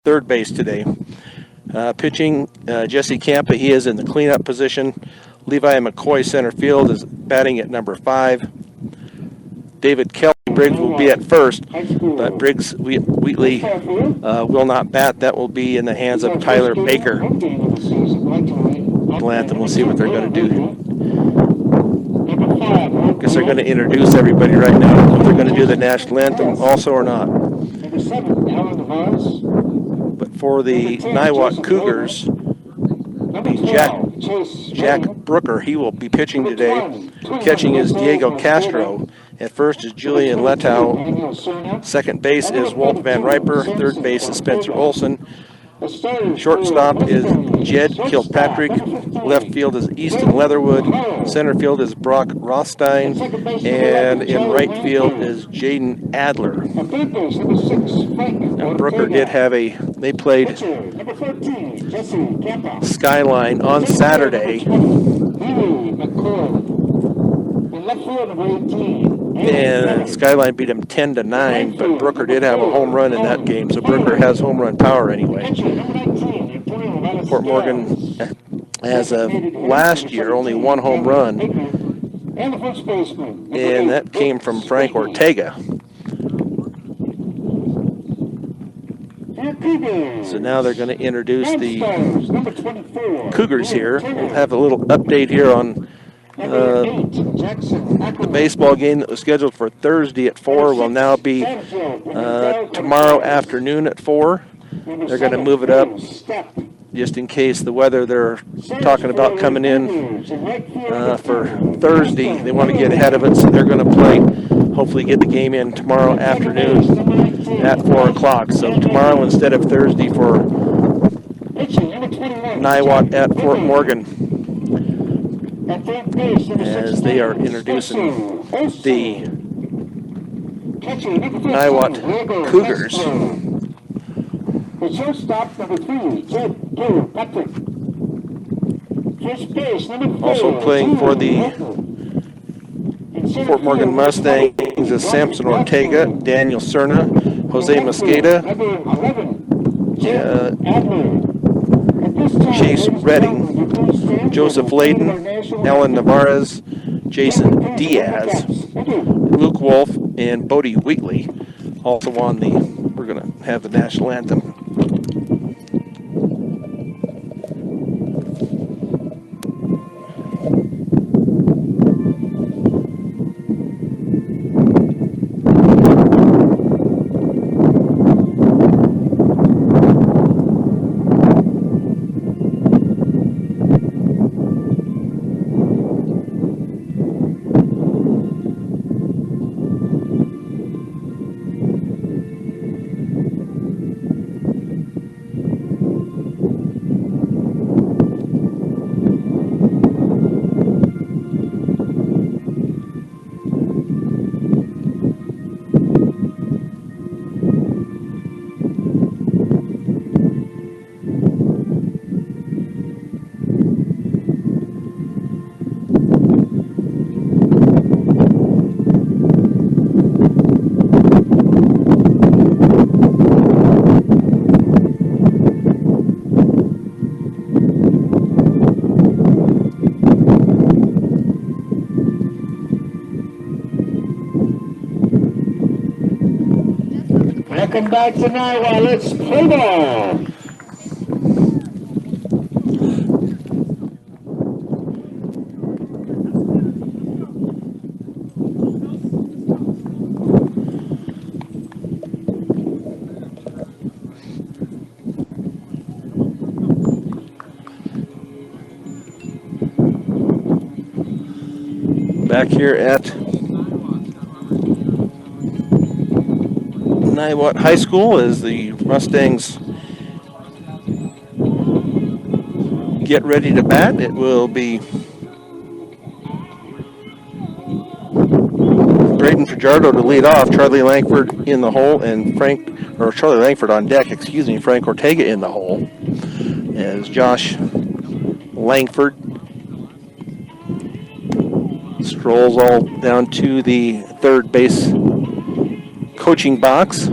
third base today. Pitching, Jesse Campa, he is in the cleanup position. Levi McCoy, center field, is batting at number 5. David Kelly Briggs will be at first, but Briggs Wheatley will not bat. That will be in the hands of Tyler Baker. Blanton, we'll see what they're going to do. I guess they're going to introduce everybody right now. If they're going to do the national anthem also or not. But for the Niwot Cougars, be Jack Brooker. He will be pitching today. Catching is Diego Castro. At first is Julian Letow. Second base is Walt Van Riper. Third base is Spencer Olson. Shortstop is Jed Kilpatrick. Left field is Easton Leatherwood. Center field is Brock Rothstein. And in right field is Jaden Adler. Now, Brooker did have they played Skyline on Saturday. And Skyline beat him 10-9, but Brooker did have a home run in that game, so Brooker has home run power anyway. Fort Morgan, as of last year, only one home run, and that came from Frank Ortega. So now they're going to introduce the Cougars here. We'll have a little update here on the baseball game that was scheduled for Thursday at 4 will now be tomorrow afternoon at 4. They're going to move it up just in case the weather they're talking about coming in for Thursday. They want to get ahead of it, so they're going to play, hopefully get the game in tomorrow afternoon at 4 o'clock. So tomorrow instead of Thursday for Niwot at Fort Morgan, as they are introducing the Niwot Cougars. Also playing for the Fort Morgan Mustangs is Samson Ortega, Daniel Cerna, Jose Mosqueda, Chase Redding, Joseph Layden, Alan Navarez, Jason Diaz, Luke Wolf, and Bodie Wheatley. Also on we're going to have the national anthem. Welcome back to Niwot. Let's play ball. Back here at Niwot High School as the Mustangs get ready to bat. It will be Braden Fajardo to lead off, Charlie Langford in the hole, and Charlie Langford on deck, Frank Ortega in the hole, as Josh Langford strolls all down to the third base coaching box.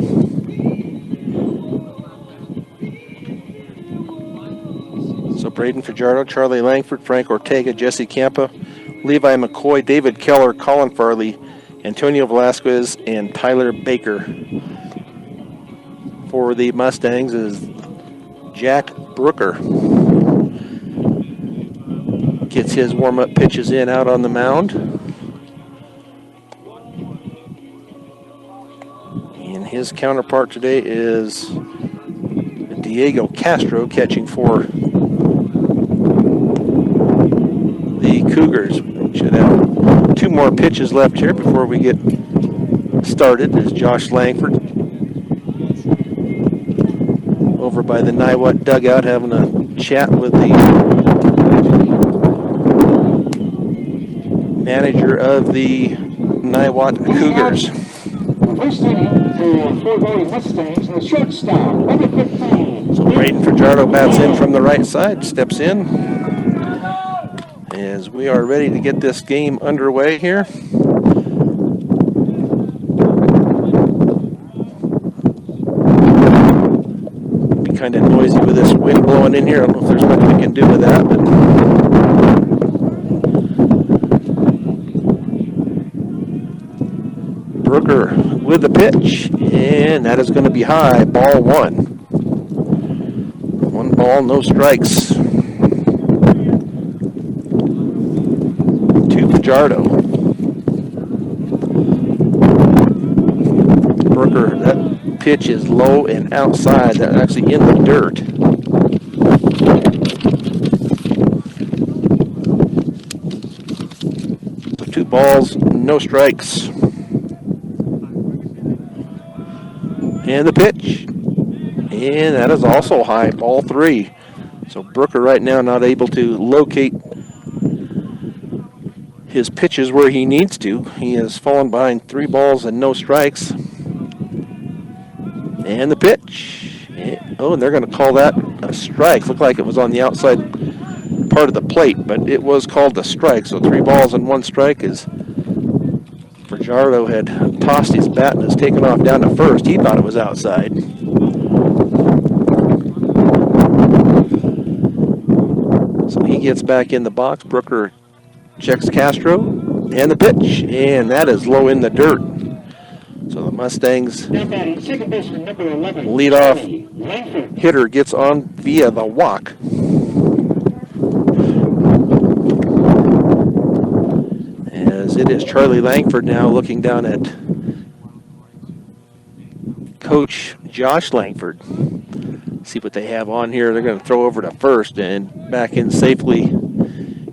So Braden Fajardo, Charlie Langford, Frank Ortega, Jesse Campa, Levi McCoy, David Keller, Colin Farley, Antonio Velasquez, and Tyler Baker. For the Mustangs is Jack Brooker. Gets his warm-up pitches in out on the mound. And his counterpart today is Diego Castro catching for the Cougars. Should have 2 more pitches left here before we get started. As Josh Langford over by the Niwot dugout having a chat with the manager of the Niwot Cougars. First inning for Fort Valley Mustangs, the shortstop, number 15. So Braden Fajardo bats in from the right side, steps in as we are ready to get this game underway here. Be kind of noisy with this wind blowing in here. I don't know if there's much we can do with that, but Brooker with the pitch, and that is going to be high, ball 1. 1 ball, no strikes. To Fajardo. Brooker, that pitch is low and outside. That's actually in the dirt. So 2 balls, no strikes. And the pitch. And that is also high, ball 3. So Brooker right now not able to locate his pitches where he needs to. He has fallen behind 3 balls and no strikes. And the pitch. Oh, and they're going to call that a strike. Looked like it was on the outside part of the plate, but it was called a strike. So 3 balls and 1 strike is Fajardo had tossed his bat and has taken off down to first. He thought it was outside. So he gets back in the box. Brooker checks Castro and the pitch, and that is low in the dirt. So the Mustangs leadoff hitter gets on via the walk. As it is Charlie Langford now looking down at Coach Josh Langford. See what they have on here. They're going to throw over to first, and back in safely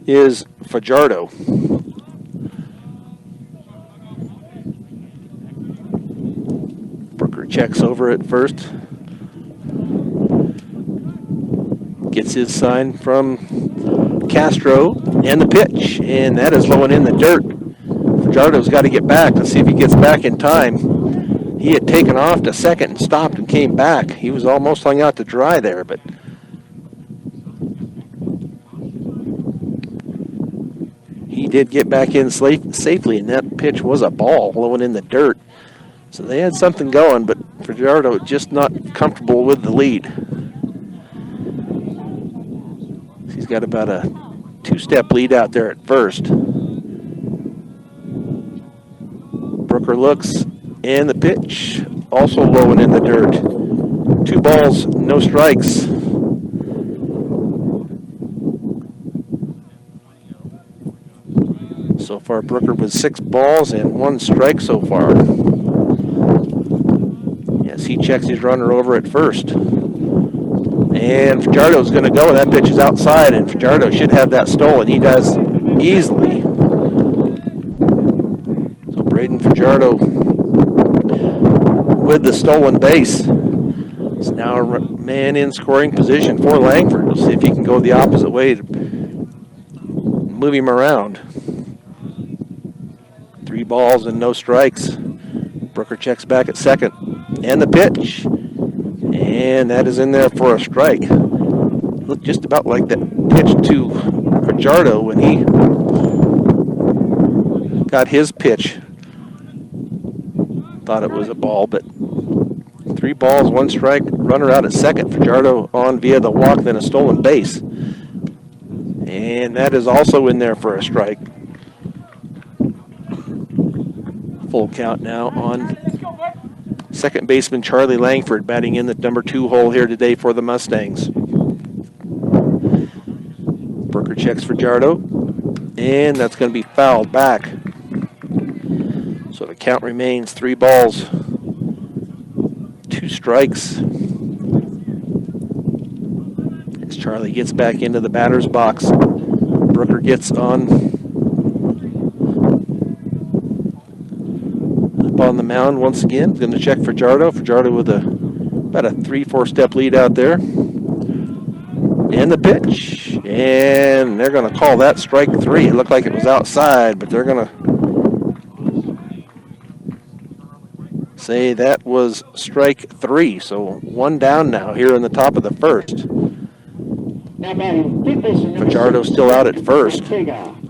is Fajardo. Brooker checks over at first. Gets his sign from Castro, and the pitch, and that is low and in the dirt. Fajardo's got to get back. Let's see if he gets back in time. He had taken off to second and stopped and came back. He was almost hung out to dry there, but he did get back in safely, and that pitch was a ball low and in the dirt. So they had something going, but Fajardo just not comfortable with the lead. He's got about a 2-step lead out there at first. Brooker looks, and the pitch also low and in the dirt. 2 balls, no strikes. So far, Brooker with 6 balls and 1 strike so far. Yes, he checks his runner over at first. And Fajardo's going to go. That pitch is outside, and Fajardo should have that stolen. He does easily. So Braden Fajardo with the stolen base. It's now a man in scoring position for Langford. We'll see if he can go the opposite way to move him around. 3 balls and no strikes. Brooker checks back at second. And the pitch. And that is in there for a strike. Looked just about like that pitch to Fajardo when he got his pitch. Thought it was a ball, but 3 balls, 1 strike, runner out at second. Fajardo on via the walk, then a stolen base. And that is also in there for a strike. Full count now on second baseman Charlie Langford batting in the number 2 hole here today for the Mustangs. Brooker checks for Jardo, and that's going to be fouled back. So the count remains 3 balls, 2 strikes. As Charlie gets back into the batter's box, Brooker gets on the mound once again. Going to check for Jardo. With about a 3-4 step lead out there. And the pitch. And they're going to call that strike 3. It looked like it was outside, but they're going to say that was strike 3. So 1 down now here in the top of the first. Fajardo still out at first.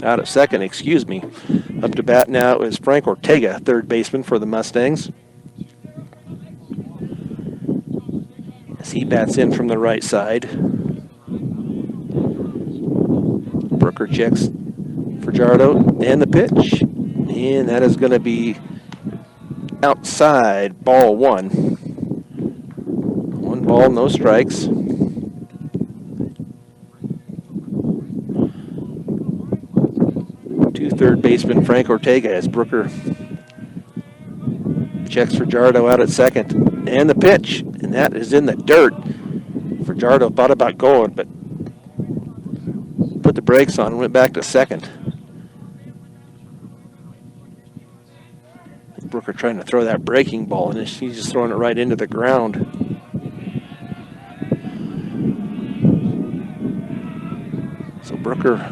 Out at second, excuse me. Up to bat now is Frank Ortega, third baseman for the Mustangs. As he bats in from the right side. Brooker checks for Jardo, and the pitch. And that is going to be outside, ball 1. 1 ball, no strikes. Third baseman Frank Ortega as Brooker checks for Jardo out at second. And the pitch, and that is in the dirt. Fajardo thought about going, but put the brakes on and went back to second. Brooker trying to throw that breaking ball, and he's just throwing it right into the ground. So Brooker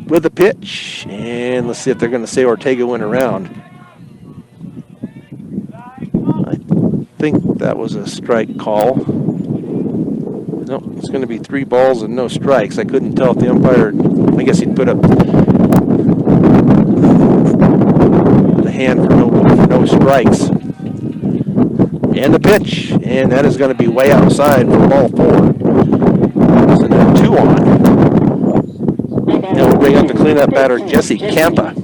with the pitch, and let's see if they're going to say Ortega went around. I think that was a strike call. No, it's going to be 3 balls and no strikes. I couldn't tell if the umpire, I guess he'd put up the hand for no strikes. And the pitch, and that is going to be way outside for ball 4. So now 2 on. Now we'll bring up the cleanup batter, Jesse Campa.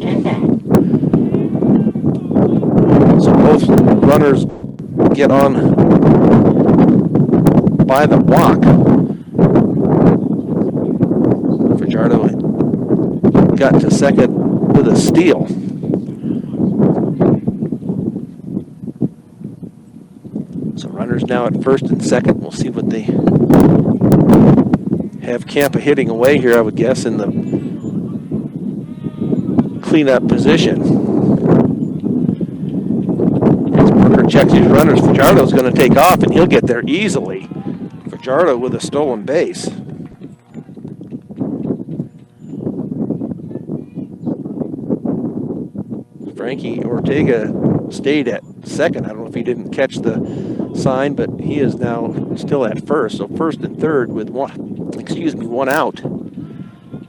So both runners get on by the walk. Fajardo got to second with a steal. So runners now at first and second. We'll see what they have Campa hitting away here, I would guess, in the cleanup position. As Brooker checks his runners, Fajardo's going to take off, and he'll get there easily. Fajardo with a stolen base. Frankie Ortega stayed at second. I don't know if he didn't catch the sign, but he is now still at first. So first and third with one out.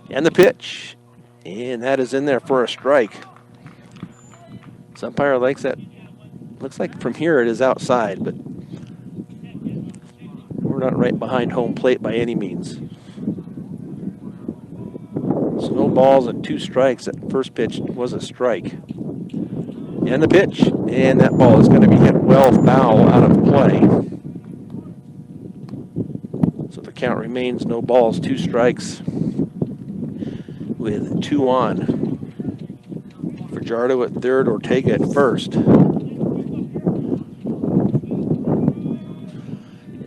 And the pitch. And that is in there for a strike. This umpire likes that. Looks like from here it is outside, but we're not right behind home plate by any means. So no balls and 2 strikes. That first pitch was a strike. And the pitch. And that ball is going to be hit well foul out of play. So the count remains no balls, 2 strikes with 2 on. Fajardo at third, Ortega at first.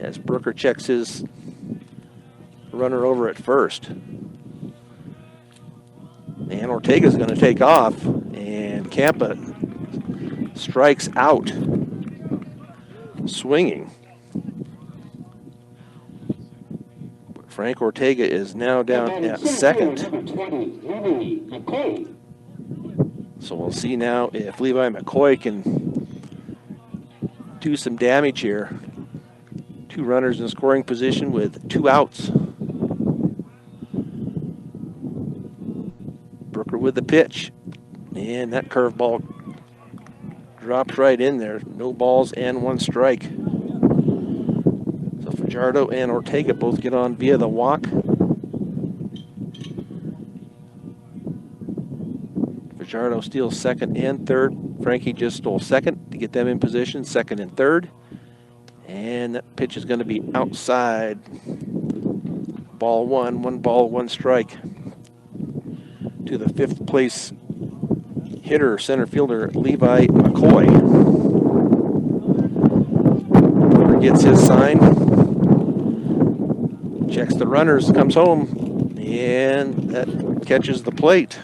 As Brooker checks his runner over at first. And Ortega's going to take off, and Campa strikes out, swinging. Frank Ortega is now down at second. So we'll see now if Levi McCoy can do some damage here. 2 runners in scoring position with 2 outs. Brooker with the pitch. And that curveball drops right in there. No balls and 1 strike. So Fajardo and Ortega both get on via the walk. Fajardo steals second and third. Frankie just stole second to get them in position, second and third. And that pitch is going to be outside. Ball one ball, one strike. To the fifth place hitter, center fielder, Levi McCoy. Brooker gets his sign. Checks the runners, comes home, and that catches the plate.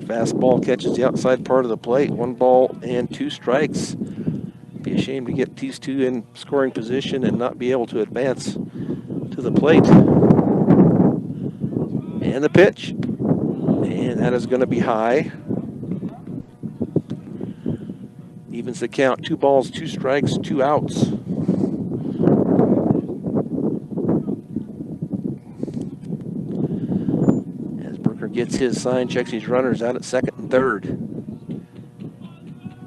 Fastball catches the outside part of the plate. 1 ball and 2 strikes. Be ashamed to get these two in scoring position and not be able to advance to the plate. And the pitch. And that is going to be high. Evens the count. 2 balls, 2 strikes, 2 outs. As Brooker gets his sign, checks his runners out at second and third.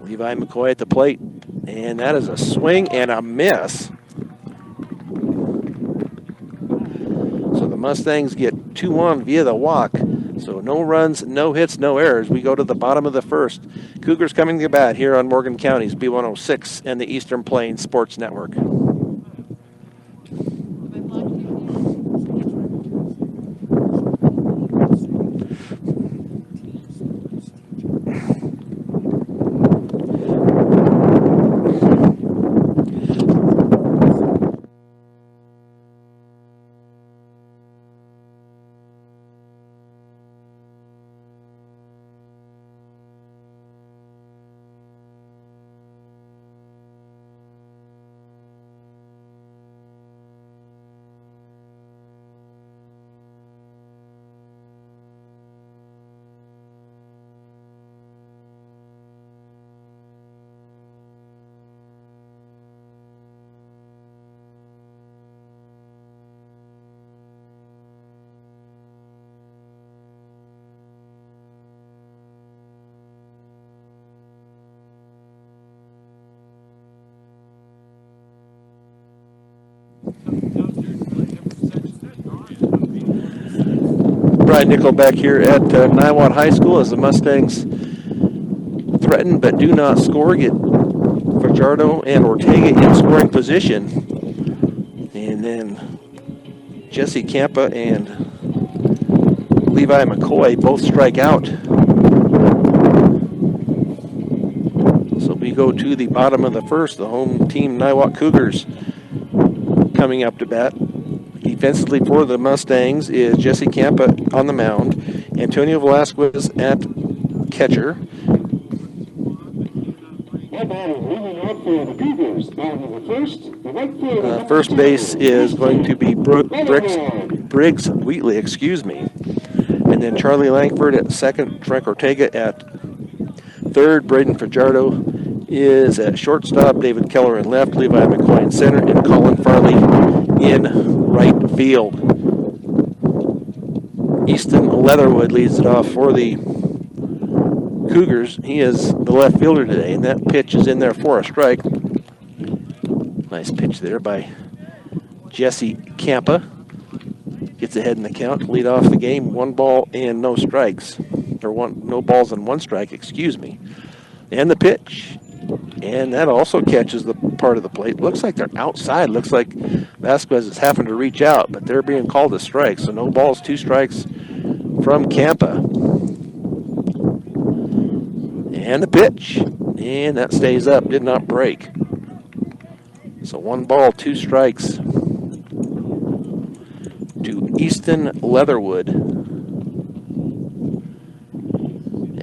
Levi McCoy at the plate. And that is a swing and a miss. So the Mustangs get 2-1 via the walk. So no runs, no hits, no errors. We go to the bottom of the first. Cougars coming to bat here on Morgan County's B106 and the Eastern Plains Sports Network. Brian Nickel back here at Niwot High School as the Mustangs threaten but do not score. Get Fajardo and Ortega in scoring position. And then Jesse Campa and Levi McCoy both strike out. So we go to the bottom of the first. The home team Niwot Cougars coming up to bat. Defensively for the Mustangs is Jesse Campa on the mound. Antonio Velasquez at catcher. First base is going to be Briggs Wheatley, And then Charlie Langford at second. Frank Ortega at third. Braden Fajardo is at shortstop. David Keller in left. Levi McCoy in center. And Colin Farley in right field. Easton Leatherwood leads it off for the Cougars. He is the left fielder today, and that pitch is in there for a strike. Nice pitch there by Jesse Campa. Gets ahead in the count, lead off the game. 1 ball and no strikes. Or no balls and 1 strike, And the pitch. And that also catches the part of the plate. Looks like they're outside. Looks like Vasquez is having to reach out, but they're being called a strike. So no balls, 2 strikes from Campa. And the pitch. And that stays up, did not break. So 1 ball, 2 strikes to Easton Leatherwood.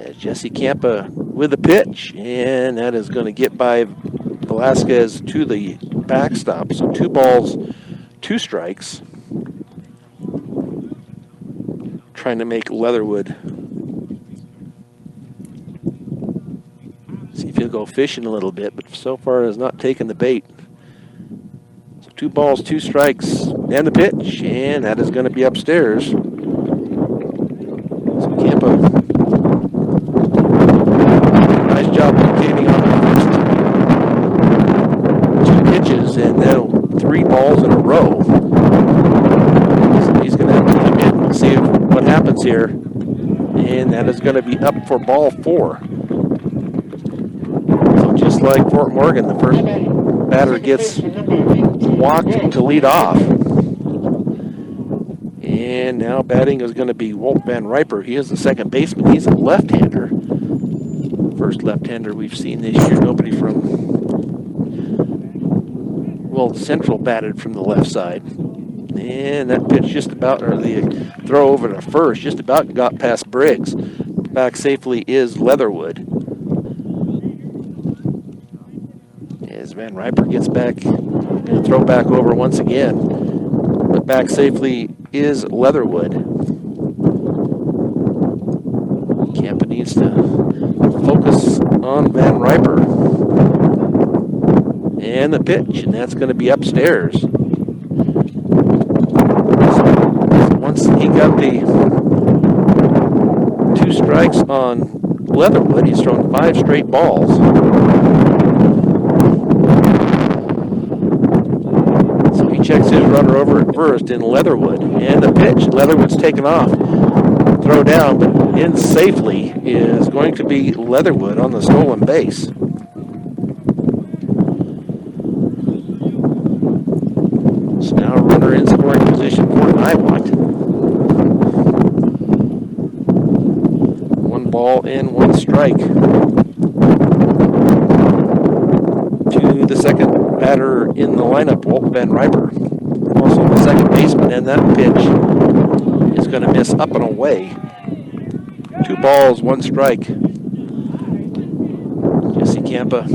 As Jesse Campa with the pitch, and that is going to get by Velasquez to the backstop. So 2 balls, 2 strikes. Trying to make Leatherwood see if he'll go fishing a little bit, but so far has not taken the bait. So 2 balls, 2 strikes, and the pitch, and that is going to be upstairs. So Campa, nice job locating on the first 2 pitches, and now 3 balls in a row. So he's going to have to come in and see what happens here. And that is going to be up for ball 4. So just like Fort Morgan, the first batter gets walked to lead off. And now batting is going to be Walt Van Riper. He is the second baseman. He's a left-hander. First left-hander we've seen this year. Nobody from, well, Central batted from the left side. And that pitch just about, or the throw over to first, just about got past Briggs. Back safely is Leatherwood. As Van Riper gets back, going to throw back over once again. But back safely is Leatherwood. Campa needs to focus on Van Riper. And the pitch, and that's going to be upstairs. So once he got the 2 strikes on Leatherwood, he's thrown 5 straight balls. So he checks his runner over at first in Leatherwood. And the pitch, Leatherwood's taken off. Throw down, but in safely is going to be Leatherwood on the stolen base. So now a runner in scoring position for Niwot. 1 ball and 1 strike. To the second batter in the lineup, Walt Van Riper. Also the second baseman, and that pitch is going to miss up and away. 2 balls, 1 strike. Jesse Campa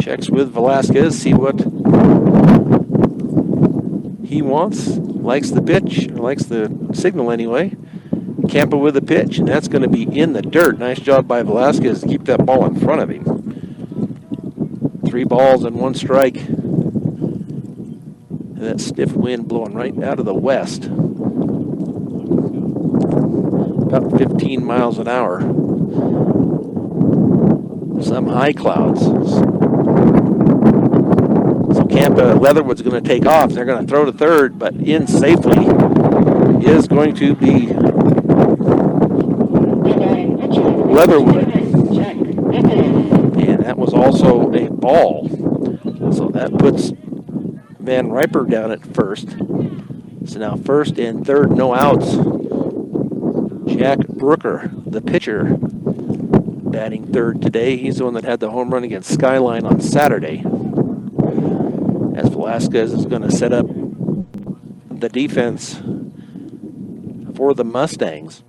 checks with Velasquez, see what he wants. Likes the pitch, or likes the signal anyway. Campa with the pitch, and that's going to be in the dirt. Nice job by Velasquez to keep that ball in front of him. 3 balls and 1 strike. And that stiff wind blowing right out of the west. About 15 miles an hour. Some high clouds. So Campa, Leatherwood's going to take off. They're going to throw to third, but in safely is going to be Leatherwood. And that was also a ball. So that puts Van Riper down at first. So now first and third, no outs. Jack Brooker, the pitcher, batting third today. He's the one that had the home run against Skyline on Saturday. As Velasquez is going to set up the defense for the Mustangs.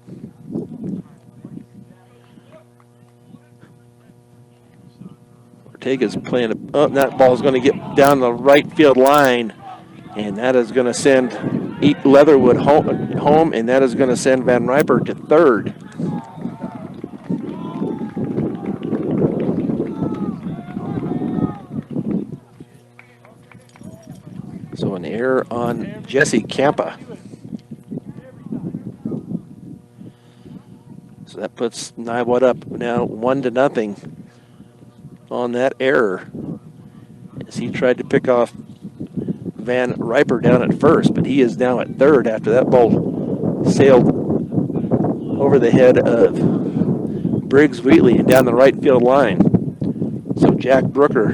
Ortega's playing, that ball is going to get down the right field line, and that is going to send Leatherwood home, and that is going to send Van Riper to third. So an error on Jesse Campa. So that puts Niwot up now 1-0 on that error, as he tried to pick off Van Riper down at first, but he is now at third after that ball sailed over the head of Briggs Wheatley and down the right field line. So Jack Brooker,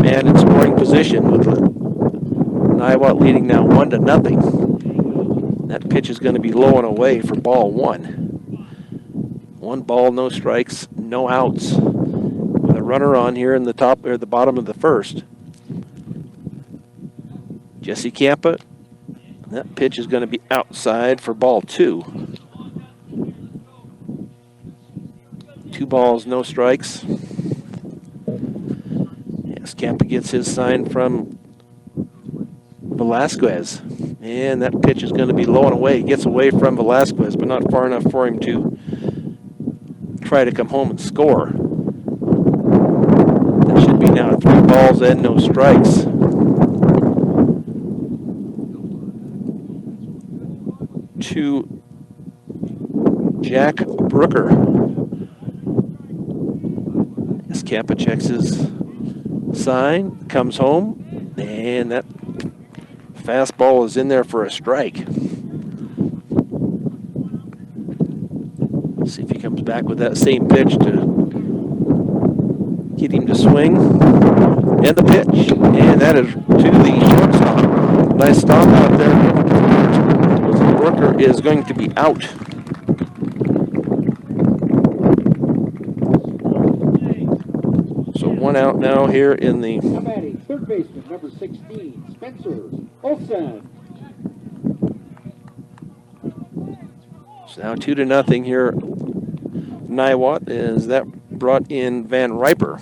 man in scoring position, with Niwot leading now 1-0. That pitch is going to be low and away for ball 1. 1 ball, no strikes, no outs. With a runner on here in the top or the bottom of the first. Jesse Campa, that pitch is going to be outside for ball 2. 2 balls, no strikes. Yes, Campa gets his sign from Velasquez. And that pitch is going to be low and away. He gets away from Velasquez, but not far enough for him to try to come home and score. That should be now 3 balls and no strikes. To Jack Brooker. As Campa checks his sign, comes home, and that fastball is in there for a strike. back with that same pitch to get him to swing. And the pitch. And that is to the shortstop. Nice stop out there. Brooker is going to be out. So 1 out now here in the... Now batting, third baseman, number 16, Spencer Olsen. So now 2-0 here. Niwot, as that brought in Van Riper.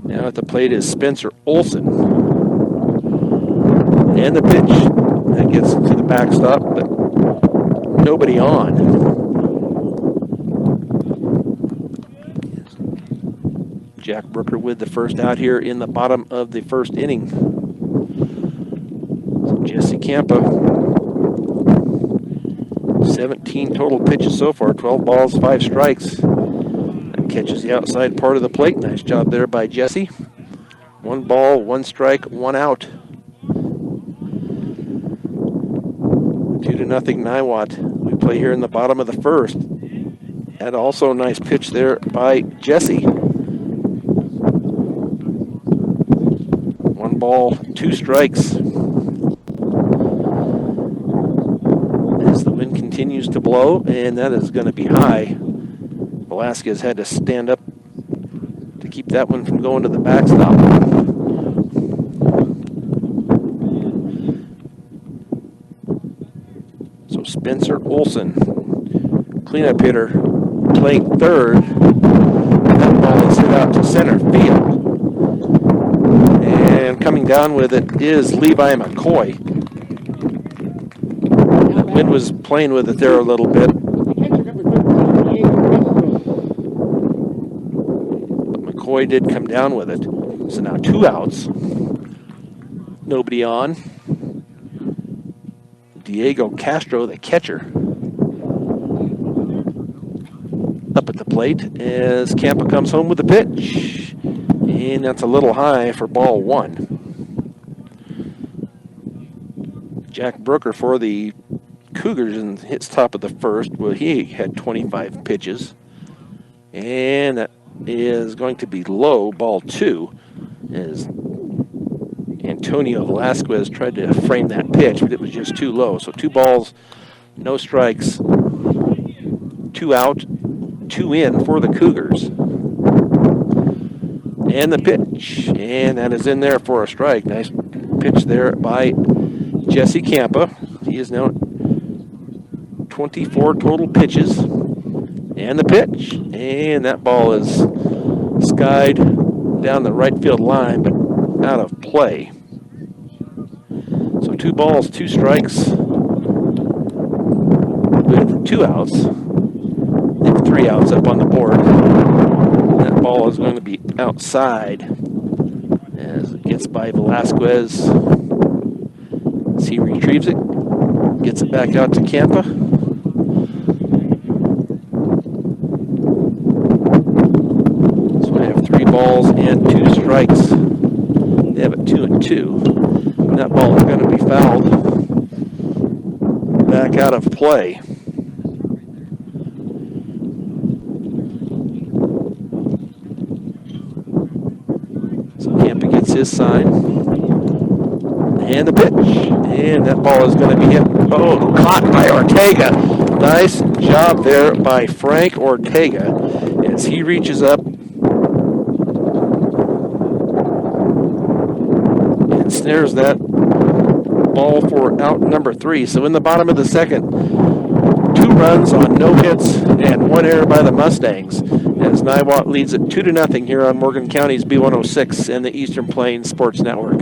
Now at the plate is Spencer Olsen. And the pitch. That gets to the backstop, but nobody on. Jack Brooker with the first out here in the bottom of the first inning. So Jesse Campa, 17 total pitches so far, 12 balls, 5 strikes. That catches the outside part of the plate. Nice job there by Jesse. 1 ball, 1 strike, 1 out. 2-0 Niwot. We play here in the bottom of the first. And also a nice pitch there by Jesse. 1 ball, 2 strikes. As the wind continues to blow, and that is going to be high. Velasquez had to stand up to keep that one from going to the backstop. So Spencer Olsen, cleanup hitter, playing third. That ball is hit out to center field. And coming down with it is Levi McCoy. The wind was playing with it there a little bit. But McCoy did come down with it. So now 2 outs. Nobody on. Diego Castro, the catcher, up at the plate as Campa comes home with the pitch. And that's a little high for ball 1. Jack Brooker for the Cougars and hits top of the first. Well, he had 25 pitches. And that is going to be low, ball 2, as Antonio Velasquez tried to frame that pitch, but it was just too low. So 2 balls, no strikes, 2 out, 2 in for the Cougars. And the pitch, and that is in there for a strike. Nice pitch there by Jesse Campa. He is now 24 total pitches. And the pitch, and that ball is skied down the right field line, but out of play. So 2 balls, 2 strikes with 2 outs. They have 3 outs up on the board. That ball is going to be outside as it gets by Velasquez. As he retrieves it, gets it back out to Campa. So I have 3 balls and 2 strikes. They have it 2-2. And that ball is going to be fouled back out of play. His sign, and the pitch, and that ball is going to be hit. Oh, caught by Ortega. Nice job there by Frank Ortega as he reaches up and snares that ball for out number 3. So in the bottom of the second, 2 runs on no hits and 1 error by the Mustangs, as Niwot leads it 2-0 here on Morgan County's B106 and the Eastern Plains Sports Network.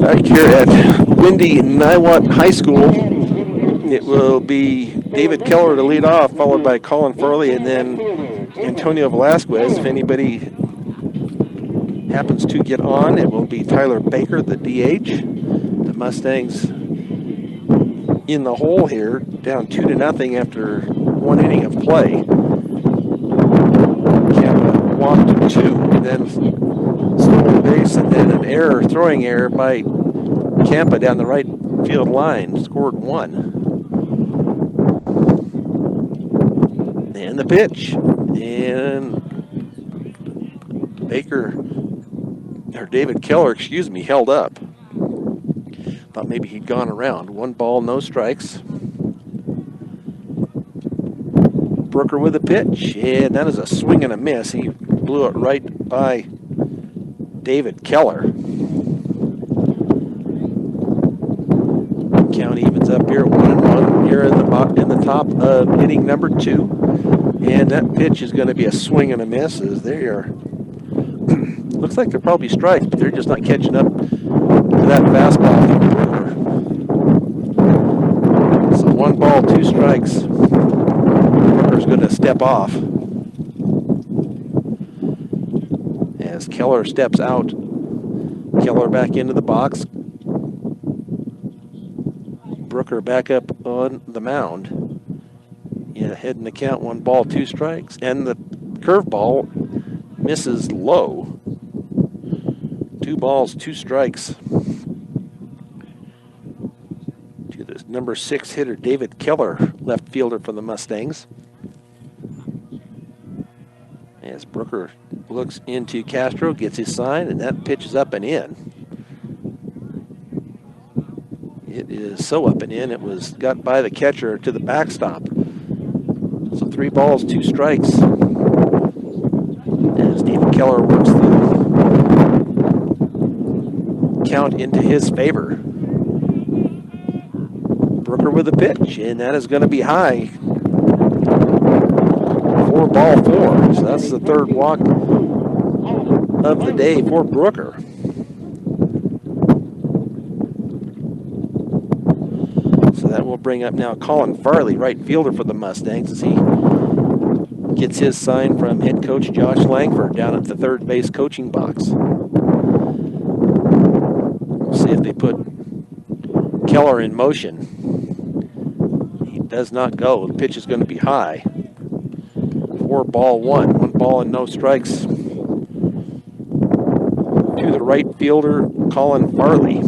Back here at Windy Niwot High School, it will be David Keller to lead off, followed by Colin Farley, and then Antonio Velasquez. If anybody happens to get on, it will be Tyler Baker, the DH. The Mustangs in the hole here, down 2-0 after 1 inning of play. Campa walked 2, then stolen base, and then an error, throwing error by Campa down the right field line, scored 1. And the pitch, and David Keller, held up. Thought maybe he'd gone around. 1 ball, no strikes. Brooker with a pitch, and that is a swing and a miss. He blew it right by David Keller. Count evens up here at 1-1 here in the top of inning number 2. And that pitch is going to be a swing and a miss as they are. Looks like they're probably strikes, but they're just not catching up to that fastball from Brooker. So 1 ball, 2 strikes. Brooker's going to step off as Keller steps out. Keller back into the box. Brooker back up on the mound. Head in the count, 1 ball, 2 strikes. And the curveball misses low. 2 balls, 2 strikes. To the number 6 hitter, David Keller, left fielder for the Mustangs. As Brooker looks into Castro, gets his sign, and that pitch is up and in. It is so up and in, it was got by the catcher to the backstop. So 3 balls, 2 strikes. As David Keller works the count into his favor. Brooker with a pitch, and that is going to be high. 4 ball 4. So that's the 3rd walk of the day for Brooker. So that will bring up now Colin Farley, right fielder for the Mustangs, as he gets his sign from head coach Josh Langford down at the third base coaching box. We'll see if they put Keller in motion. He does not go. The pitch is going to be high. 4 ball 1. 1 ball and no strikes. To the right fielder, Colin Farley.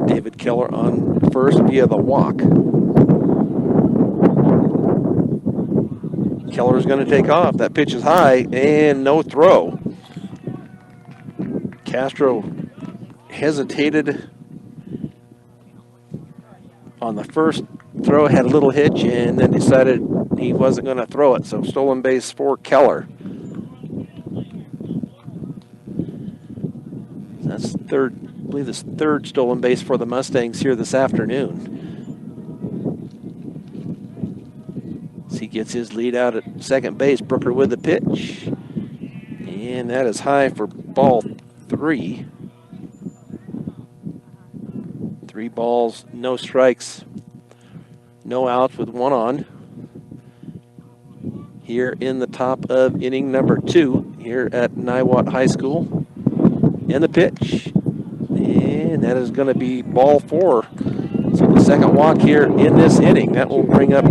David Keller on first via the walk. Keller's going to take off. That pitch is high and no throw. Castro hesitated on the first throw, had a little hitch, and then decided he wasn't going to throw it. So stolen base for Keller. That's third, I believe this 3rd stolen base for the Mustangs here this afternoon. As he gets his lead out at second base, Brooker with the pitch. And that is high for ball 3. 3 balls, no strikes, no outs with 1 on. Here in the top of inning number 2 here at Niwot High School. And the pitch. And that is going to be ball 4. So the second walk here in this inning. That will bring up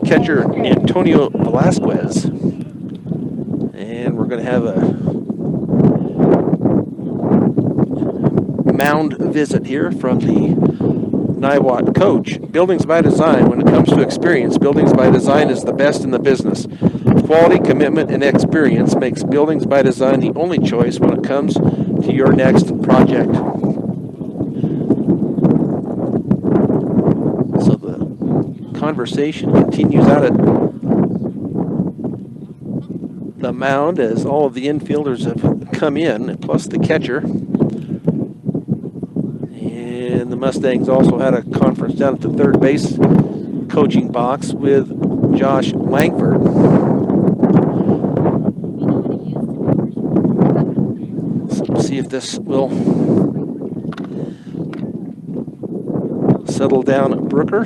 catcher Antonio Velasquez. And we're going to have a mound visit here from the Niwot coach. Buildings by Design, when it comes to experience, Buildings by Design is the best in the business. Quality, commitment, and experience makes Buildings by Design the only choice when it comes to your next project. So the conversation continues out at the mound as all of the infielders have come in, plus the catcher. And the Mustangs also had a conference down at the third base coaching box with Josh Langford. if this will settle down at Brooker.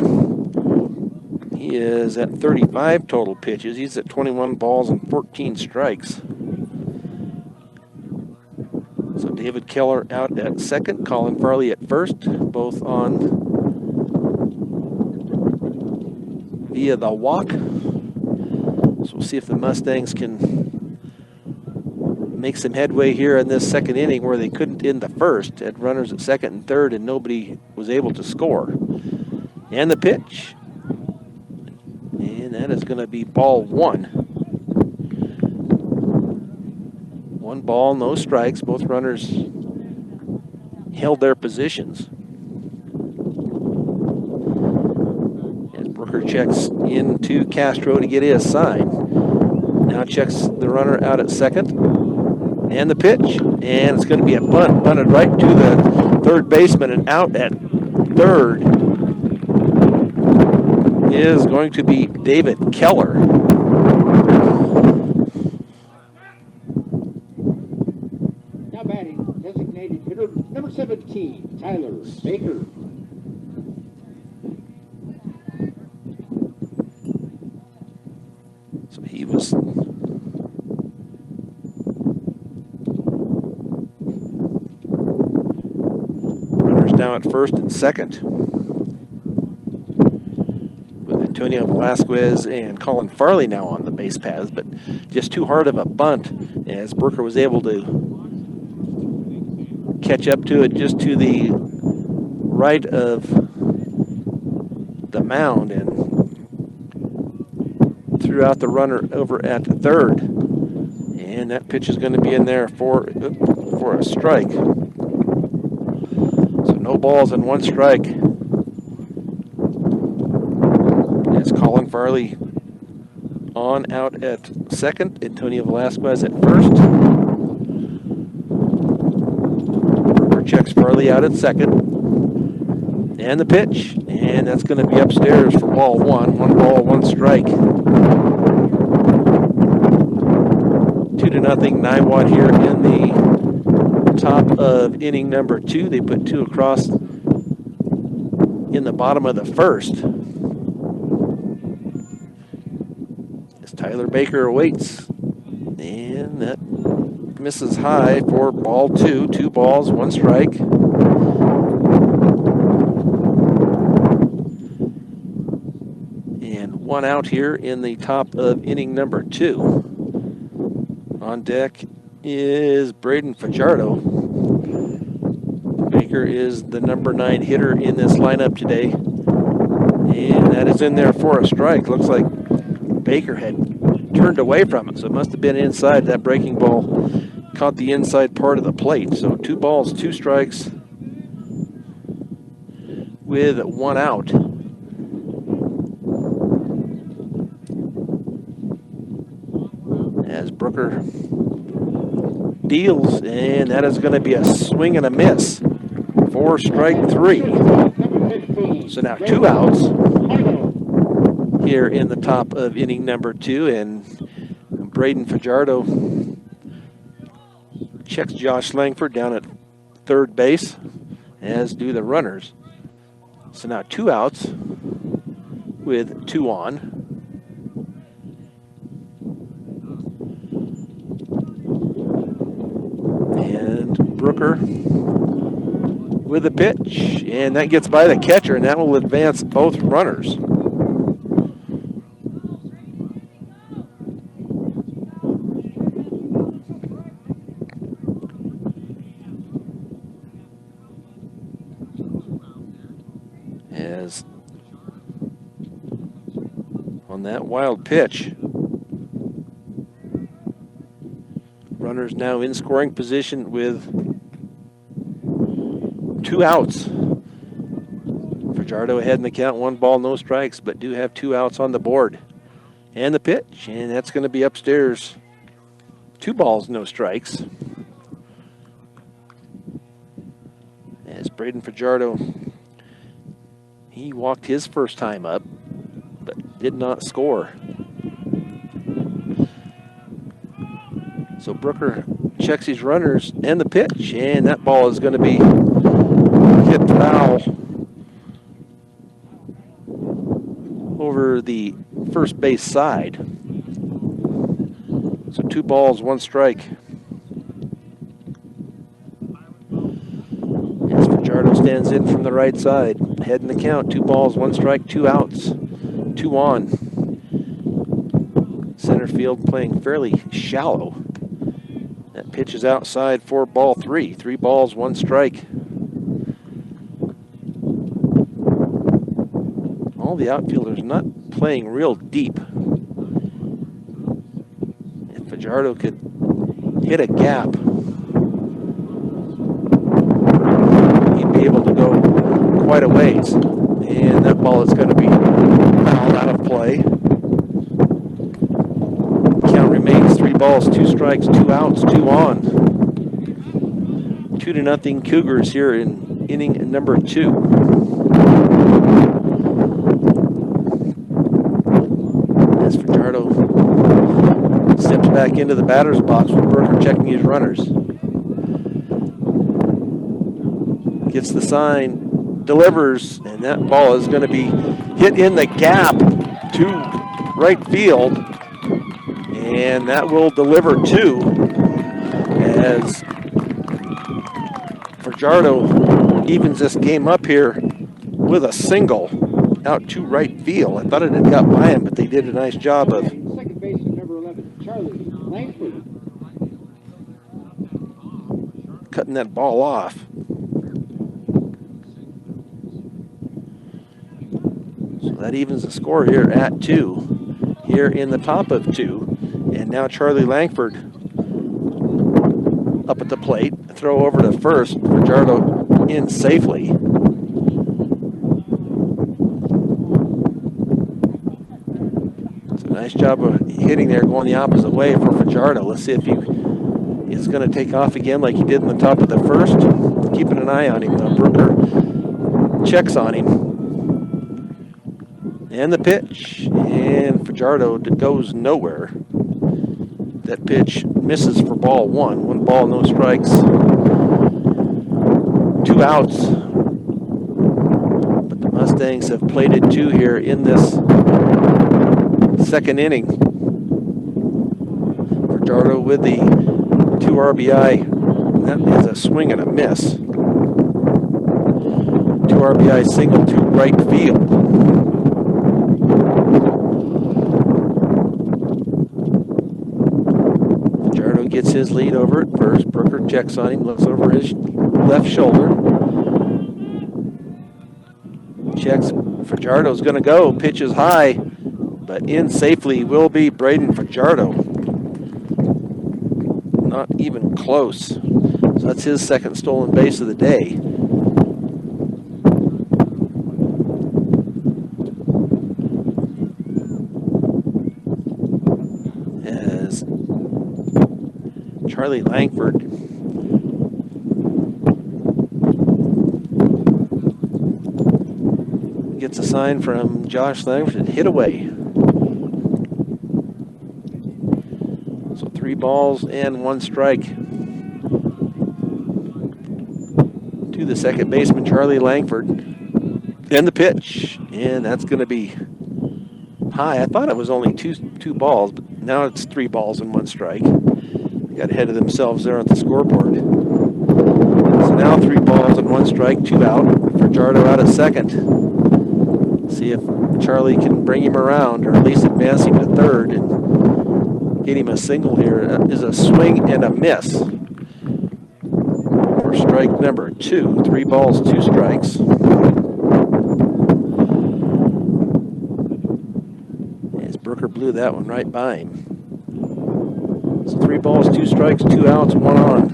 He is at 35 total pitches. He's at 21 balls and 14 strikes. So David Keller out at second, Colin Farley at first, both on via the walk. So we'll see if the Mustangs can make some headway here in this second inning where they couldn't in the first. Had runners at second and third and nobody was able to score. And the pitch. And that is going to be ball one. One ball, no strikes. Both runners held their positions. As Brooker checks into Castro to get his sign. Now checks the runner out at second. And the pitch. And it's going to be a bunt. Bunted right to the third baseman and out at third is going to be David Keller. Now batting, designated hitter number 17, Tyler Baker. So he was runners down at first and second, with Antonio Velasquez and Colin Farley now on the base paths, but just too hard of a bunt as Brooker was able to catch up to it just to the right of the mound and threw out the runner over at the third. And that pitch is going to be in there for a strike. So no balls and one strike. As Colin Farley on out at second, Antonio Velasquez at first. Brooker checks Farley out at second. And the pitch. And that's going to be upstairs for ball one. One ball, one strike. 2-0 Niwot here in the top of inning number 2. They put 2 across in the bottom of the first. As Tyler Baker awaits. And that misses high for ball 2. 2 balls, 1 strike. And 1 out here in the top of inning number 2. On deck is Braden Fajardo. Baker is the number 9 hitter in this lineup today. And that is in there for a strike. Looks like Baker had turned away from it, so it must have been inside. That breaking ball caught the inside part of the plate. So 2 balls, 2 strikes with 1 out. As Brooker deals, and that is going to be a swing and a miss for strike 3. So now 2 outs here in the top of inning number 2, and Braden Fajardo checks Josh Langford down at third base, as do the runners. So now 2 outs with 2 on. And Brooker with a pitch, and that gets by the catcher, and that will advance both runners. As on that wild pitch, runners now in scoring position with 2 outs. Fajardo ahead in the count, 1 ball, no strikes, but do have 2 outs on the board. And the pitch, and that's going to be upstairs. 2 balls, no strikes. As Braden Fajardo, he walked his first time up, but did not score. So Brooker checks his runners and the pitch, and that ball is going to be hit foul over the first base side. So 2 balls, 1 strike. As Fajardo stands in from the right side, heading the count, 2 balls, 1 strike, 2 outs, 2 on. Center field playing fairly shallow. That pitch is outside for ball 3. 3 balls, 1 strike. All the outfielders not playing real deep. If Fajardo could hit a gap, he'd be able to go quite a ways. And that ball is going to be fouled out of play. Count remains 3 balls, 2 strikes, 2 outs, 2 on. 2-0 Cougars here in inning number 2. As Fajardo steps back into the batter's box with Brooker checking his runners. Gets the sign, delivers, and that ball is going to be hit in the gap to right field. And that will deliver 2 as Fajardo evens this game up here with a single out to right field. I thought it had got by him, but they did a nice job of Second baseman, number 11, Charlie Langford. cutting that ball off. So that evens the score here at 2, here in the top of 2. And now Charlie Langford up at the plate. Throw over to first. Fajardo in safely. So nice job of hitting there, going the opposite way for Fajardo. Let's see if he is going to take off again like he did in the top of the first. Keeping an eye on him though. Brooker checks on him. And the pitch. And Fajardo goes nowhere. That pitch misses for ball 1. 1 ball, no strikes. 2 outs. But the Mustangs have plated 2 here in this second inning. Fajardo with the 2 RBI. That is a swing and a miss. 2 RBI single to right field. Gets his lead over at first. Brooker checks on him, looks over his left shoulder. Checks. Fajardo's going to go. Pitch is high, but in safely will be Braden Fajardo. Not even close. So that's his second stolen base of the day. Charlie Langford gets a sign from Josh Langford, hit away. So 3 balls and 1 strike to the second baseman, Charlie Langford. And the pitch, and that's going to be high. I thought it was only two balls, but now it's 3 balls and 1 strike. Got ahead of themselves there on the scoreboard. So now 3 balls and 1 strike, 2 out. Fajardo out at second. See if Charlie can bring him around, or at least advance him to third and get him a single here. That is a swing and a miss for strike number 2. 3 balls, 2 strikes. As Brooker blew that one right by him. So 3 balls, 2 strikes, 2 outs, 1 on.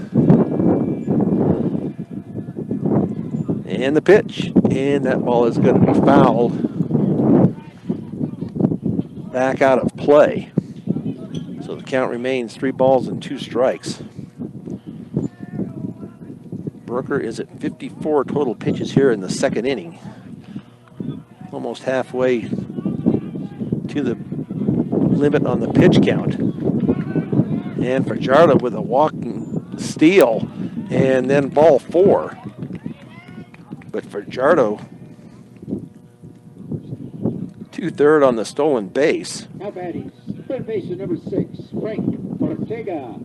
And the pitch. And that ball is going to be fouled. Back out of play. So the count remains 3 balls and 2 strikes. Brooker is at 54 total pitches here in the second inning. Almost halfway to the limit on the pitch count. And Fajardo with a walking steal, and then ball 4. But Fajardo, 2-3 on the stolen base. Now batting, third baseman number 6, Frank Ortega.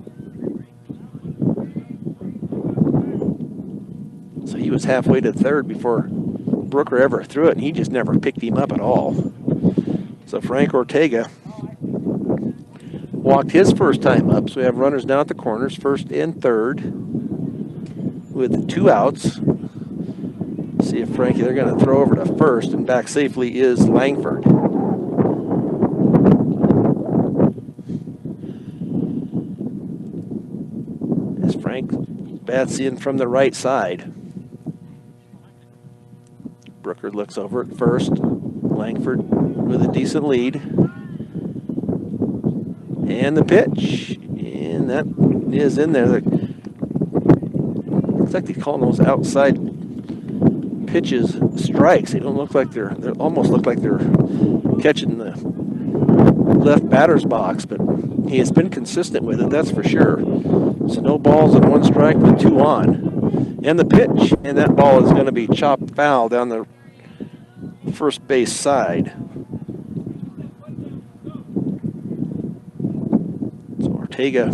So he was halfway to third before Brooker ever threw it, and he just never picked him up at all. So Frank Ortega walked his first time up. So we have runners now at the corners, first and third, with 2 outs. See if Frankie, they're going to throw over to first, and back safely is Langford. As Frank bats in from the right side. Brooker looks over at first. Langford with a decent lead. And the pitch. And that is in there. Looks like they call those outside pitches strikes. They don't look like they almost look like they're catching the left batter's box, but he has been consistent with it, that's for sure. So no balls and 1 strike with 2 on. And the pitch. And that ball is going to be chopped foul down the first base side. So Ortega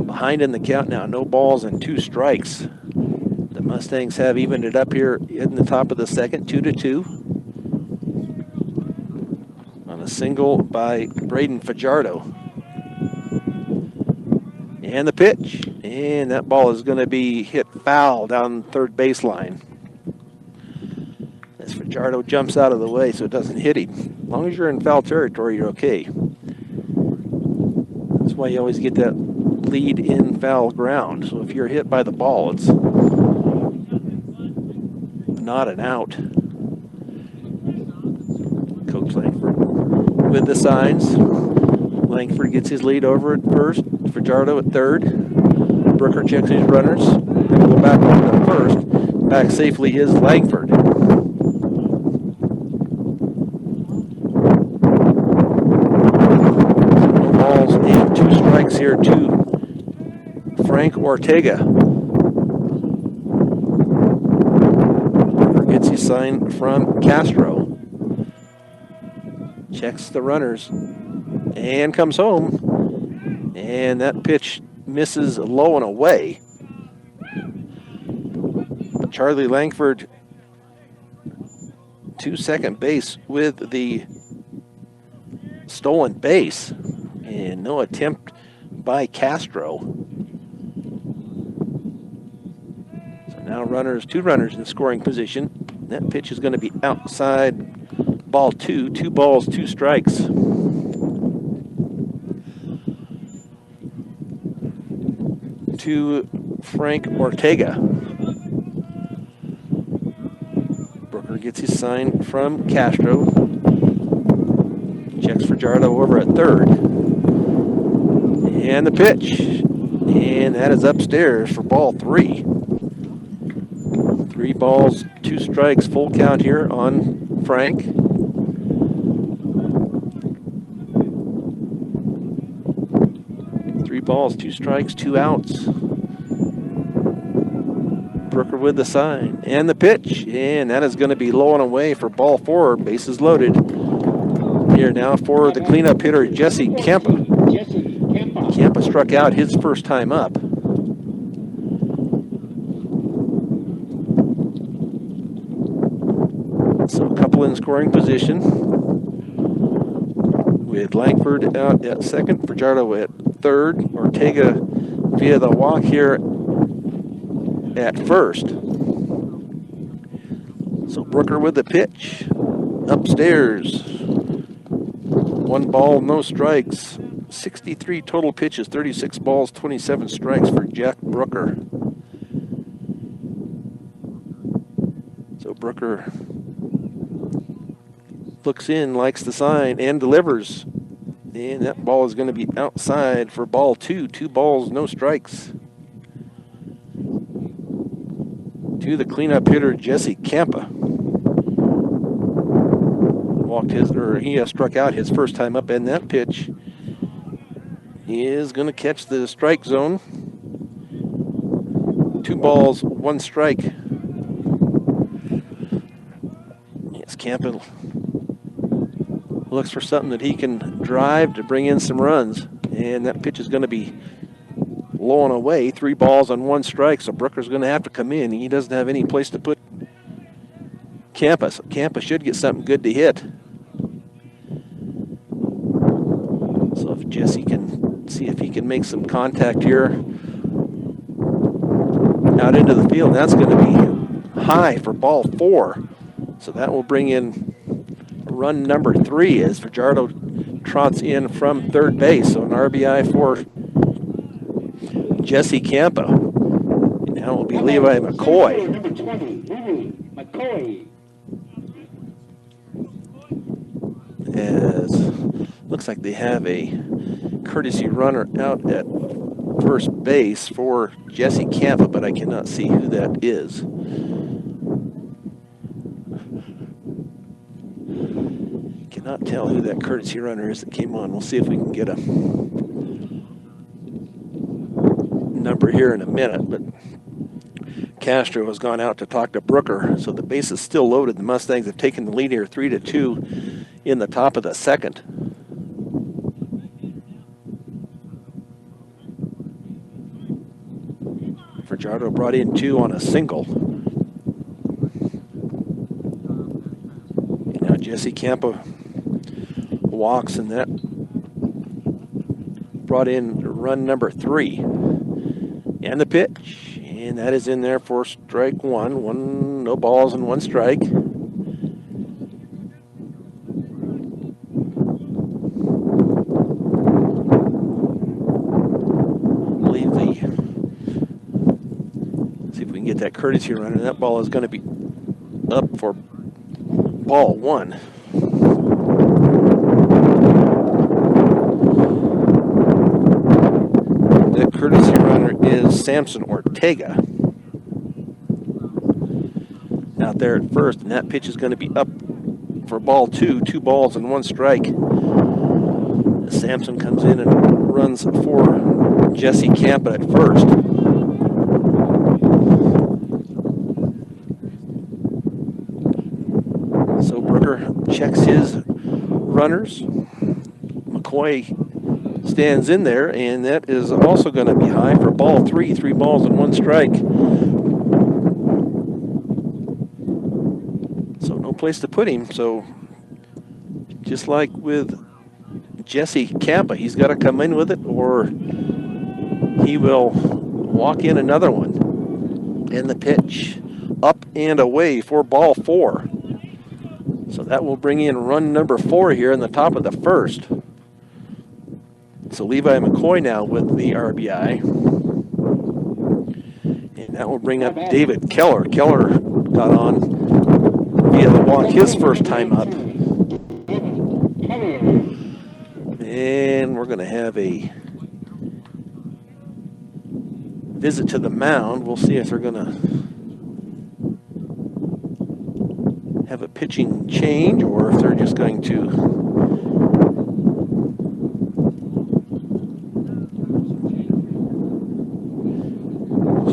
behind in the count now. No balls and 2 strikes. The Mustangs have evened it up here in the top of the second, 2-2. On a single by Braden Fajardo. And the pitch. And that ball is going to be hit foul down the third baseline. As Fajardo jumps out of the way so it doesn't hit him. As long as you're in foul territory, you're okay. That's why you always get that lead in foul ground. So if you're hit by the ball, it's not an out. Coach Langford with the signs. Langford gets his lead over at first. Fajardo at third. Brooker checks his runners. Going to go back over to first. Back safely is Langford. No balls and 2 strikes here to Frank Ortega. Brooker gets his sign from Castro. Checks the runners and comes home. And that pitch misses low and away. But Charlie Langford to second base with the stolen base. And no attempt by Castro. So now 2 runners in scoring position. That pitch is going to be outside. Ball 2, 2 balls, 2 strikes. To Frank Ortega. Brooker gets his sign from Castro. Checks Fajardo over at third. And the pitch. And that is upstairs for ball 3. 3 balls, 2 strikes, full count here on Frank. Balls, 2 strikes, 2 outs. Brooker with the sign and the pitch, and that is going to be low and away for ball 4. Bases loaded. Here now for the cleanup hitter, Jesse Kempa. Kempa struck out his first time up. So a couple in scoring position with Langford out at second, Fajardo at third, Ortega via the walk here at first. So Brooker with the pitch. Upstairs. 1 ball, no strikes. 63 total pitches, 36 balls, 27 strikes for Jack Brooker. So Brooker looks in, likes the sign, and delivers. And that ball is going to be outside for ball 2. 2 balls, no strikes. To the cleanup hitter, Jesse Kempa. he struck out his first time up, and that pitch is going to catch the strike zone. 2 balls, 1 strike. Yes, Campa looks for something that he can drive to bring in some runs, and that pitch is going to be low and away. 3 balls on 1 strike, so Brooker's going to have to come in. He doesn't have any place to put Campa, so Campa should get something good to hit. So if Jesse can see if he can make some contact here out into the field, that's going to be high for ball 4. So that will bring in run number 3 as Fajardo trots in from third base. So an RBI for Jesse Campa. And now it will be Levi McCoy. Number 20, Levi McCoy. As looks like they have a courtesy runner out at first base for Jesse Campa, but I cannot see who that is. Cannot tell who that courtesy runner is that came on. We'll see if we can get a number here in a minute, but Castro has gone out to talk to Brooker, so the base is still loaded. The Mustangs have taken the lead here 3-2 in the top of the second. Fajardo brought in 2 on a single. Now Jesse Campa walks, and that brought in run number 3. And the pitch, and that is in there for strike 1. No balls and 1 strike. See if we can get that courtesy runner. That ball is going to be up for ball 1. That courtesy runner is Samson Ortega out there at first, and that pitch is going to be up for ball 2. 2 balls and 1 strike. Samson comes in and runs for Jesse Campa at first. So Brooker checks his runners. McCoy stands in there, and that is also going to be high for ball 3. 3 balls and 1 strike. So no place to put him. So just like with Jesse Campa, he's got to come in with it, or he will walk in another one. And the pitch up and away for ball 4. So that will bring in run number 4 here in the top of the first. So Levi McCoy now with the RBI. And that will bring up David Keller. Keller got on via the walk his first time up. And we're going to have a visit to the mound. We'll see if they're going to have a pitching change or if they're just going to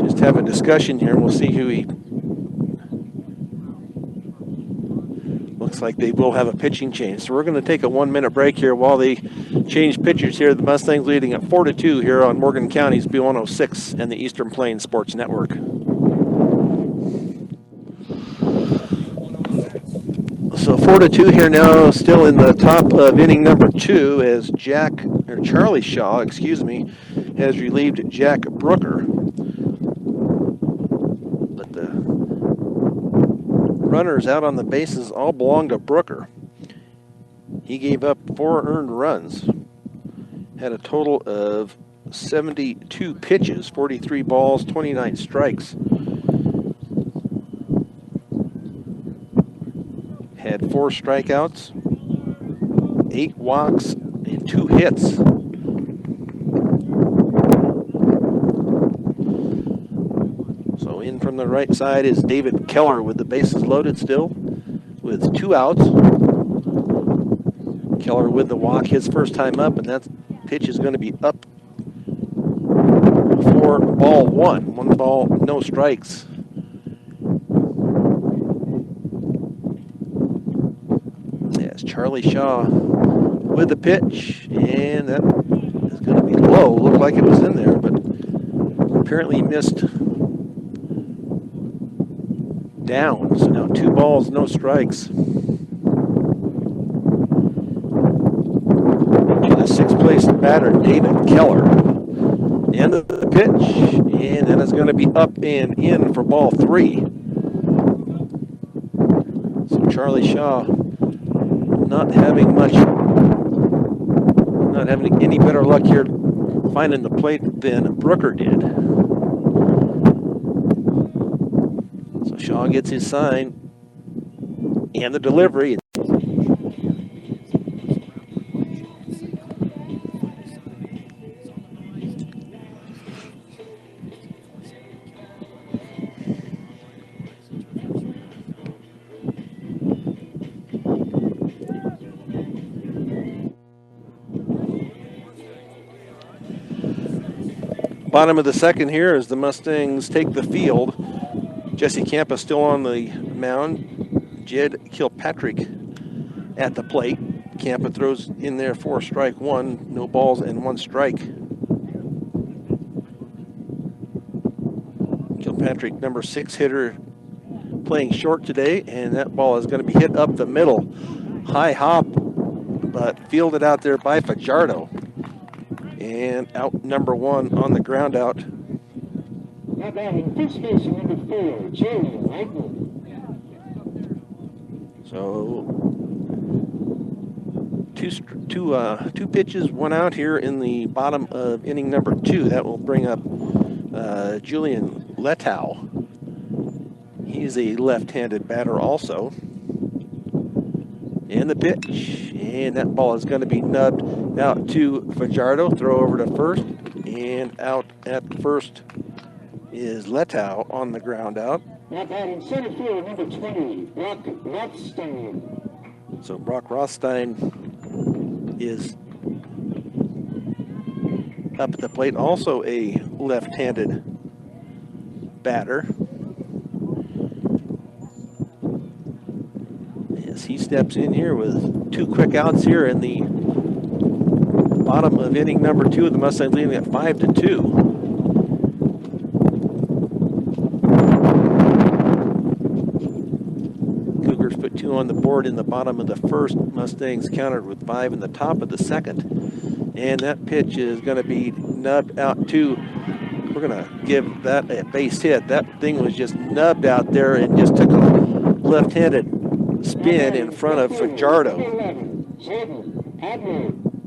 just have a discussion here. We'll see who he... Looks like they will have a pitching change. So we're going to take a 1-minute break here while they change pitchers here. The Mustangs leading at 4-2 here on Morgan County's B106 and the Eastern Plains Sports Network. So 4-2 here now, still in the top of inning number 2 as Charlie Shaw, has relieved Jack Brooker. But the runners out on the bases all belong to Brooker. He gave up 4 earned runs, had a total of 72 pitches, 43 balls, 29 strikes. Had 4 strikeouts, 8 walks, and 2 hits. So in from the right side is David Keller with the bases loaded still, with 2 outs. Keller with the walk, his first time up, and that pitch is going to be up for ball one. 1 ball, no strikes. Yes, Charlie Shaw with the pitch, and that is going to be low. Looked like it was in there, but apparently missed down. So now 2 balls, no strikes. The 6th place batter, David Keller. End of the pitch, and that is going to be up and in for ball 3. So Charlie Shaw not having any better luck here finding the plate than Brooker did. So Shaw gets his sign and the delivery. Bottom of the second here as the Mustangs take the field. Jesse Campa still on the mound. Jed Kilpatrick at the plate. Campa throws in there for strike 1. No balls and 1 strike. Kilpatrick, number 6 hitter, playing short today, and that ball is going to be hit up the middle. High hop, but fielded out there by Fajardo. And out number 1 on the ground out. Now batting first base number 4, Jerry Wagner. So two pitches, 1 out here in the bottom of inning number 2. That will bring up Julian Letow. He's a left-handed batter also. And the pitch, and that ball is going to be nubbed out to Fajardo. Throw over to first, and out at first is Letow on the ground out. Now batting center field number 20, Brock Rothstein. So Brock Rothstein is up at the plate, also a left-handed batter. As he steps in here with 2 quick outs here in the bottom of inning number 2, the Mustangs leading at 5-2. Cougars put 2 on the board in the bottom of the first. Mustangs countered with 5 in the top of the second. And that pitch is going to be nubbed out to, we're going to give that a base hit. That thing was just nubbed out there and just took a left-handed spin in front of Fajardo.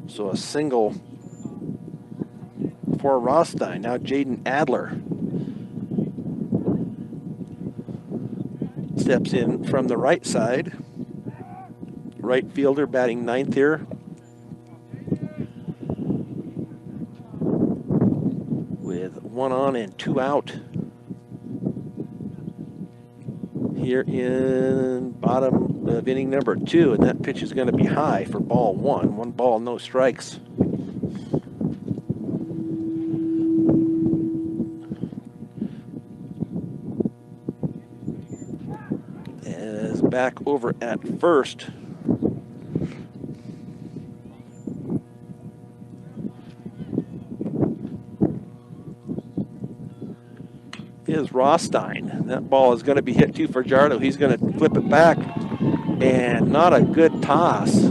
So a single for Rothstein. Now Jaden Adler steps in from the right side. Right fielder batting 9th here. With 1 on and 2 out. Here in bottom of inning number 2, and that pitch is going to be high for ball 1. 1 ball, no strikes. As back over at first. Is Rothstein. That ball is going to be hit to Fajardo. He's going to flip it back, and not a good toss. So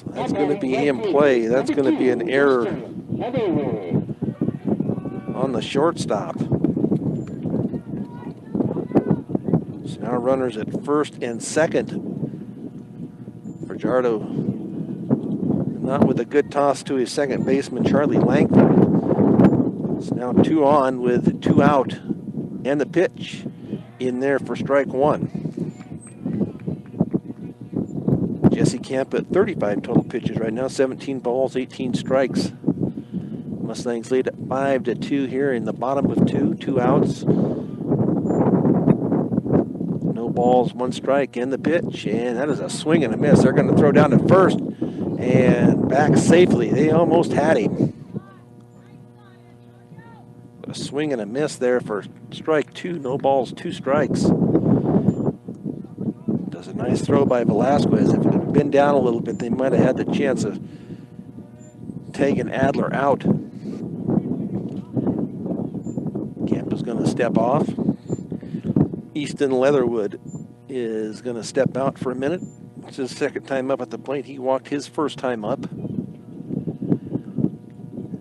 that's going to be in play. That's going to be an error on the shortstop. So now runners at first and second. Fajardo not with a good toss to his second baseman, Charlie Langford. It's now 2 on with 2 out. And the pitch in there for strike 1. Jesse Camp at 35 total pitches right now, 17 balls, 18 strikes. Mustangs lead at 5-2 here in the bottom of 2, 2 outs. No balls, one strike, and the pitch. And that is a swing and a miss. They're going to throw down to first and back safely. They almost had him. A swing and a miss there for strike two. No balls, two strikes. Does a nice throw by Velasquez. If it had been down a little bit, they might have had the chance of taking Adler out. Camp is going to step off. Easton Leatherwood is going to step out for a minute. It's his second time up at the plate. He walked his first time up.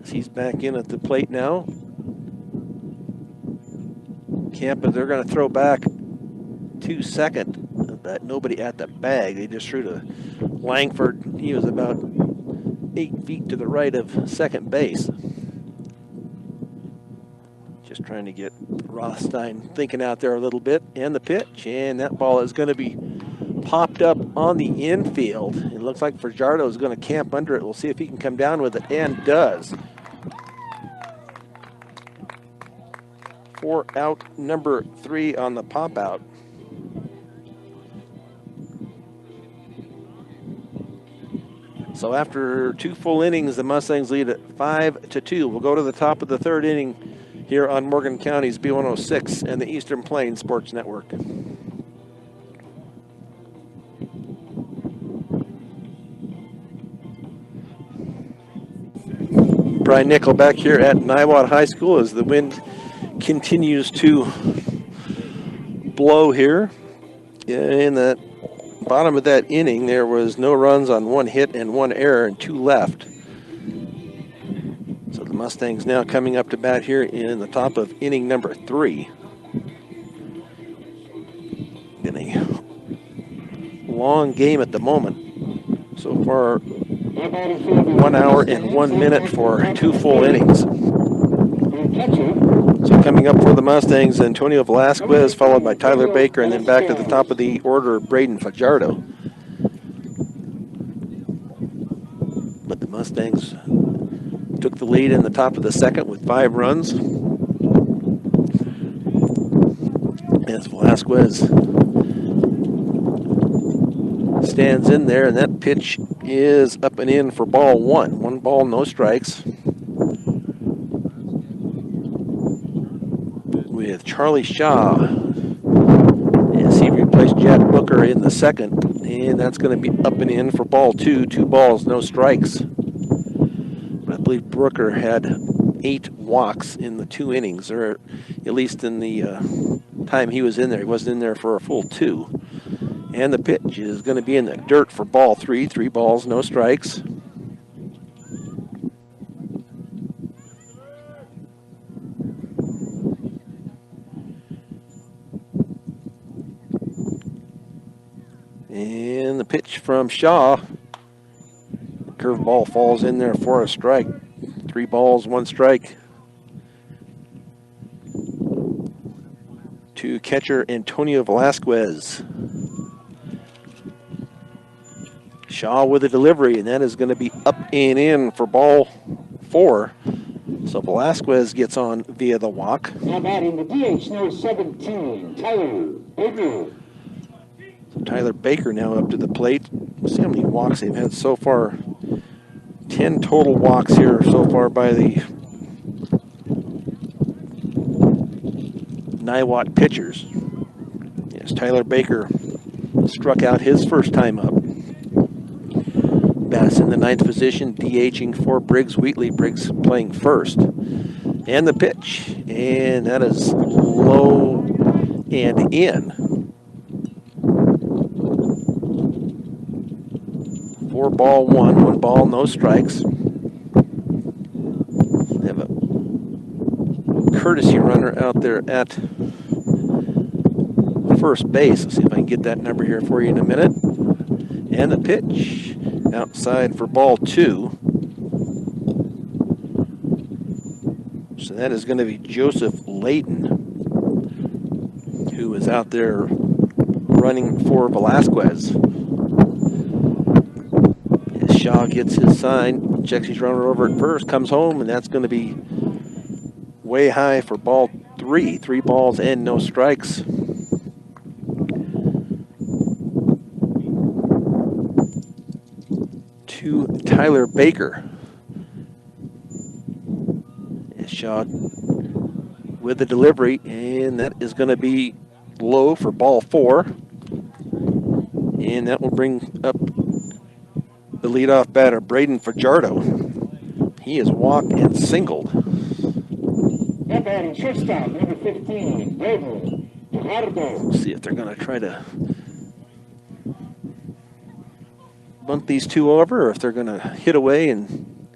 He's back in at the plate now. Camp, they're going to throw back to second, but nobody at the bag. They just threw to Langford. He was about 8 feet to the right of second base. Just trying to get Rothstein thinking out there a little bit. And the pitch, and that ball is going to be popped up on the infield. It looks like Fajardo is going to camp under it. We'll see if he can come down with it, and does. 4 out, number 3 on the pop out. So after 2 full innings, the Mustangs lead at 5-2. We'll go to the top of the 3rd inning here on Morgan County's B106 and the Eastern Plains Sports Network. Brian Nickel back here at Niwot High School as the wind continues to blow here. In the bottom of that inning, there was no runs on 1 hit and 1 error and 2 left. So the Mustangs now coming up to bat here in the top of inning number 3. In a long game at the moment. So far, 1 hour and 1 minute for 2 full innings. So coming up for the Mustangs, Antonio Velasquez, followed by Tyler Baker, and then back to the top of the order, Braden Fajardo. But the Mustangs took the lead in the top of the 2nd with 5 runs. As Velasquez stands in there, and that pitch is up and in for ball 1. 1 ball, no strikes. With Charlie Shaw as he replaced Jack Booker in the 2nd, and that's going to be up and in for ball 2. 2 balls, no strikes. But I believe Booker had 8 walks in the 2 innings, or at least in the time he was in there. He wasn't in there for a full 2. And the pitch is going to be in the dirt for ball 3. 3 balls, no strikes. And the pitch from Shaw. The curveball falls in there for a strike. 3 balls, 1 strike. To catcher Antonio Velasquez. Shaw with a delivery, and that is going to be up and in for ball 4. So Velasquez gets on via the walk. Now batting the DH, number 17, Tyler Baker. So Tyler Baker now up to the plate. Let's see how many walks they've had so far. 10 total walks here so far by the Niwot pitchers. Yes, Tyler Baker struck out his first time up. Bass in the 9th position, DHing for Briggs Wheatley. Briggs playing first. And the pitch, and that is low and in. 4 ball 1, 1 ball, no strikes. They have a courtesy runner out there at first base. Let's see if I can get that number here for you in a minute. And the pitch outside for ball 2. So that is going to be Joseph Layton, who is out there running for Velasquez. As Shaw gets his sign, checks his runner over at first, comes home, and that's going to be way high for ball 3. 3 balls and no strikes. Tyler Baker. Shaw with the delivery, and that is going to be low for ball 4. And that will bring up the leadoff batter, Braden Fajardo. He is walked and singled. That batting shortstop, number 15, Braden Fajardo. We'll see if they're going to try to bunt these two over, or if they're going to hit away and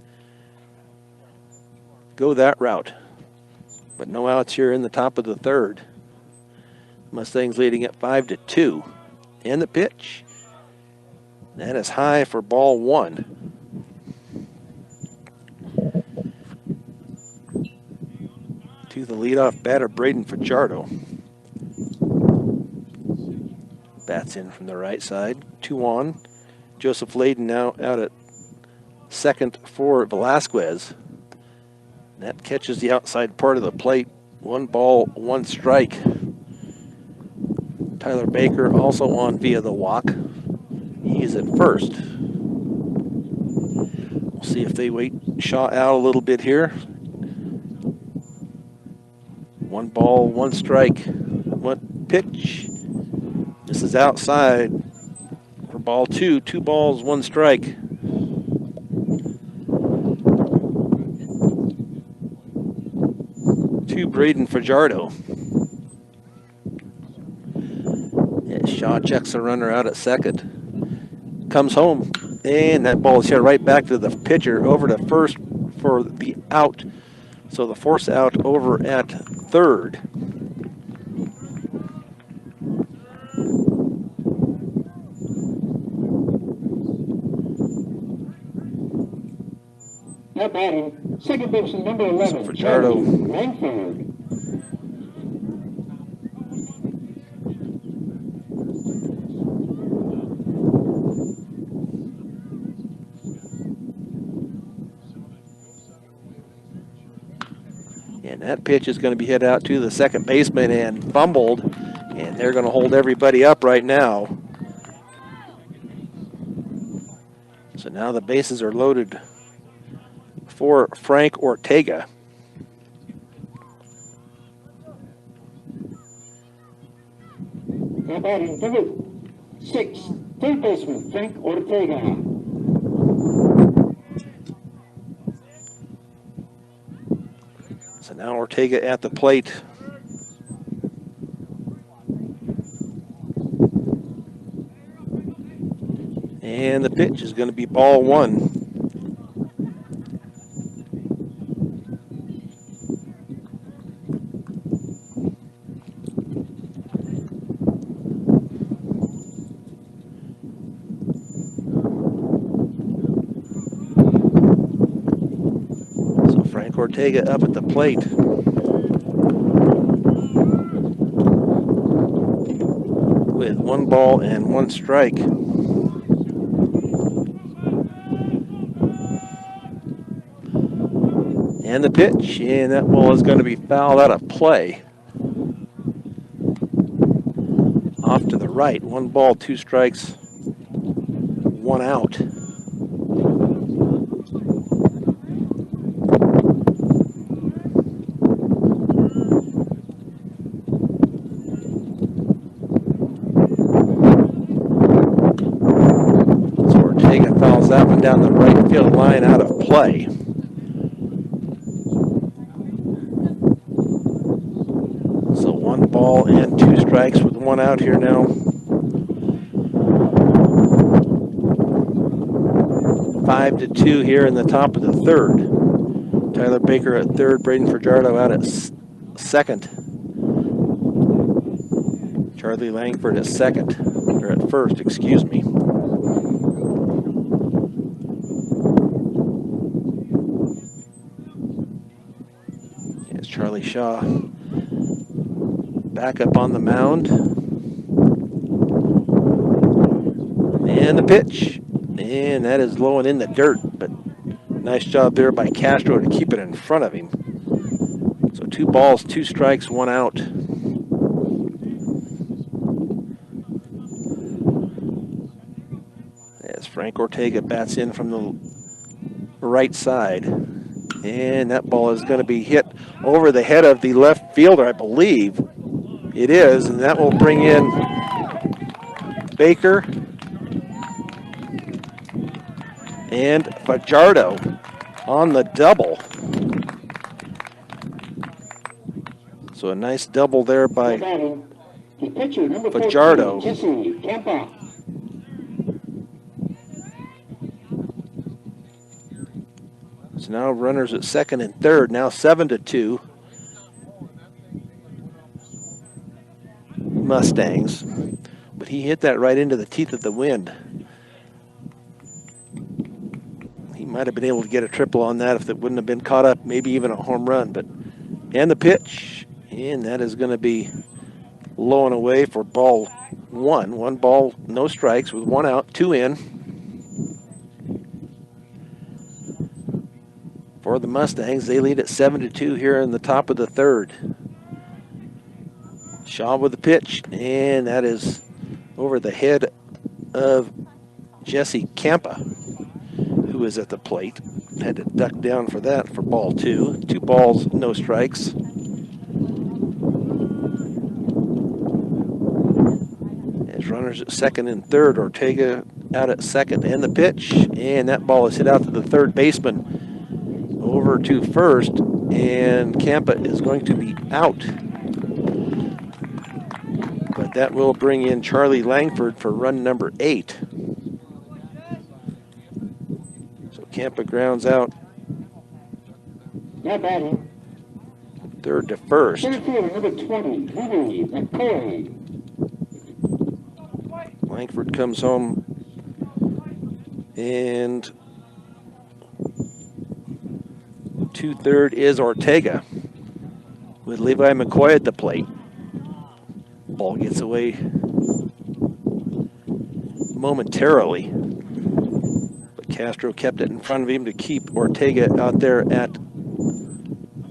go that route. But no outs here in the top of the 3rd. Mustangs leading at 5-2. And the pitch. That is high for ball 1. To the leadoff batter, Braden Fajardo. Bats in from the right side. 2 on. Joseph Layden now out at second for Velasquez. That catches the outside part of the plate. 1 ball, 1 strike. Tyler Baker also on via the walk. He is at first. We'll see if they wait Shaw out a little bit here. 1 ball, 1 strike. 1 pitch. This is outside for ball 2. 2 balls, 1 strike. To Braden Fajardo. Yeah, Shaw checks the runner out at second. Comes home, and that ball is hit right back to the pitcher over to first for the out. So the force out over at third. That batting, second baseman, number 11, So Fajardo. Langford. And that pitch is going to be hit out to the second baseman and fumbled. And they're going to hold everybody up right now. So now the bases are loaded for Frank Ortega. That batting, number 6, third baseman, Frank Ortega. So now Ortega at the plate. And the pitch is going to be ball 1. So Frank Ortega up at the plate. With 1 ball and 1 strike. And the pitch, and that ball is going to be fouled out of play. Off to the right, 1 ball, 2 strikes, 1 out. So Ortega fouls that one down the right field line out of play. So 1 ball and 2 strikes with 1 out here now. 5-2 here in the top of the 3rd. Tyler Baker at 3rd, Braden Fajardo out at second. Charlie Langford at second, or at first, excuse me. Here's Charlie Shaw back up on the mound. And the pitch. And that is low and in the dirt, but nice job there by Castro to keep it in front of him. So 2 balls, 2 strikes, 1 out. As Frank Ortega bats in from the right side. And that ball is going to be hit over the head of the left fielder, I believe. It is, and that will bring in Baker and Fajardo on the double. So a nice double there by Fajardo. So now runners at second and third, now 7-2. Mustangs. But he hit that right into the teeth of the wind. He might have been able to get a triple on that if it wouldn't have been caught up, maybe even a home run. But and the pitch, and that is going to be low and away for ball one. One ball, no strikes with one out, two in. For the Mustangs, they lead at 7-2 here in the top of the third. Shaw with the pitch, and that is over the head of Jesse Campa, who is at the plate. Had to duck down for that for ball two. 2 balls, no strikes. As runners at second and third, Ortega out at second, and the pitch, and that ball is hit out to the third baseman. Over to first, and Campa is going to be out. But that will bring in Charlie Langford for run number 8. So Campa grounds out third to first. Langford comes home, and 2-3 is Ortega with Levi McCoy at the plate. Ball gets away momentarily, but Castro kept it in front of him to keep Ortega out there at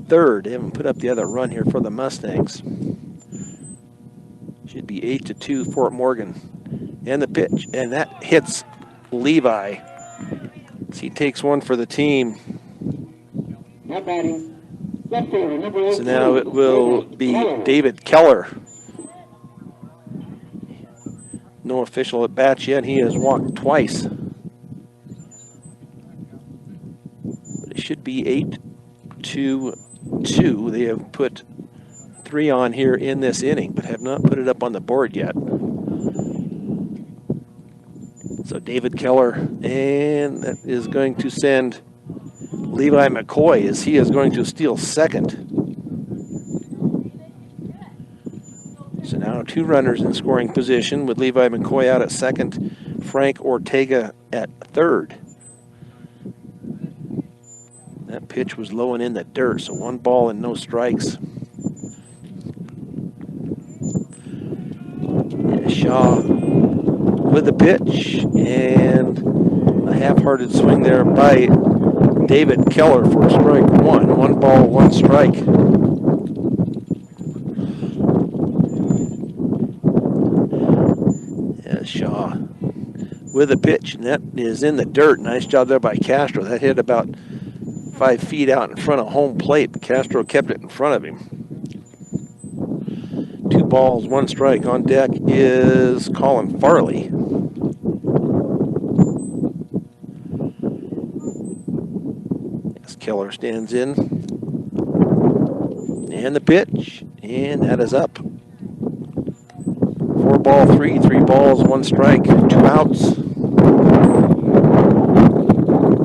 third. They haven't put up the other run here for the Mustangs. Should be 8-2 Fort Morgan. And the pitch, and that hits Levi. So he takes one for the team. So now it will be David Keller. No official at bats yet. He has walked twice. But it should be 8-2. They have put 3 on here in this inning, but have not put it up on the board yet. So David Keller, and that is going to send Levi McCoy, as he is going to steal second. So now 2 runners in scoring position with Levi McCoy out at second, Frank Ortega at third. That pitch was low and in the dirt, so 1 ball and no strikes. Shaw with the pitch, and a half-hearted swing there by David Keller for strike 1. 1 ball, 1 strike. Shaw with a pitch, and that is in the dirt. Nice job there by Castro. That hit about 5 feet out in front of home plate, but Castro kept it in front of him. 2 balls, 1 strike. On deck is Colin Farley. As Keller stands in, and the pitch, and that is up. 4 ball, 3 balls, 1 strike, 2 outs.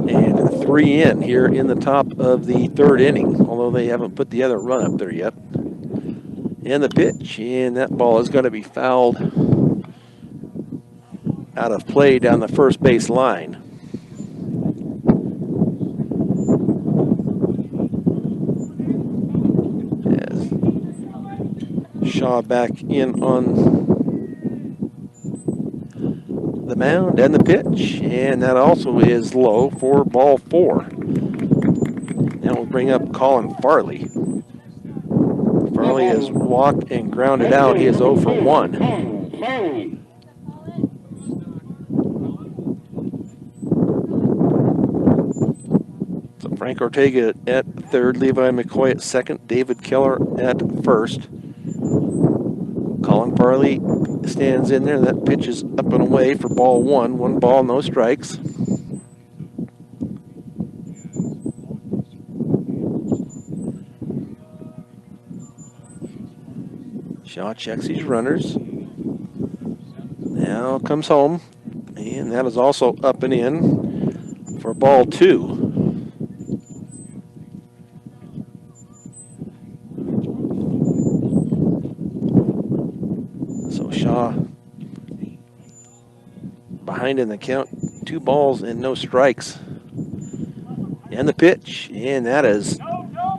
And 3 in here in the top of the third inning, although they haven't put the other run up there yet. And the pitch, and that ball is going to be fouled out of play down the first base line. As Shaw back in on the mound, and the pitch, and that also is low for ball 4. Now we'll bring up Colin Farley. Farley has walked and grounded out. He is 0 for 1. Frank Ortega at third, Levi McCoy at second, David Keller at first. Colin Farley stands in there. That pitch is up and away for ball one. 1 ball, no strikes. Shaw checks his runners. Now comes home. And that is also up and in for ball 2. So Shaw behind in the count. 2 balls and no strikes. And the pitch. And that is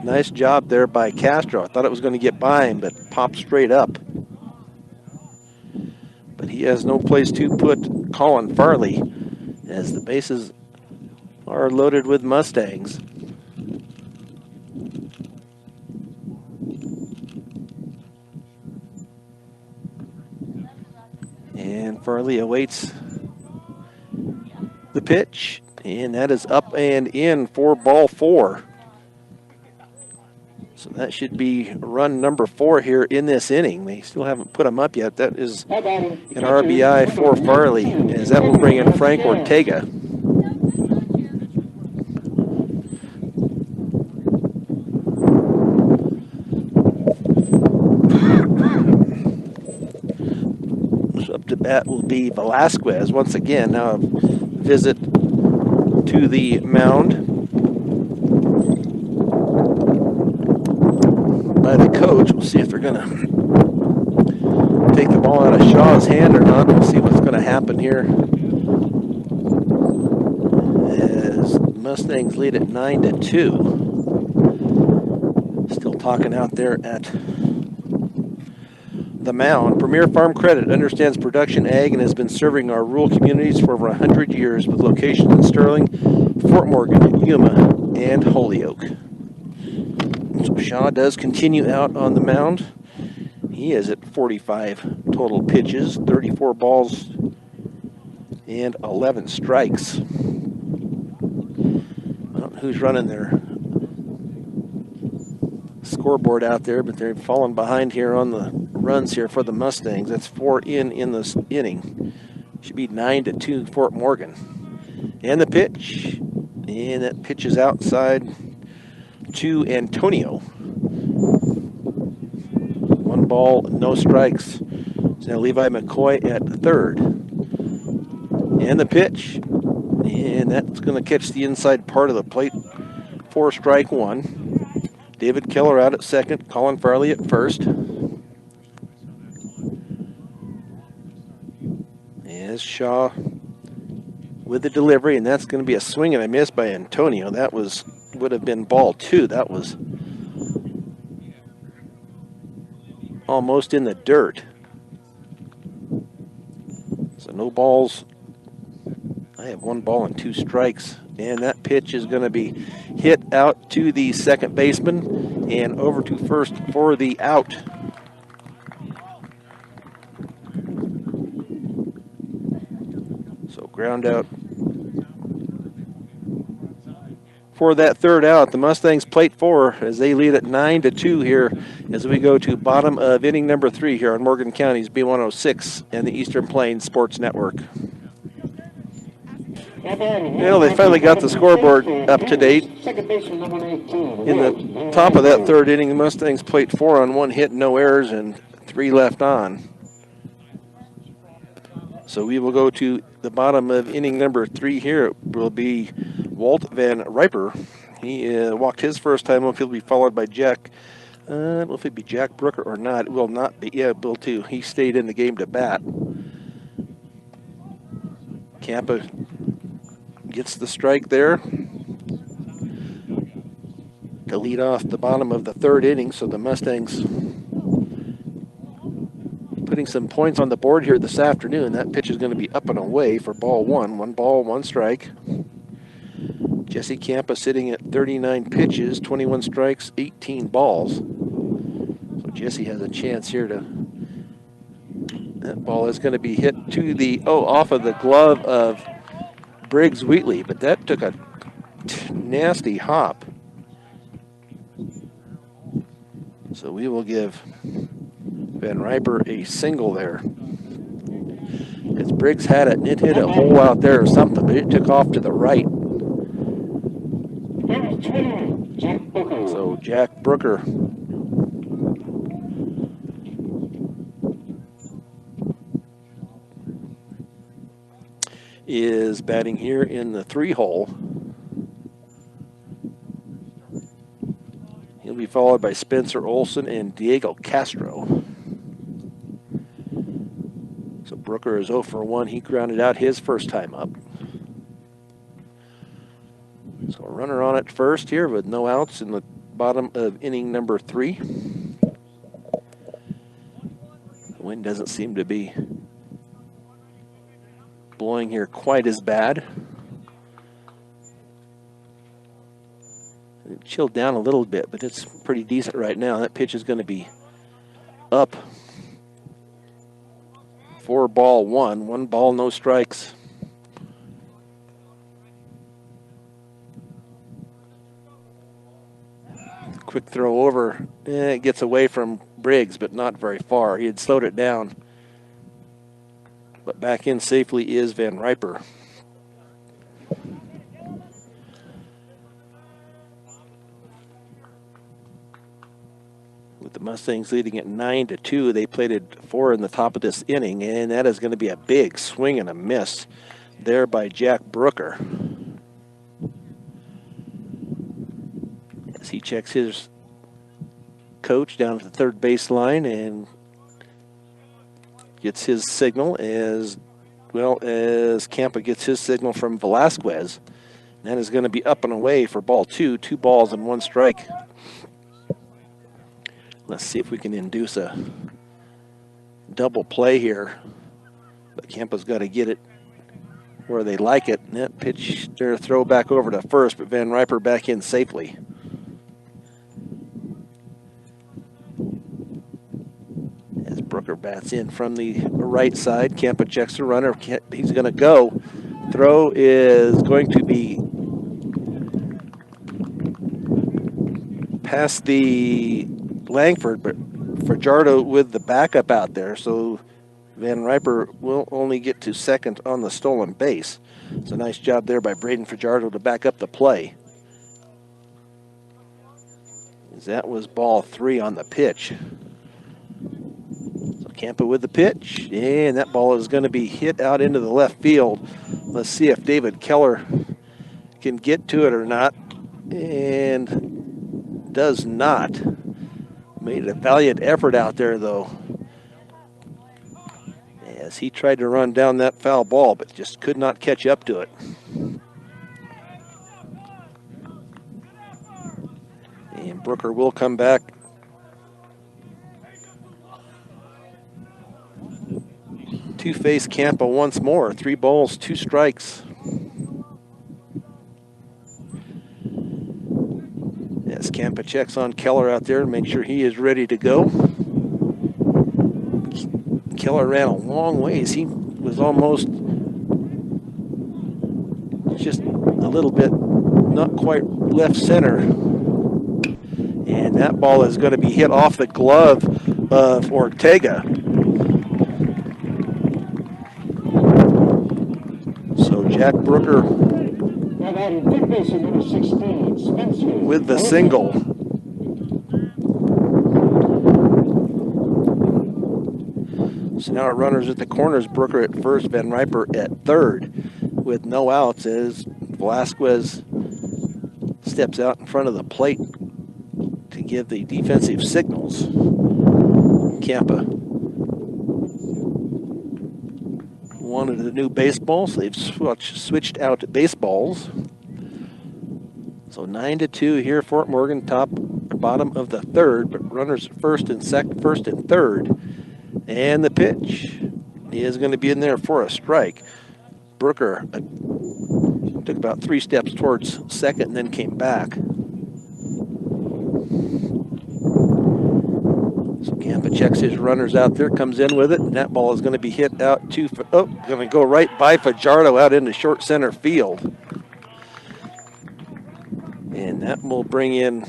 nice job there by Castro. I thought it was going to get by him, but popped straight up. But he has no place to put Colin Farley as the bases are loaded with Mustangs. And Farley awaits the pitch, and that is up and in for ball 4. So that should be run number 4 here in this inning. They still haven't put him up yet. That is an RBI for Farley, as that will bring in Frank Ortega. So up to bat will be Velasquez once again. Now a visit to the mound by the coach. We'll see if they're going to take the ball out of Shaw's hand or not. We'll see what's going to happen here. As Mustangs lead at 9-2. Still talking out there at the mound. Premier Farm Credit understands production ag and has been serving our rural communities for over 100 years with locations in Sterling, Fort Morgan, Yuma, and Holyoke. So Shaw does continue out on the mound. He is at 45 total pitches, 34 balls, and 11 strikes. I don't know who's running their scoreboard out there, but they're falling behind here on the runs here for the Mustangs. That's 4 in this inning. Should be 9-2 Fort Morgan. And the pitch. And that pitch is outside to Antonio. 1 ball, no strikes. So now Levi McCoy at third. And the pitch. And that's going to catch the inside part of the plate for strike 1. David Keller out at second. Colin Farley at first. As Shaw with the delivery, and that's going to be a swing and a miss by Antonio. That would have been ball 2. That was almost in the dirt. So no balls. I have 1 ball and 2 strikes. And that pitch is going to be hit out to the second baseman and over to first for the out. So ground out for that third out. The Mustangs plate 4 as they lead at 9-2 here as we go to bottom of inning number 3 here on Morgan County's B106 and the Eastern Plains Sports Network. Well, they finally got the scoreboard up to date. In the top of that third inning, the Mustangs plate 4 on 1 hit, no errors, and 3 left on. So we will go to the bottom of inning number 3 here. It will be Walt Van Riper. He walked his first time up. He'll be followed by Jack. I don't know if it'd be Jack Brooker or not. It will not be. Yeah, Bill too. He stayed in the game to bat. Campa gets the strike there to lead off the bottom of the third inning. So the Mustangs putting some points on the board here this afternoon. That pitch is going to be up and away for ball 1. 1 ball, 1 strike. Jesse Campa sitting at 39 pitches, 21 strikes, 18 balls. So Jesse has a chance here to... That ball is going to be hit to the... off of the glove of Briggs Wheatley, but that took a nasty hop. So we will give Van Riper a single there. Because Briggs had it and it hit a hole out there or something, but it took off to the right. So Jack Brooker is batting here in the 3-hole. He'll be followed by Spencer Olson and Diego Castro. So Brooker is 0 for 1. He grounded out his first time up. So a runner on at first here with no outs in the bottom of inning number 3. The wind doesn't seem to be blowing here quite as bad. It chilled down a little bit, but it's pretty decent right now. That pitch is going to be up. 4-1, 1 ball, no strikes. Quick throw over. It gets away from Briggs, but not very far. He had slowed it down. But back in safely is Van Riper. With the Mustangs leading at 9-2, they plated 4 in the top of this inning, and that is going to be a big swing and a miss there by Jack Brooker. As he checks his coach down at the third baseline and gets his signal as well as Campa gets his signal from Velasquez. That is going to be up and away for ball 2, 2 balls and 1 strike. Let's see if we can induce a double play here. But Campa's got to get it where they like it. And that pitch, their throw back over to first, but Van Riper back in safely. As Brooker bats in from the right side, Campa checks the runner. He's going to go. Throw is going to be past the Langford, but Fajardo with the backup out there, so Van Riper will only get to second on the stolen base. It's a nice job there by Braden Fajardo to back up the play. That was ball 3 on the pitch. So Campa with the pitch, and that ball is going to be hit out into the left field. Let's see if David Keller can get to it or not, and does not. Made a valiant effort out there, though, as he tried to run down that foul ball, but just could not catch up to it. And Brooker will come back. Two-face Campa once more. 3 balls, 2 strikes. As Campa checks on Keller out there to make sure he is ready to go. Keller ran a long ways. He was almost just a little bit, not quite left center. And that ball is going to be hit off the glove of Ortega. So Jack Brooker with the single. So now our runners at the corners, Brooker at first, Van Riper at third, with no outs as Velasquez steps out in front of the plate to give the defensive signals. Campa wanted the new baseballs. They've switched out baseballs. So 9-2 here, Fort Morgan, bottom of the third, but runners first and third. And the pitch is going to be in there for a strike. Brooker took about 3 steps towards second and then came back. So Campa checks his runners out there, comes in with it, and that ball is going to be hit out to, going to go right by Fajardo out into short center field. And that will bring in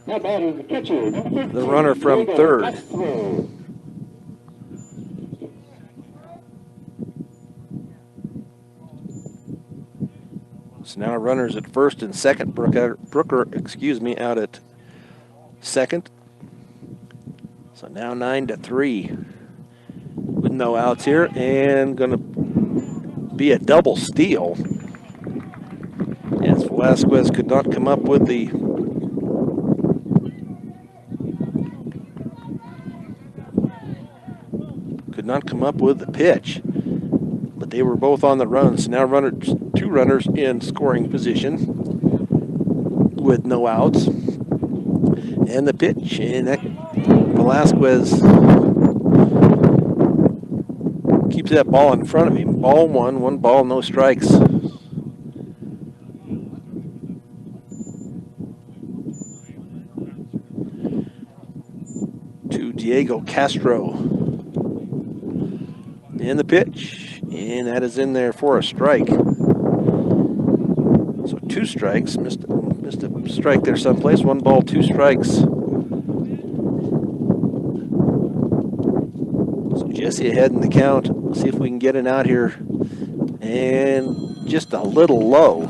Now batting the catcher, number 13, the runner from Diego third. Castro. So now runners at first and second. Brooker, out at second. So now 9-3 with no outs here, and going to be a double steal as Velasquez could not come up with the pitch, but they were both on the run. So now two runners in scoring position with no outs, and the pitch, and that Velasquez keeps that ball in front of him. Ball one ball, no strikes. To Diego Castro. And the pitch, and that is in there for a strike. So 2 strikes, missed a strike there someplace. 1 ball, 2 strikes. So Jesse ahead in the count. Let's see if we can get it out here. And just a little low.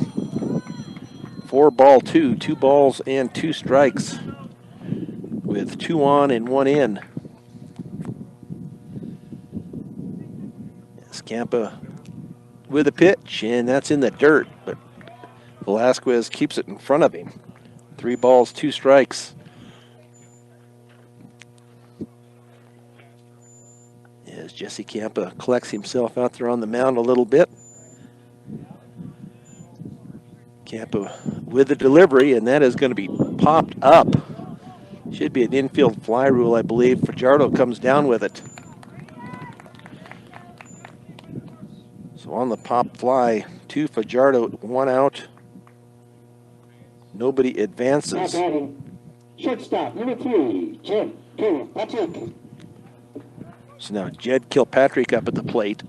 4-2, 2 balls and 2 strikes with 2 on and 1 in. Scampa with a pitch, and that's in the dirt, but Velasquez keeps it in front of him. 3 balls, 2 strikes. As Jesse Campa collects himself out there on the mound a little bit. Campa with the delivery, and that is going to be popped up. Should be an infield fly rule, I believe. Fajardo comes down with it. So on the pop fly to Fajardo, 1 out. Nobody advances. Shortstop, number 3, Jed Kilpatrick. So now Jed Kilpatrick up at the plate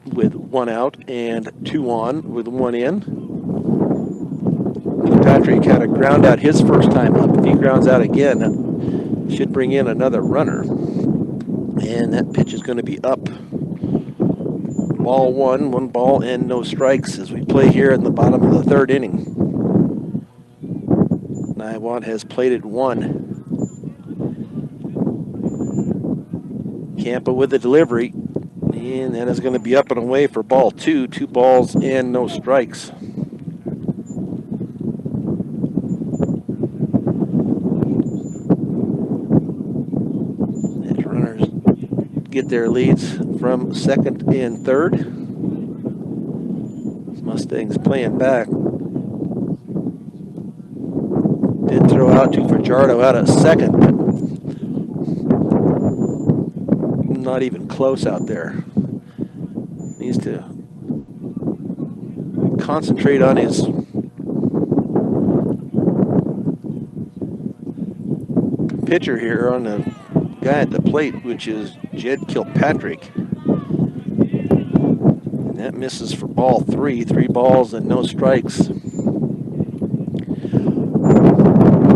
with 1 out and 2 on with 1 in. Kilpatrick had a ground out his first time up. If he grounds out again, that should bring in another runner. And that pitch is going to be up. Ball 1 ball and no strikes as we play here in the bottom of the 3rd inning. Niwot has plated 1. Campa with the delivery, and that is going to be up and away for ball 2. 2 balls and no strikes. As runners get their leads from 2nd and 3rd. Mustangs playing back. Did throw out to Fajardo out at 2nd, but not even close out there. Needs to concentrate on his pitcher here, on the guy at the plate, which is Jed Kilpatrick. And that misses for ball 3. 3 balls and no strikes.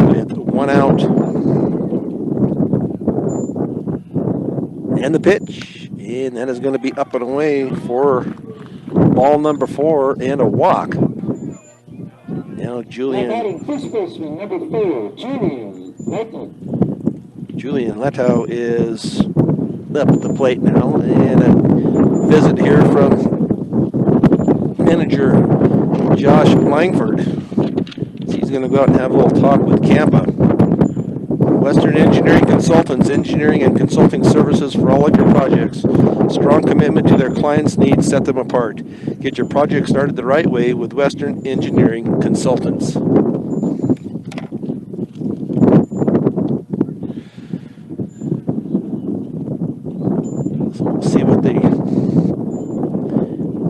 With 1 out. And the pitch. And that is going to be up and away for ball number 4 and a walk. Now Julian. First baseman, number 4, Julian Leto is up at the plate now, and a visit here from manager Josh Langford. He's going to go out and have a little talk with Campa. Western Engineering Consultants, engineering and consulting services for all of your projects. Strong commitment to their clients' needs set them apart. Get your project started the right way with Western Engineering Consultants.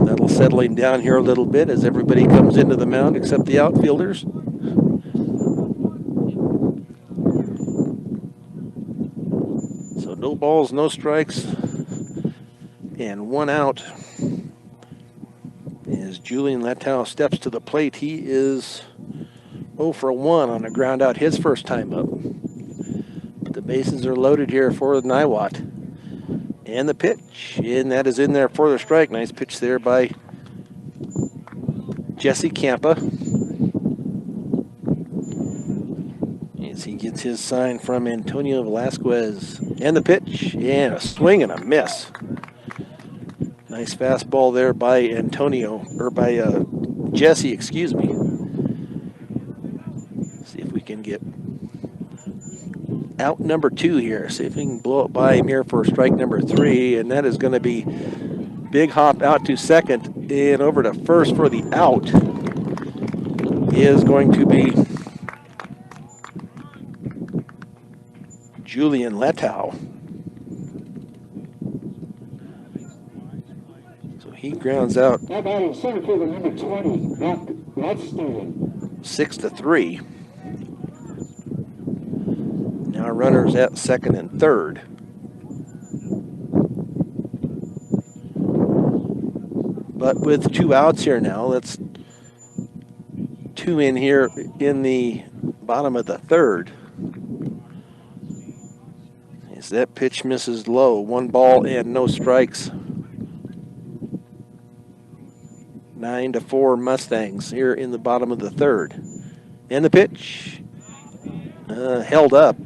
That'll settling down here a little bit as everybody comes into the mound except the outfielders. So no balls, no strikes, and 1 out As Julian Latow steps to the plate, he is 0 for 1 on a ground out his first time up. The bases are loaded here for Niwot. And the pitch, and that is in there for the strike. Nice pitch there by Jesse Campa. As he gets his sign from Antonio Velasquez. And the pitch, and a swing and a miss. Nice fastball there by Jesse, excuse me. See if we can get out number 2 here. See if we can blow it by him here for strike number 3, and that is going to be big hop out to second and over to first for the out is going to be Julian Latow. So he grounds out. Now batting center fielder number 20, that's 6-3. Now runners at second and third. But with 2 outs here now, that's 2 in here in the bottom of the third. As that pitch misses low, 1 ball and no strikes. 9-4 Mustangs here in the bottom of the third. And the pitch held up.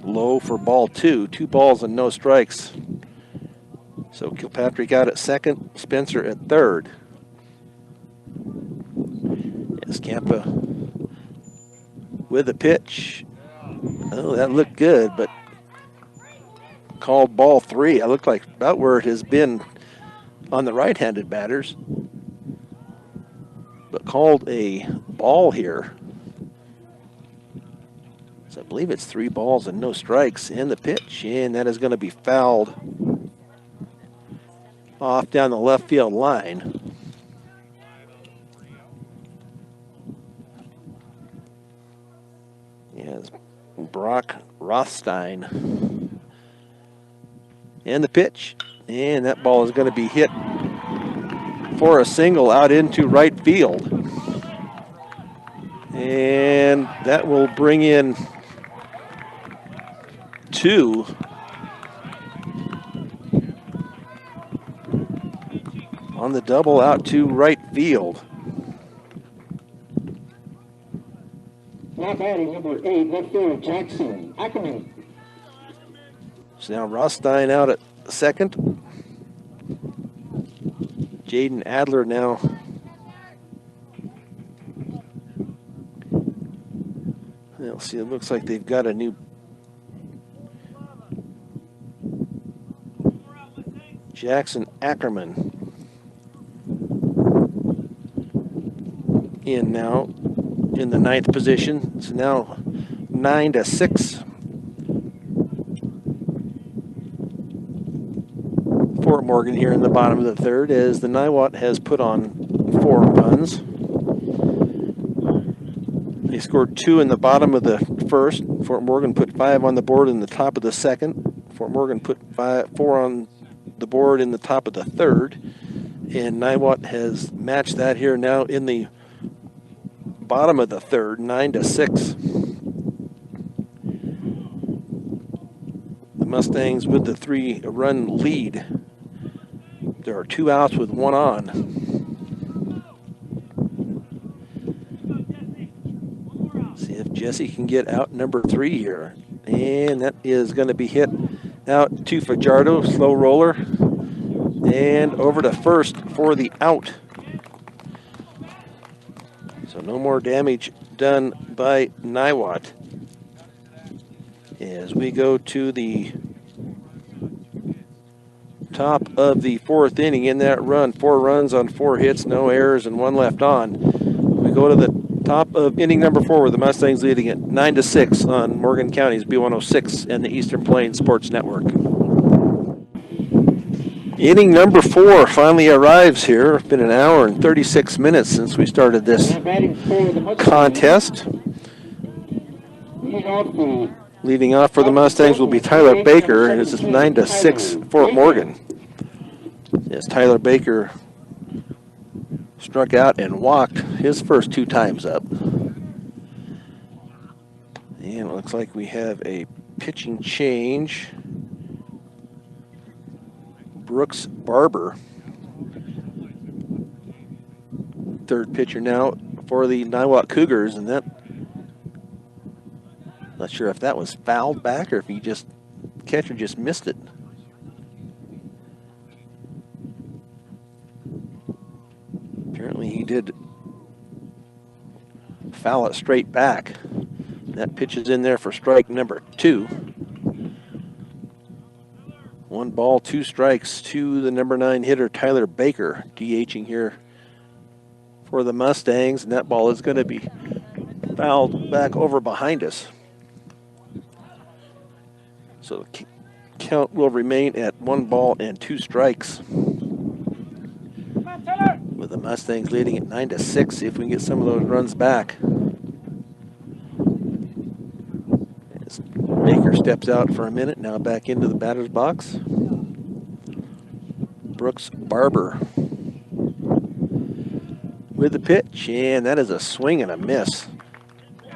Low for ball 2. 2 balls and no strikes. So Kilpatrick out at second, Spencer at third. As Campa with the pitch. Oh, that looked good, but called ball 3. It looked like about where it has been on the right-handed batters. But called a ball here. So I believe it's 3 balls and no strikes in the pitch, and that is going to be fouled off down the left field line. Yes, Brock Rothstein. And the pitch, and that ball is going to be hit for a single out into right field. And that will bring in 2. On the double out to right field. now batting number 8, left fielder Jackson Ackerman. So now Rothstein out at second. Jaden Adler now let's see, it looks like they've got a new Jackson Ackerman in now in the 9th position. It's now 9-6. Fort Morgan here in the bottom of the third as the Niwot has put on 4 runs. They scored 2 in the bottom of the first. Fort Morgan put 5 on the board in the top of the second. Fort Morgan put 4 on the board in the top of the third. And Niwot has matched that here now in the bottom of the third, 9-6. The Mustangs with the 3-run lead. There are 2 outs with 1 on. See if Jesse can get out number 3 here. And that is going to be hit out to Fajardo, slow roller. And over to first for the out. So no more damage done by Niwot. As we go to the top of the 4th inning in that run, 4 runs on 4 hits, no errors, and 1 left on. We go to the top of inning number 4 with the Mustangs leading at 9-6 on Morgan County's B106 and the Eastern Plains Sports Network. Inning number 4 finally arrives here. It's been an hour and 36 minutes since we started this contest. Leading off for the Mustangs will be Tyler Baker, and it's 9-6 Fort Morgan. as Tyler Baker struck out and walked his first 2 times up. And it looks like we have a pitching change. Brooks Barber, third pitcher now for the Niwot Cougars, and that, not sure if that was fouled back or if catcher just missed it. Apparently he did foul it straight back. That pitch is in there for strike number 2. 1 ball, 2 strikes to the number 9 hitter, Tyler Baker, DHing here for the Mustangs, and that ball is going to be fouled back over behind us. So the count will remain at 1 ball and 2 strikes. With the Mustangs leading at 9-6, see if we can get some of those runs back. As Baker steps out for a minute, now back into the batter's box. Brooks Barber with the pitch, and that is a swing and a miss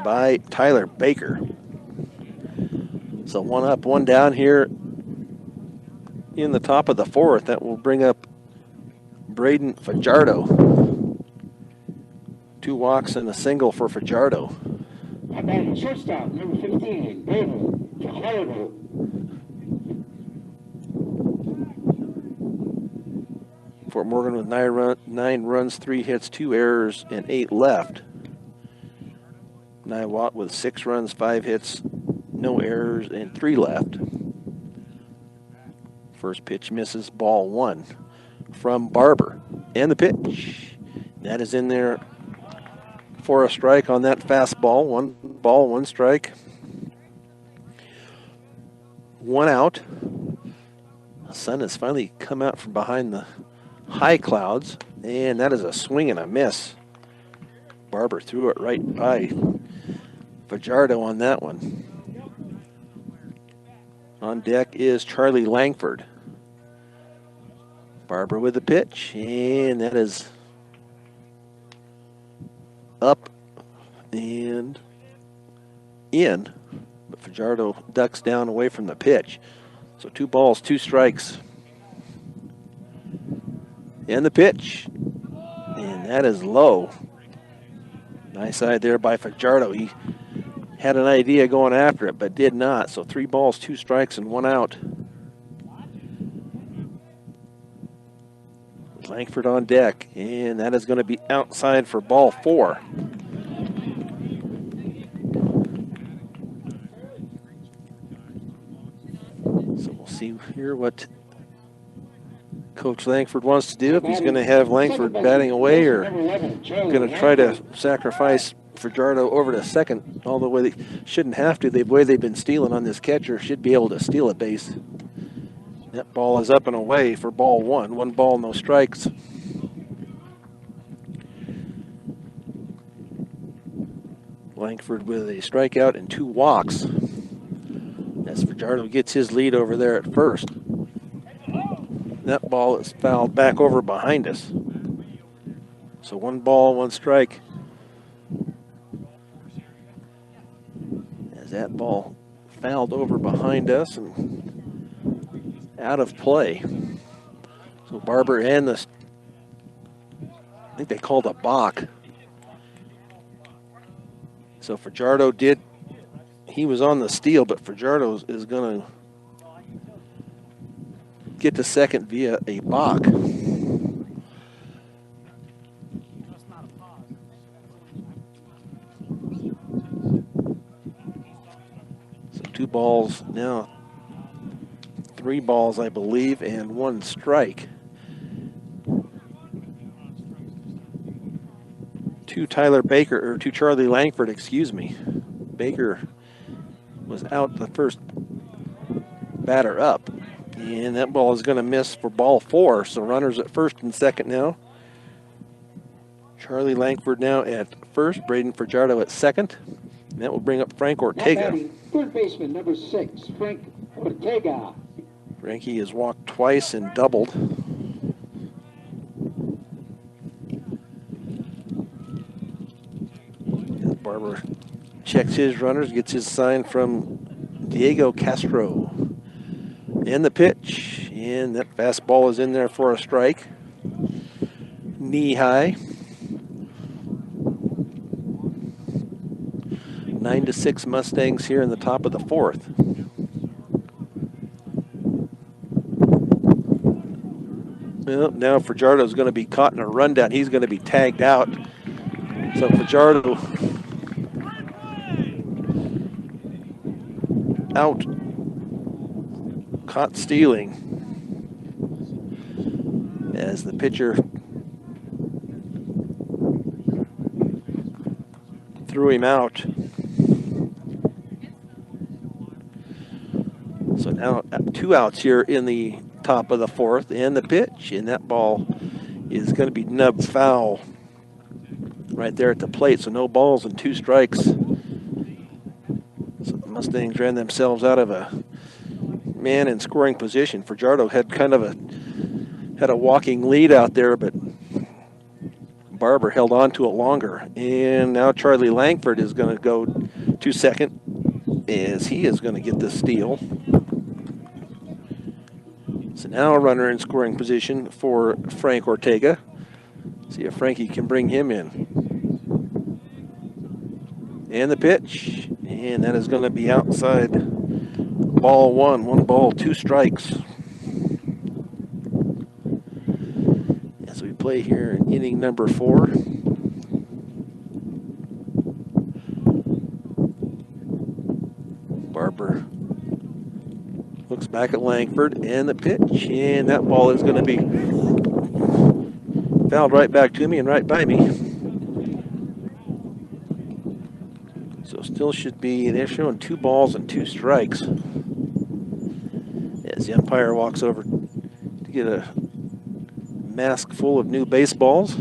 by Tyler Baker. So 1 up, 1 down here in the top of the 4th. That will bring up Braden Fajardo. 2 walks and a single for Fajardo. Batting shortstop, number 15, Braden Fajardo. Fort Morgan with 9 runs, 3 hits, 2 errors, and 8 left. Niwot with 6 runs, 5 hits, no errors, and 3 left. First pitch misses, ball 1 from Barber. And the pitch. That is in there for a strike on that fastball. 1 ball, 1 strike. 1 out. The sun has finally come out from behind the high clouds, and that is a swing and a miss. Barber threw it right by Fajardo on that one. On deck is Charlie Langford. Barber with the pitch, and that is up and in, but Fajardo ducks down away from the pitch. So 2 balls, 2 strikes. And the pitch, and that is low. Nice side there by Fajardo. He had an idea going after it, but did not. So 3 balls, 2 strikes, and 1 out. Langford on deck, and that is going to be outside for ball 4. So we'll see here what Coach Langford wants to do, if he's going to have Langford batting away or going to try to sacrifice Fajardo over to second, although they shouldn't have to. The way they've been stealing on this catcher, should be able to steal a base. That ball is up and away for ball 1. 1 ball, no strikes. Langford with a strikeout and 2 walks. As Fajardo gets his lead over there at first. That ball is fouled back over behind us. So 1 ball, 1 strike. As that ball fouled over behind us and out of play. So Barber and I think they called a balk. So Fajardo he was on the steal, but Fajardo is going to get to second via a balk. So 2 balls now. 3 balls, I believe, and 1 strike. To Charlie Langford, excuse me. Baker was out the first batter up. And that ball is going to miss for ball 4. So runners at first and second now. Charlie Langford now at first. Braden Fajardo at second. And that will bring up Frank Ortega. Third baseman, number 6, Frank Ortega. Frankie has walked twice and doubled. Barber checks his runners, gets his sign from Diego Castro. And the pitch, and that fastball is in there for a strike. Knee high. 9-6 Mustangs here in the top of the fourth. Well, now Fajardo's going to be caught in a rundown. He's going to be tagged out. So Fajardo out. Caught stealing as the pitcher threw him out. So now 2 outs here in the top of the fourth, and the pitch, and that ball is going to be nubbed foul right there at the plate. So no balls and 2 strikes. So the Mustangs ran themselves out of a man in scoring position. Fajardo had kind of a walking lead out there, but Barber held on to it longer. And now Charlie Langford is going to go to second as he is going to get the steal. So now a runner in scoring position for Frank Ortega. See if Frankie can bring him in. And the pitch, and that is going to be outside. Ball 1, 1 ball, 2 strikes. As we play here in inning number 4. Barber looks back at Langford, and the pitch, and that ball is going to be fouled right back to me and right by me. So still should be, they're showing 2 balls and 2 strikes. As the umpire walks over to get a mask full of new baseballs.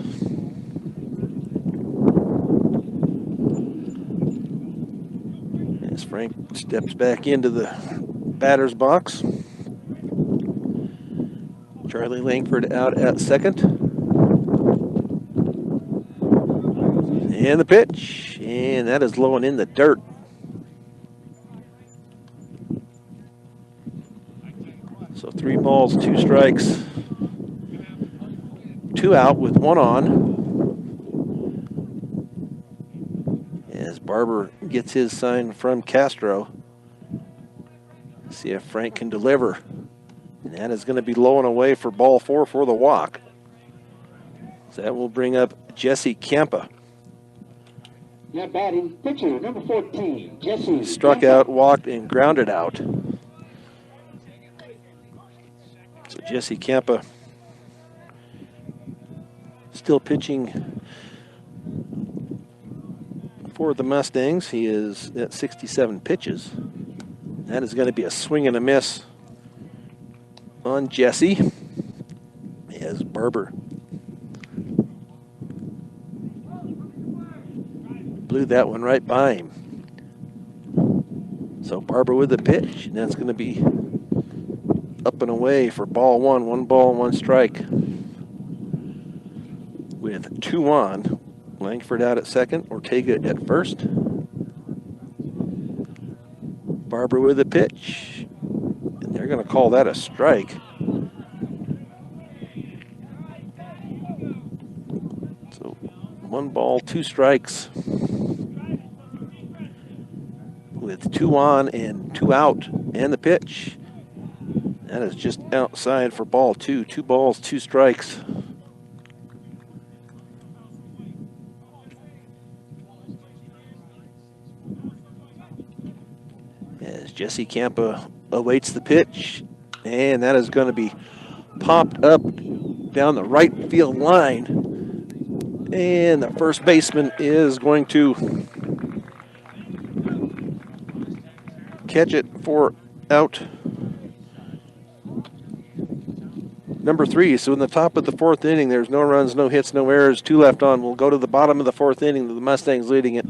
As Frank steps back into the batter's box. Charlie Langford out at second. And the pitch, and that is low and in the dirt. So 3 balls, 2 strikes. 2 out with 1 on. As Barber gets his sign from Castro. See if Frank can deliver. And that is going to be low and away for ball 4 for the walk. So that will bring up Jesse Campa. Now batting, pitcher number 14, Jesse. Struck out, walked, and grounded out. So Jesse Campa still pitching for the Mustangs. He is at 67 pitches. That is going to be a swing and a miss on Jesse as Barber blew that one right by him. So Barber with the pitch, and that's going to be up and away for ball 1, 1 ball, 1 strike. With 2 on, Langford out at second, Ortega at first. Barber with the pitch, and they're going to call that a strike. So 1 ball, 2 strikes. With 2 on and 2 out, and the pitch. That is just outside for ball 2. 2 balls, 2 strikes. As Jesse Campa awaits the pitch, and that is going to be popped up down the right field line. And the first baseman is going to catch it for out number 3. So in the top of the 4th inning, there's no runs, no hits, no errors, 2 left on. We'll go to the bottom of the 4th inning. The Mustangs leading it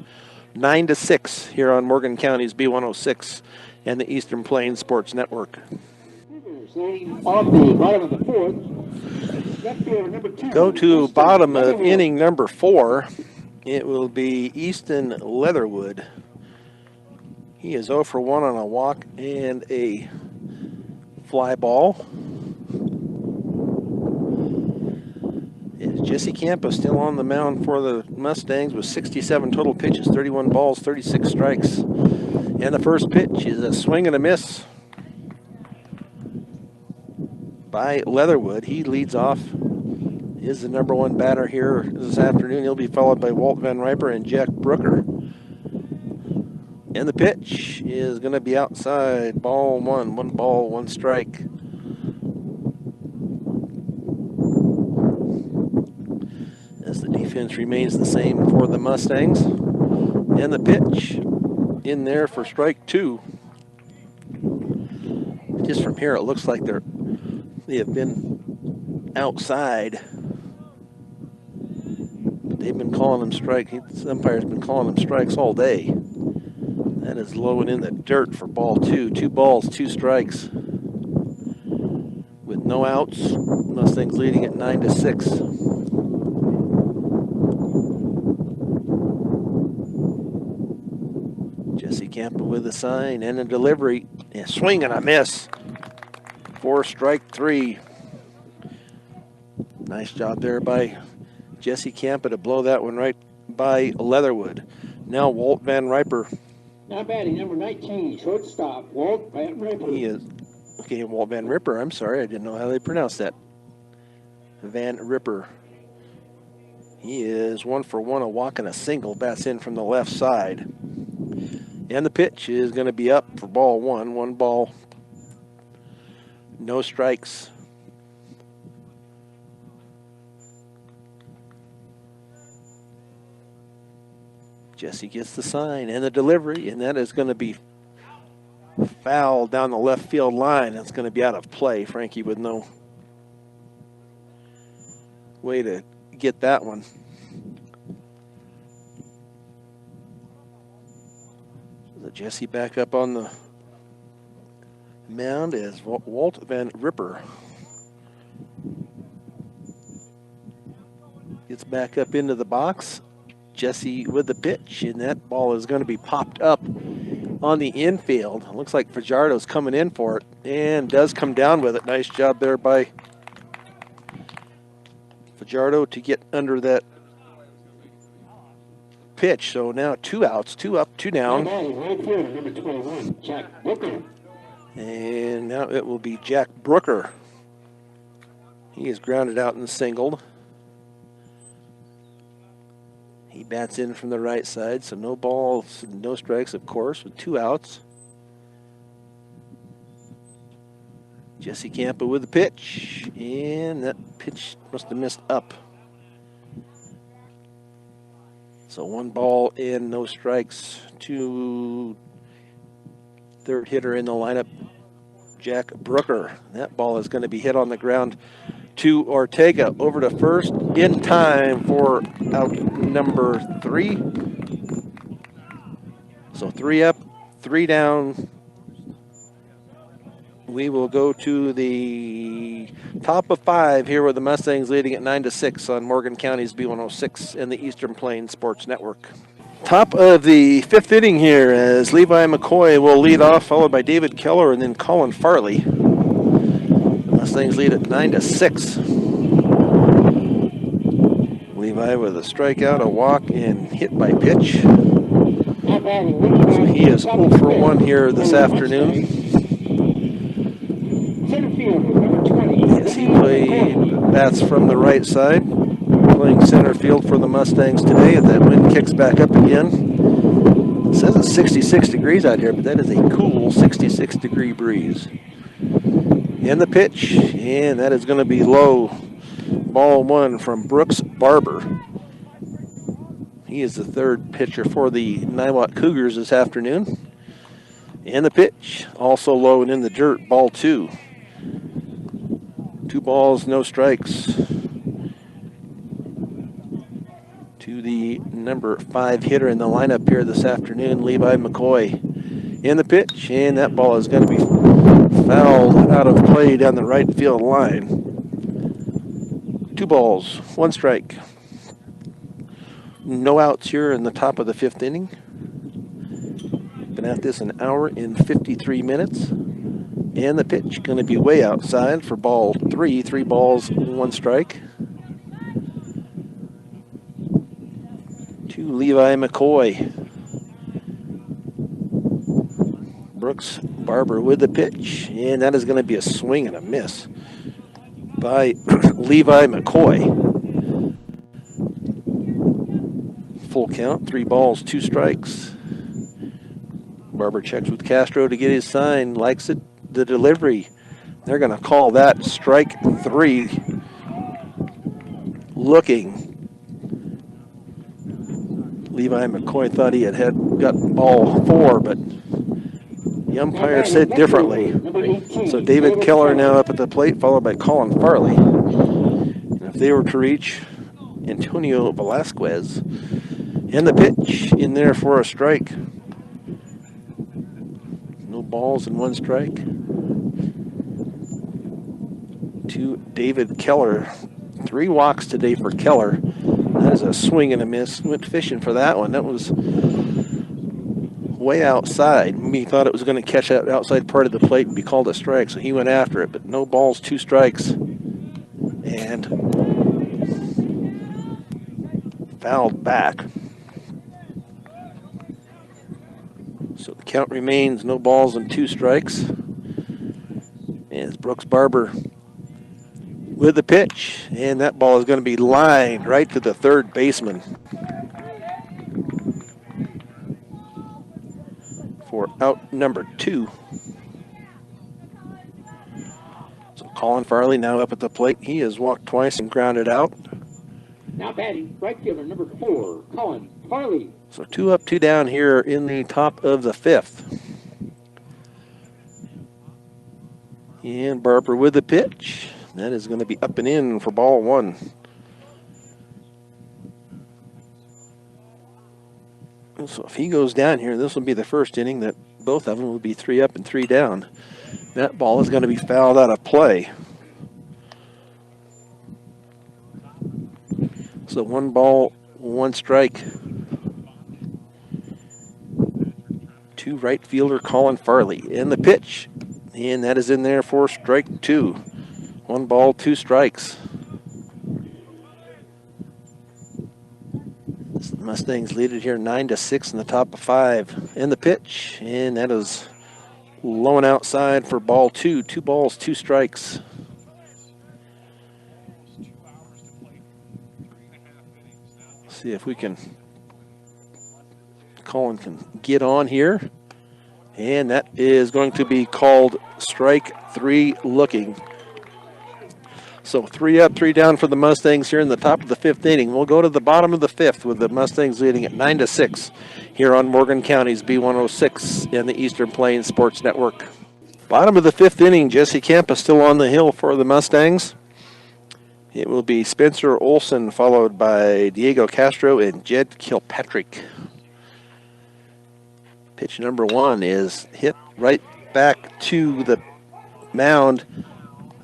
9-6 here on Morgan County's B106 and the Eastern Plains Sports Network. On the bottom of the 4th, left fielder number 2. Go to bottom of inning number 4. It will be Easton Leatherwood. He is 0 for 1 on a walk and a fly ball. Jesse Campa still on the mound for the Mustangs with 67 total pitches, 31 balls, 36 strikes. And the first pitch is a swing and a miss by Leatherwood. He leads off, is the number 1 batter here this afternoon. He'll be followed by Walt Van Riper and Jack Brooker. And the pitch is going to be outside. Ball 1, 1 ball, 1 strike. As the defense remains the same for the Mustangs. And the pitch in there for strike 2. Just from here, it looks like they have been outside. But they've been calling them strikes. The umpire's been calling them strikes all day. That is low and in the dirt for ball 2. 2 balls, 2 strikes. With no outs, Mustangs leading at 9-6. Jesse Campa with a sign and a delivery. A swing and a miss for strike 3. Nice job there by Jesse Campa to blow that one right by Leatherwood. Now Walt Van Riper. Now batting number 19, shortstop, Walt Van Riper. He is, okay, Walt Van Ripper. I'm sorry, I didn't know how they pronounced that. Van Ripper. He is 1 for 1, a walk and a single. Bats in from the left side. And the pitch is going to be up for ball 1. 1 ball, no strikes. Jesse gets the sign and the delivery, and that is going to be foul down the left field line. That's going to be out of play. Frankie with no way to get that one. So Jesse back up on the mound as Walt Van Ripper gets back up into the box. Jesse with the pitch, and that ball is going to be popped up on the infield. Looks like Fajardo's coming in for it and does come down with it. Nice job there by Fajardo to get under that pitch. So now 2 outs, 2 up, 2 down. Number 21, Jack Brooker. And now it will be Jack Brooker. He is grounded out and singled. He bats in from the right side, so no balls, no strikes, of course, with 2 outs. Jesse Campa with the pitch, and that pitch must have missed up. So 1 ball and no strikes to third hitter in the lineup, Jack Brooker. That ball is going to be hit on the ground to Ortega, over to first in time for out number 3. So 3 up, 3 down. We will go to the top of 5 here with the Mustangs leading at 9-6 on Morgan County's B106 and the Eastern Plains Sports Network. Top of the 5th inning here as Levi McCoy will lead off, followed by David Keller and then Colin Farley. Mustangs lead at 9-6. Levi with a strikeout, a walk, and hit by pitch. So he is 0 for 1 here this afternoon. As he bats from the right side, playing center field for the Mustangs today, and that wind kicks back up again. It says it's 66 degrees out here, but that is a cool 66-degree breeze. And the pitch, and that is going to be low. Ball 1 from Brooks Barber. He is the 3rd pitcher for the Niwot Cougars this afternoon. And the pitch, also low and in the dirt, ball 2. 2 balls, no strikes. To the number 5 hitter in the lineup here this afternoon, Levi McCoy. In the pitch, and that ball is going to be fouled out of play down the right field line. 2 balls, 1 strike. No outs here in the top of the 5th inning. Been at this an hour and 53 minutes. And the pitch going to be way outside for ball 3. 3 balls, 1 strike. To Levi McCoy. Brooks Barber with the pitch. And that is going to be a swing and a miss by Levi McCoy. Full count, 3 balls, 2 strikes. Barber checks with Castro to get his sign. Likes it. The delivery. They're going to call that strike 3. Looking. Levi McCoy thought he had got ball 4, but the umpire said differently. So David Keller now up at the plate, followed by Colin Farley. And if they were to reach Antonio Velasquez, and the pitch in there for a strike. No balls and 1 strike. To David Keller. 3 walks today for Keller. That is a swing and a miss. Went fishing for that one. That was way outside. He thought it was going to catch that outside part of the plate and be called a strike, so he went after it. But no balls, 2 strikes. And fouled back. So the count remains no balls and 2 strikes. As Brooks Barber with the pitch, and that ball is going to be lined right to the 3rd baseman for out number 2. So Colin Farley now up at the plate. He has walked twice and grounded out. Now batting, right fielder number 4, Colin Farley. So 2 up, 2 down here in the top of the 5th. And Barber with the pitch. That is going to be up and in for ball 1. So if he goes down here, this will be the first inning that both of them will be 3 up and 3 down. That ball is going to be fouled out of play. So 1 ball, 1 strike. To right fielder Colin Farley. And the pitch. And that is in there for strike 2. 1 ball, 2 strikes. The Mustangs lead it here 9-6 in the top of 5. And the pitch. And that is low and outside for ball 2. 2 balls, 2 strikes. See if we can, Colin can get on here. And that is going to be called strike 3 looking. So 3 up, 3 down for the Mustangs here in the top of the 5th inning. We'll go to the bottom of the 5th with the Mustangs leading at 9-6 here on Morgan County's B106 and the Eastern Plains Sports Network. Bottom of the 5th inning, Jesse Campa still on the hill for the Mustangs. It will be Spencer Olson followed by Diego Castro and Jed Kilpatrick. Pitch number 1 is hit right back to the mound,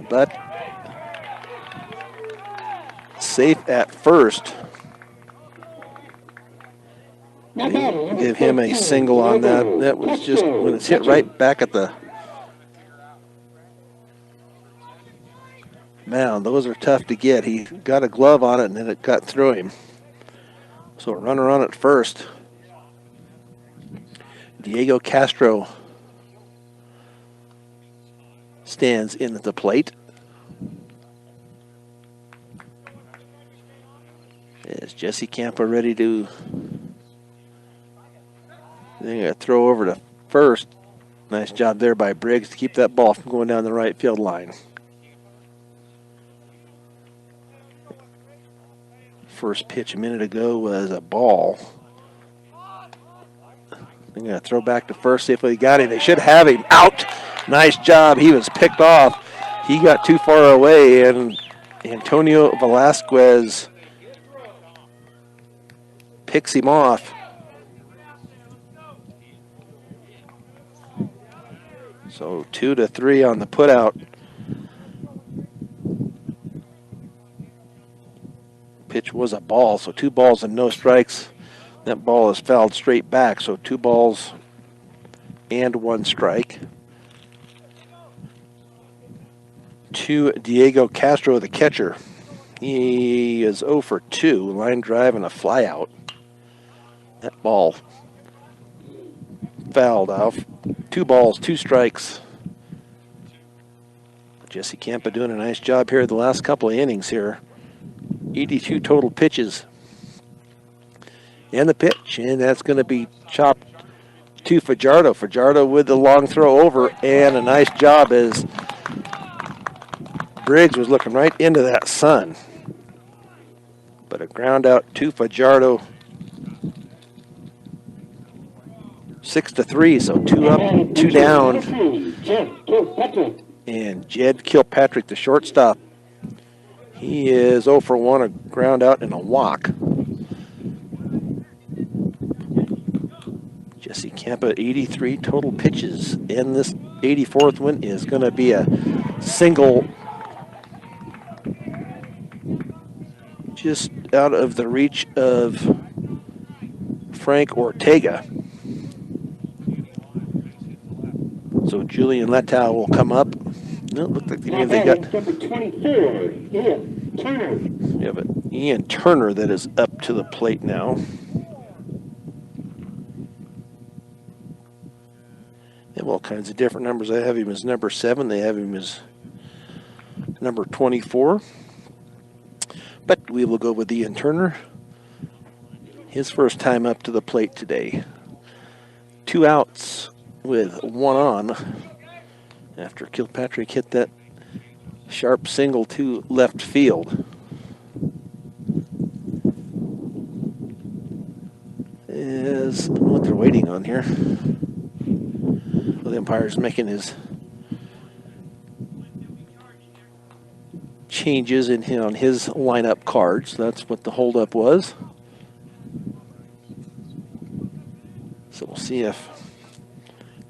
but safe at first. Give him a single on that. That was just when it's hit right back at the mound. Those are tough to get. He got a glove on it and then it got through him. So a runner on at first. Diego Castro stands in at the plate. Is Jesse Campa ready to? They're going to throw over to first. Nice job there by Briggs to keep that ball from going down the right field line. First pitch a minute ago was a ball. They're going to throw back to first, see if they got him. They should have him out. Nice job. He was picked off. He got too far away, and Antonio Velasquez picks him off. So 2-3 on the putout. pitch was a ball, so 2 balls and no strikes. That ball is fouled straight back, so 2 balls and 1 strike. To Diego Castro, the catcher. He is 0 for 2, line drive and a fly out. That ball fouled off. 2 balls, 2 strikes. Jesse Campa doing a nice job here the last couple of innings here. 82 total pitches. And the pitch, and that's going to be chopped to Fajardo. Fajardo with the long throw over, and a nice job as Briggs was looking right into that sun. But a ground out to Fajardo. 6-3, so 2 up, 2 down. And Jed Kilpatrick, the shortstop, he is 0 for 1, a ground out and a walk. Jesse Campa, 83 total pitches, and this 84th one is going to be a single just out of the reach of Frank Ortega. So Julian Letow will come up. No, it looks like they got number 24, Ian Turner. We have an Ian Turner that is up to the plate now. They have all kinds of different numbers. They have him as number 7. They have him as number 24. But we will go with Ian Turner. His first time up to the plate today. 2 outs with 1 on after Kilpatrick hit that sharp single to left field. Is what they're waiting on here. Well, the umpire's making his changes on his lineup cards. That's what the holdup was. So we'll see if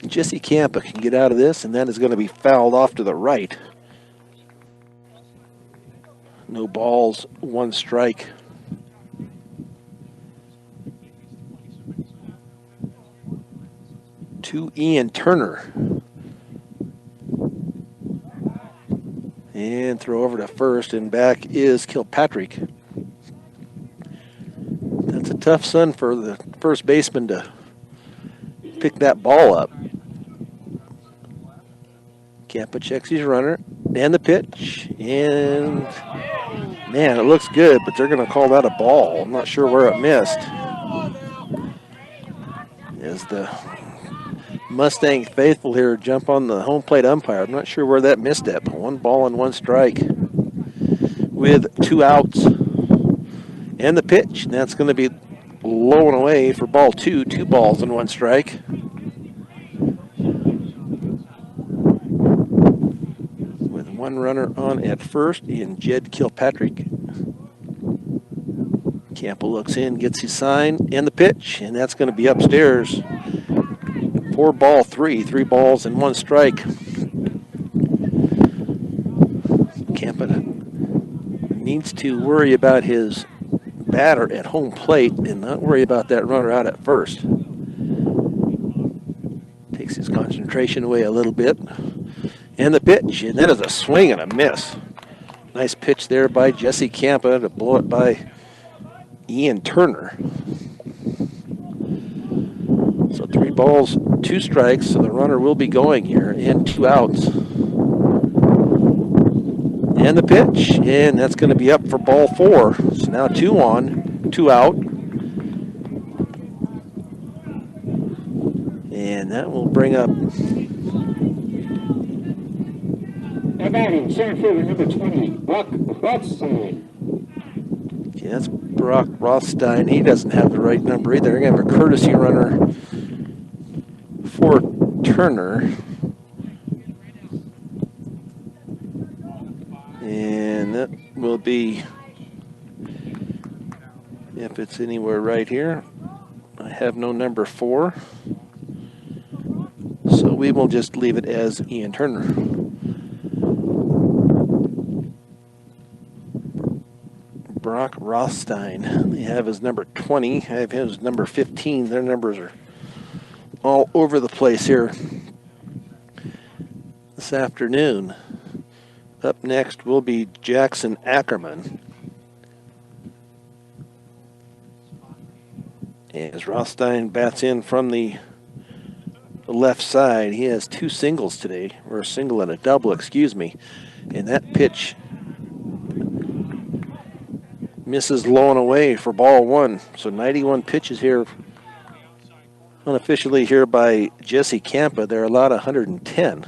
Jesse Campa can get out of this, and that is going to be fouled off to the right. No balls, 1 strike. To Ian Turner. And throw over to first, and back is Kilpatrick. That's a tough sun for the first baseman to pick that ball up. Campa checks his runner, and the pitch, and man, it looks good, but they're going to call that a ball. I'm not sure where it missed. As the Mustang faithful here jump on the home plate umpire, I'm not sure where that missed at, but 1 ball and 1 strike with 2 outs. And the pitch, and that's going to be low and away for ball 2, 2 balls and 1 strike. With 1 runner on at first in Jed Kilpatrick. Campa looks in, gets his sign, and the pitch, and that's going to be upstairs. 4 ball 3, 3 balls and 1 strike. Campa needs to worry about his batter at home plate and not worry about that runner out at first. Takes his concentration away a little bit. And the pitch, and that is a swing and a miss. Nice pitch there by Jesse Campa to blow it by Ian Turner. So 3 balls, 2 strikes, so the runner will be going here, and 2 outs. And the pitch, and that's going to be up for ball 4. So now 2 on, 2 out. And that will bring up batting, center fielder number 20, Brock Rothstein. Yeah, that's Brock Rothstein. He doesn't have the right number either. They're going to have a courtesy runner for Turner. And that will be, if it's anywhere right here, I have no number 4. So we will just leave it as Ian Turner. Brock Rothstein. They have his number 20. I have his number 15. Their numbers are all over the place here this afternoon. Up next will be Jackson Ackerman. As Rothstein bats in from the left side, he has two singles today, or a single and a double, excuse me. And that pitch misses low and away for ball one. So 91 pitches here, unofficially here by Jesse Campa. They're allowed 110.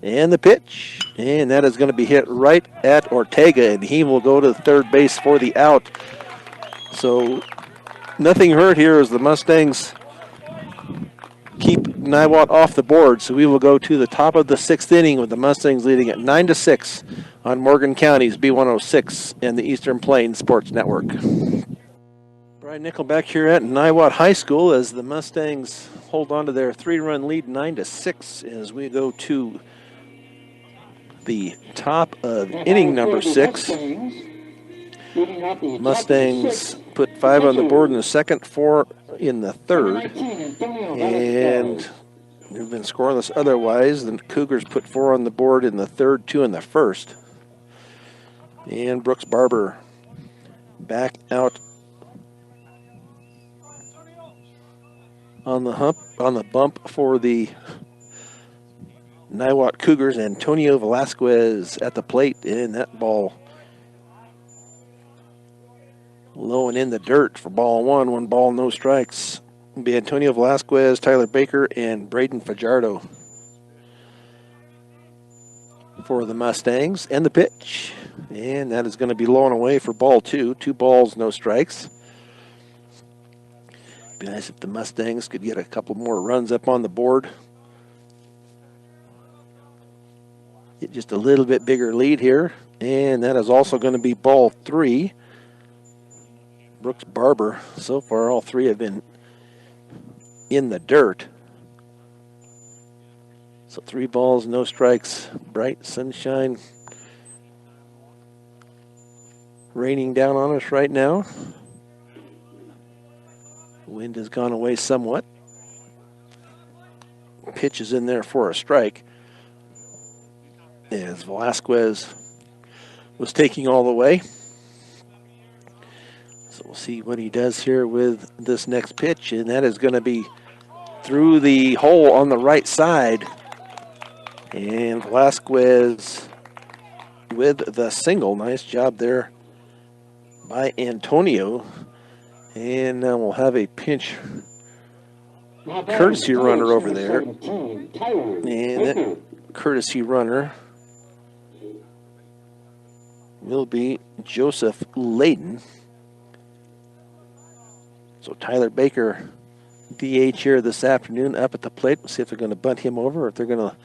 And the pitch, and that is going to be hit right at Ortega, and he will go to third base for the out. So nothing hurt here as the Mustangs keep Niwot off the board. So we will go to the top of the sixth inning with the Mustangs leading at 9-6 on Morgan County's B106 and the Eastern Plains Sports Network. Brian Nickelback here at Niwot High School as the Mustangs hold on to their 3-run lead 9-6 as we go to the top of inning number 6. Mustangs put 5 on the board in the second, 4 in the third, and they've been scoreless otherwise. The Cougars put 4 on the board in the third, 2 in the first. And Brooks Barber back out on the bump for the Niwot Cougars. Antonio Velasquez at the plate, and that ball low and in the dirt for ball one. 1 ball, no strikes. It'll be Antonio Velasquez, Tyler Baker, and Braden Fajardo for the Mustangs. And the pitch, and that is going to be low and away for ball 2. 2 balls, no strikes. Be nice if the Mustangs could get a couple more runs up on the board. Get just a little bit bigger lead here. And that is also going to be ball 3. Brooks Barber, so far all 3 have been in the dirt. So 3 balls, no strikes. Bright sunshine raining down on us right now. Wind has gone away somewhat. Pitch is in there for a strike. As Velasquez was taking all the way. So we'll see what he does here with this next pitch, and that is going to be through the hole on the right side. And Velasquez with the single. Nice job there by Antonio. And now we'll have a pinch courtesy runner over there. And that courtesy runner will be Joseph Layden. So Tyler Baker, DH here this afternoon up at the plate. We'll see if they're going to bunt him over or if they're going to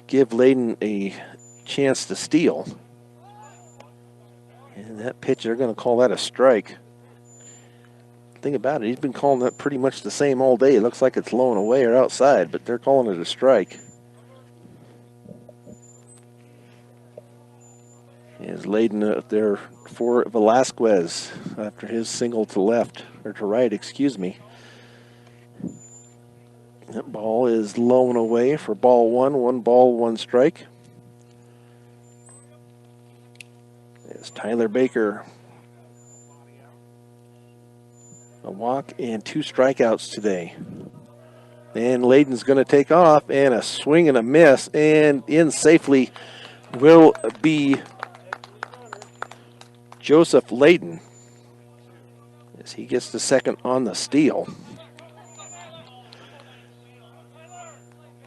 give Layden a chance to steal. And that pitch, they're going to call that a strike. Think about it, he's been calling that pretty much the same all day. It looks like it's low and away or outside, but they're calling it a strike. Is Layden up there for Velasquez after his single to left, or to right, excuse me. That ball is low and away for ball 1. 1 ball, 1 strike. There's Tyler Baker. A walk and 2 strikeouts today. And Layden's going to take off, and a swing and a miss, and in safely will be Joseph Layden as he gets the second on the steal.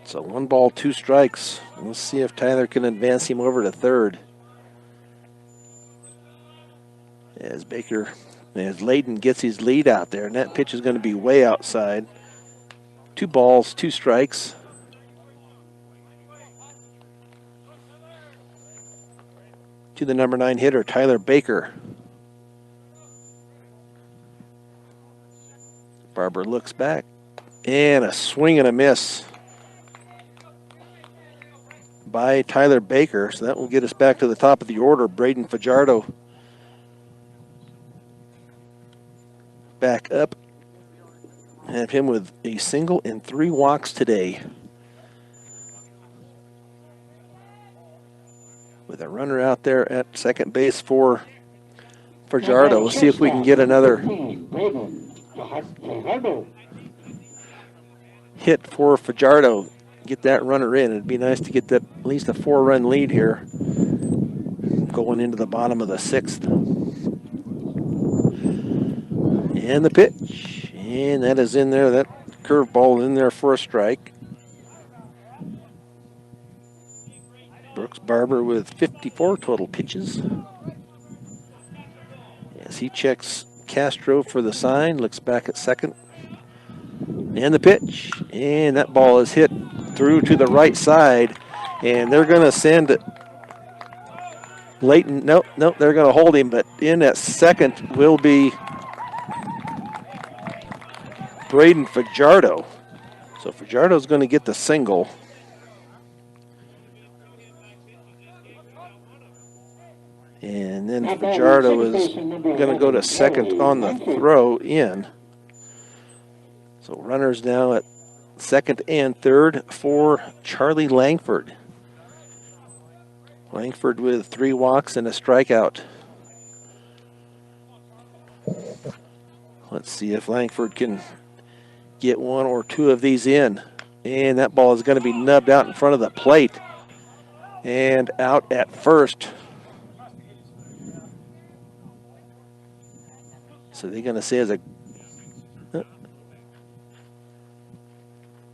So 1 ball, 2 strikes. Let's see if Tyler can advance him over to third. As Layden gets his lead out there, and that pitch is going to be way outside. 2 balls, 2 strikes. To the number 9 hitter, Tyler Baker. Barber looks back, and a swing and a miss by Tyler Baker. So that will get us back to the top of the order. Braden Fajardo back up. Have him with a single and 3 walks today. With a runner out there at second base for Fajardo. We'll see if we can get another hit for Fajardo. Get that runner in. It'd be nice to get that at least a 4-run lead here going into the bottom of the 6th. And the pitch. And that is in there. That curveball in there for a strike. Brooks Barber with 54 total pitches. As he checks Castro for the sign, looks back at second. And the pitch. And that ball is hit through to the right side. And they're going to send Leighton. Nope, they're going to hold him. But in at second will be Braden Fajardo. So Fajardo's going to get the single. And then Fajardo is going to go to second on the throw in. So runners now at second and third for Charlie Langford. Langford with 3 walks and a strikeout. Let's see if Langford can get 1 or 2 of these in. And that ball is going to be nubbed out in front of the plate. And out at first. So they're going to say as a...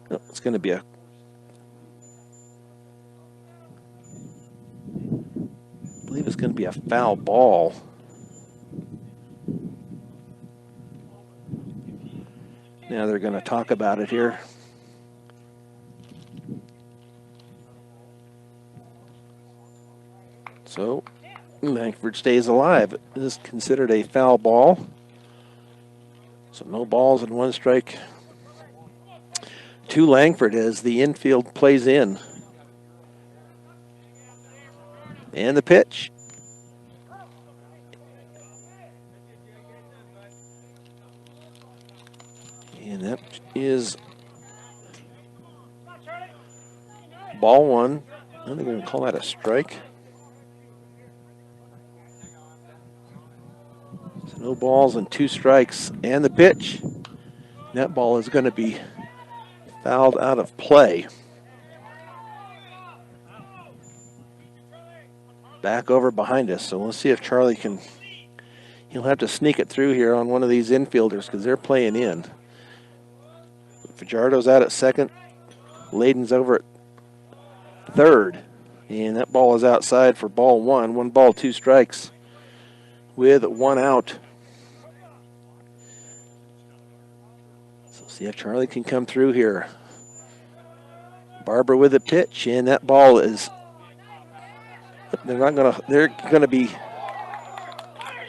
No, it's going to be a... I believe it's going to be a foul ball. Now they're going to talk about it here. So Langford stays alive. It is considered a foul ball. So no balls and 1 strike to Langford as the infield plays in. And the pitch. And that is ball 1. I think they're going to call that a strike. So no balls and 2 strikes. And the pitch. That ball is going to be fouled out of play. Back over behind us. So we'll see if Charlie can. He'll have to sneak it through here on one of these infielders because they're playing in. Fajardo's out at second. Layden's over at third. And that ball is outside for ball 1. 1 ball, 2 strikes with 1 out. So see if Charlie can come through here. Barber with a pitch, and that ball is... They're going to be...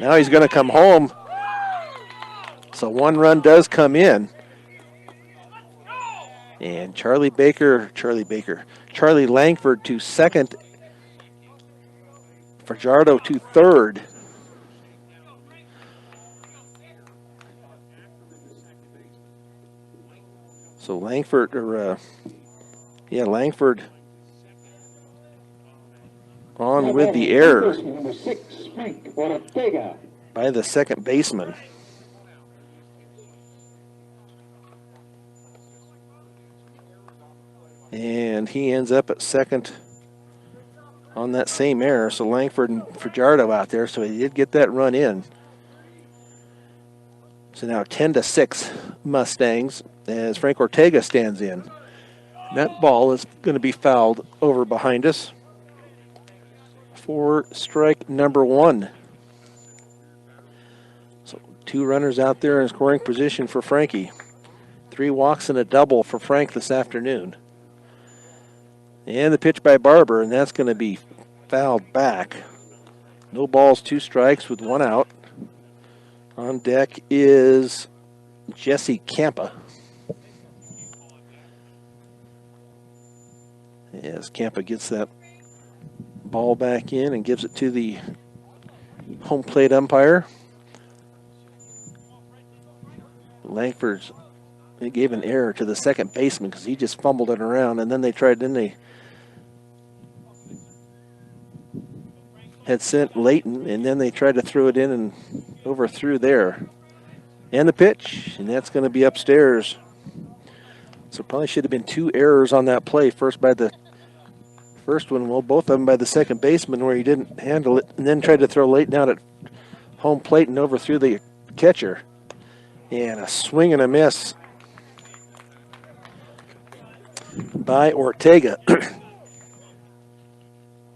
Now he's going to come home. So 1 run does come in. And Charlie Langford to second. Fajardo to third. So Langford on with the error by the second baseman. And he ends up at second on that same error. So Langford and Fajardo out there, so he did get that run in. So now 10-6 Mustangs as Frank Ortega stands in. That ball is going to be fouled over behind us for strike number 1. So 2 runners out there in scoring position for Frankie. 3 walks and a double for Frank this afternoon. And the pitch by Barber, and that's going to be fouled back. No balls, 2 strikes with 1 out. On deck is Jesse Campa. As Campa gets that Ball back in and gives it to the home plate umpire. Langford's, they gave an error to the second baseman because he just fumbled it around, and then they had sent Layton, and then they tried to throw it in and overthrew there. And the pitch, and that's going to be upstairs. So probably should have been 2 errors on that play. First by the first one, well, both of them by the second baseman where he didn't handle it, and then tried to throw Layton out at home plate and overthrew the catcher. And a swing and a miss by Ortega.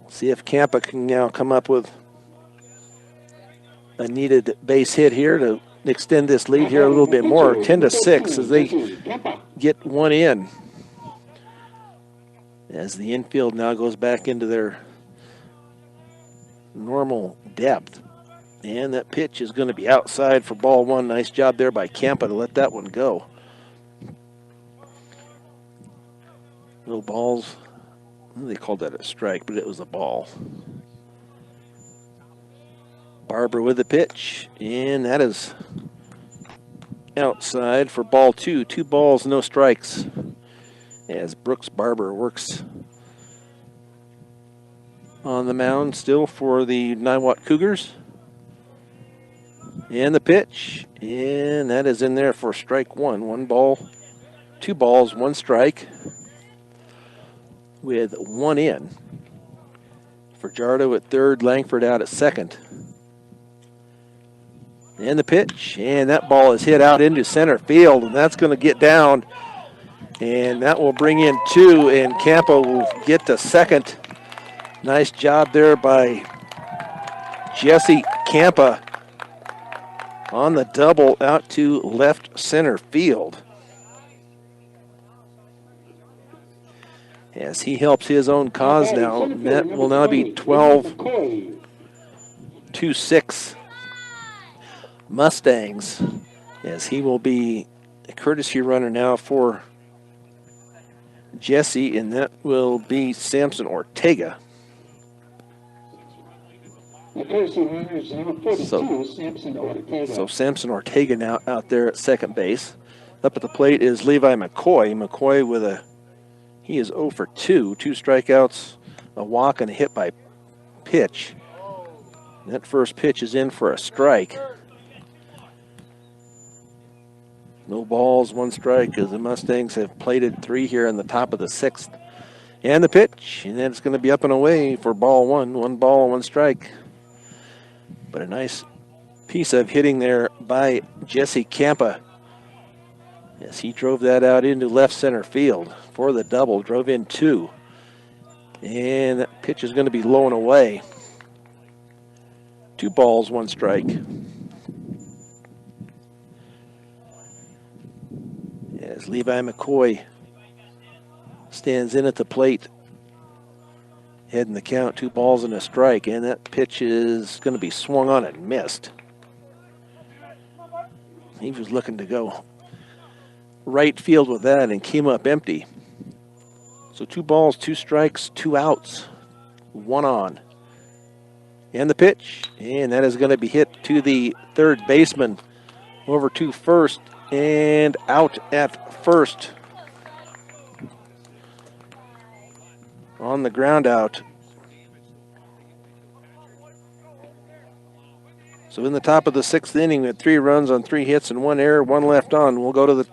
See if Campa can now come up with a needed base hit here to extend this lead here a little bit more. 10-6 as they get one in. As the infield now goes back into their normal depth. And that pitch is going to be outside for ball 1. Nice job there by Campa to let that one go. No balls. They called that a strike, but it was a ball. Barber with the pitch, and that is outside for ball 2. 2 balls, no strikes. As Brooks Barber works on the mound still for the Niwot Cougars. And the pitch, and that is in there for strike 1. 1 ball, 2 balls, 1 strike. With 1 in. Fajardo at third, Langford out at second. And the pitch, and that ball is hit out into center field, and that's going to get down. And that will bring in 2, and Campa will get to second. Nice job there by Jesse Campa on the double out to left center field. As he helps his own cause now, that will now be 12-6 Mustangs, as he will be a courtesy runner now for Jesse, and that will be Samson Ortega. So Samson Ortega now out there at second base. Up at the plate is Levi McCoy. McCoy with he is 0 for 2. 2 strikeouts, a walk, and a hit by pitch. That first pitch is in for a strike. No balls, 1 strike, as the Mustangs have plated 3 here in the top of the 6th. And the pitch, and then it's going to be up and away for ball 1. 1 ball, 1 strike. But a nice piece of hitting there by Jesse Campa. Yes, he drove that out into left center field for the double, drove in 2. And that pitch is going to be low and away. 2 balls, 1 strike. As Levi McCoy stands in at the plate, heading the count, 2 balls and a strike, and that pitch is going to be swung on and missed. He was looking to go right field with that and came up empty. So 2 balls, 2 strikes, 2 outs, 1 on. And the pitch, and that is going to be hit to the third baseman, over to first, and out at first. On the ground out. So in the top of the 6th inning, we had 3 runs on 3 hits and 1 error, 1 left on. We'll go to the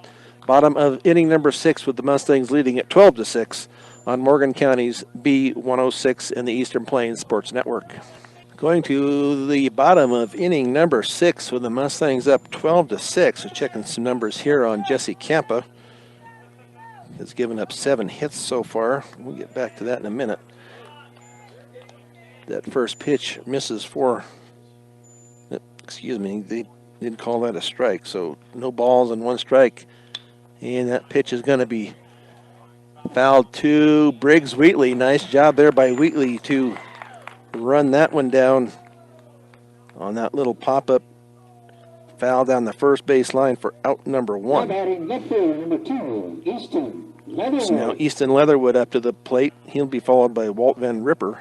bottom of inning number 6 with the Mustangs leading at 12-6 on Morgan County's B106 and the Eastern Plains Sports Network. Going to the bottom of inning number 6 with the Mustangs up 12-6. We're checking some numbers here on Jesse Campa. Has given up 7 hits so far. We'll get back to that in a minute. That first pitch misses for, excuse me, they didn't call that a strike. So no balls and 1 strike. And that pitch is going to be fouled to Briggs Wheatley. Nice job there by Wheatley to run that one down on that little pop-up foul down the first base line for out number 1. So now Easton Leatherwood up to the plate. He'll be followed by Walt Van Ripper.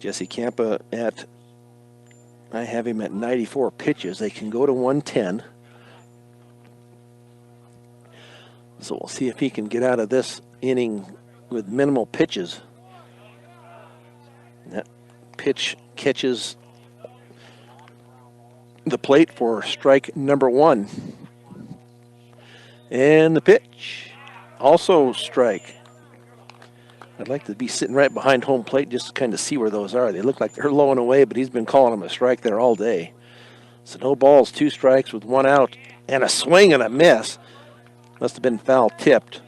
Jesse Campa I have him at 94 pitches. They can go to 110. So we'll see if he can get out of this inning with minimal pitches. That pitch catches the plate for strike number 1. And the pitch, also strike. I'd like to be sitting right behind home plate just to kind of see where those are. They look like they're low and away, but he's been calling them a strike there all day. So no balls, 2 strikes with 1 out, and a swing and a miss. Must have been foul tipped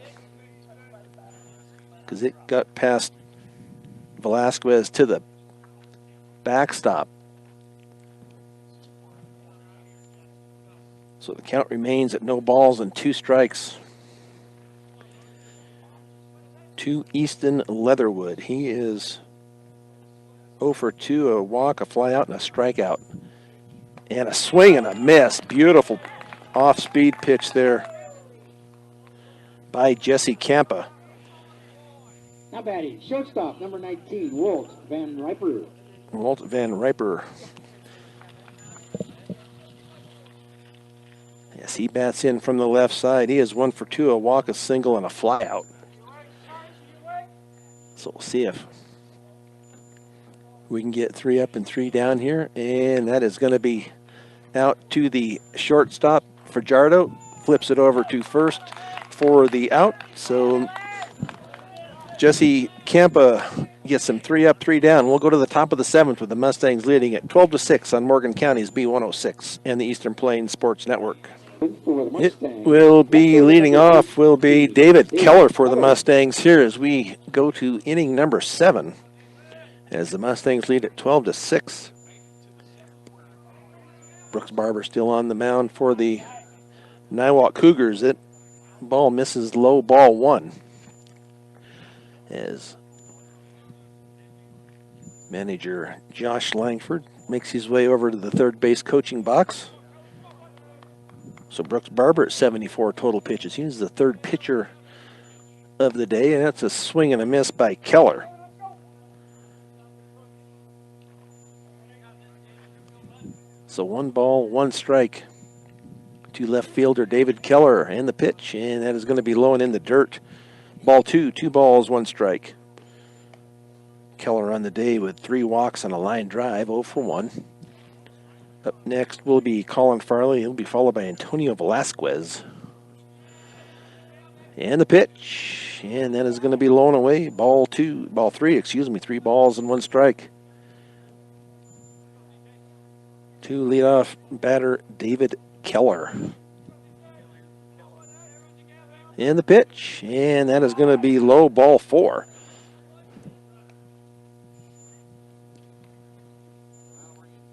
because it got past Velasquez to the backstop. So the count remains at no balls and 2 strikes. To Easton Leatherwood. He is 0 for 2, a walk, a fly out, and a strikeout. And a swing and a miss. Beautiful off-speed pitch there by Jesse Campa. Now batting, shortstop, number 19, Walt Van Riper. Walt Van Riper. Yes, he bats in from the left side. He is 1 for 2, a walk, a single, and a fly out. So we'll see if we can get 3 up and 3 down here. And that is going to be out to the shortstop. Fajardo flips it over to first for the out. So Jesse Campa gets them 3 up, 3 down. We'll go to the top of the 7th with the Mustangs leading at 12-6 on Morgan County's B106 and the Eastern Plains Sports Network. It will be leading off will be David Keller for the Mustangs here as we go to inning number 7 as the Mustangs lead at 12-6. Brooks Barber still on the mound for the Niwot Cougars. It ball misses low, ball 1 as manager Josh Langford makes his way over to the third base coaching box. So Brooks Barber at 74 total pitches. He's the 3rd pitcher of the day, and that's a swing and a miss by Keller. So 1 ball, 1 strike to left fielder David Keller, and the pitch, and that is going to be low and in the dirt. Ball 2, 2 balls, 1 strike. Keller on the day with 3 walks and a line drive, 0 for 1. Up next will be Colin Farley. He'll be followed by Antonio Velasquez. And the pitch. And that is going to be low and away. Ball 3, 3 balls and 1 strike. To leadoff batter David Keller. And the pitch. And that is going to be low, ball 4.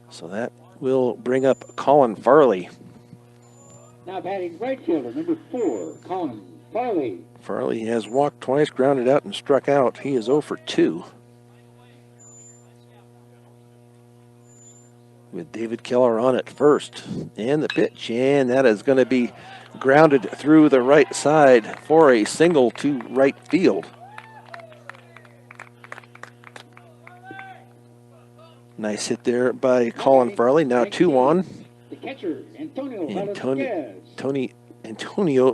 So that will bring up Colin Farley. Now batting right fielder, number 4, Colin Farley. Farley has walked twice, grounded out, and struck out. He is 0 for 2. With David Keller on at first. And the pitch, and that is going to be grounded through the right side for a single to right field. Nice hit there by Colin Farley. Now 2 on. The catcher, Antonio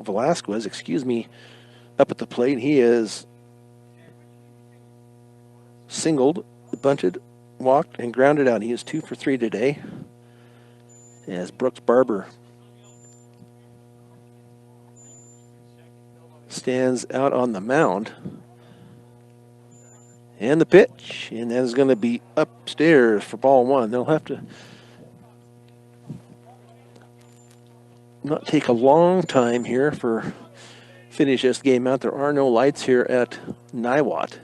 Velasquez, up at the plate. He is singled, bunted, walked, and grounded out. He is 2 for 3 today. As Brooks Barber stands out on the mound. And the pitch, and that is going to be upstairs for ball 1. They'll have to not take a long time here for finish this game out. There are no lights here at Niwot.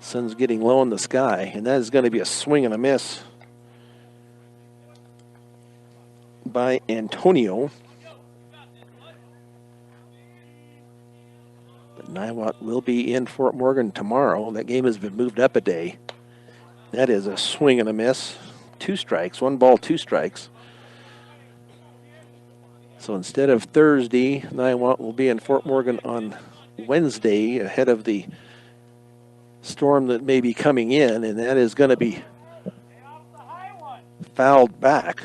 Sun's getting low in the sky, and that is going to be a swing and a miss by Antonio. Niwot will be in Fort Morgan tomorrow. That game has been moved up a day. That is a swing and a miss. 2 strikes, 1 ball, 2 strikes. So instead of Thursday, Niwot will be in Fort Morgan on Wednesday ahead of the storm that may be coming in, and that is going to be fouled back.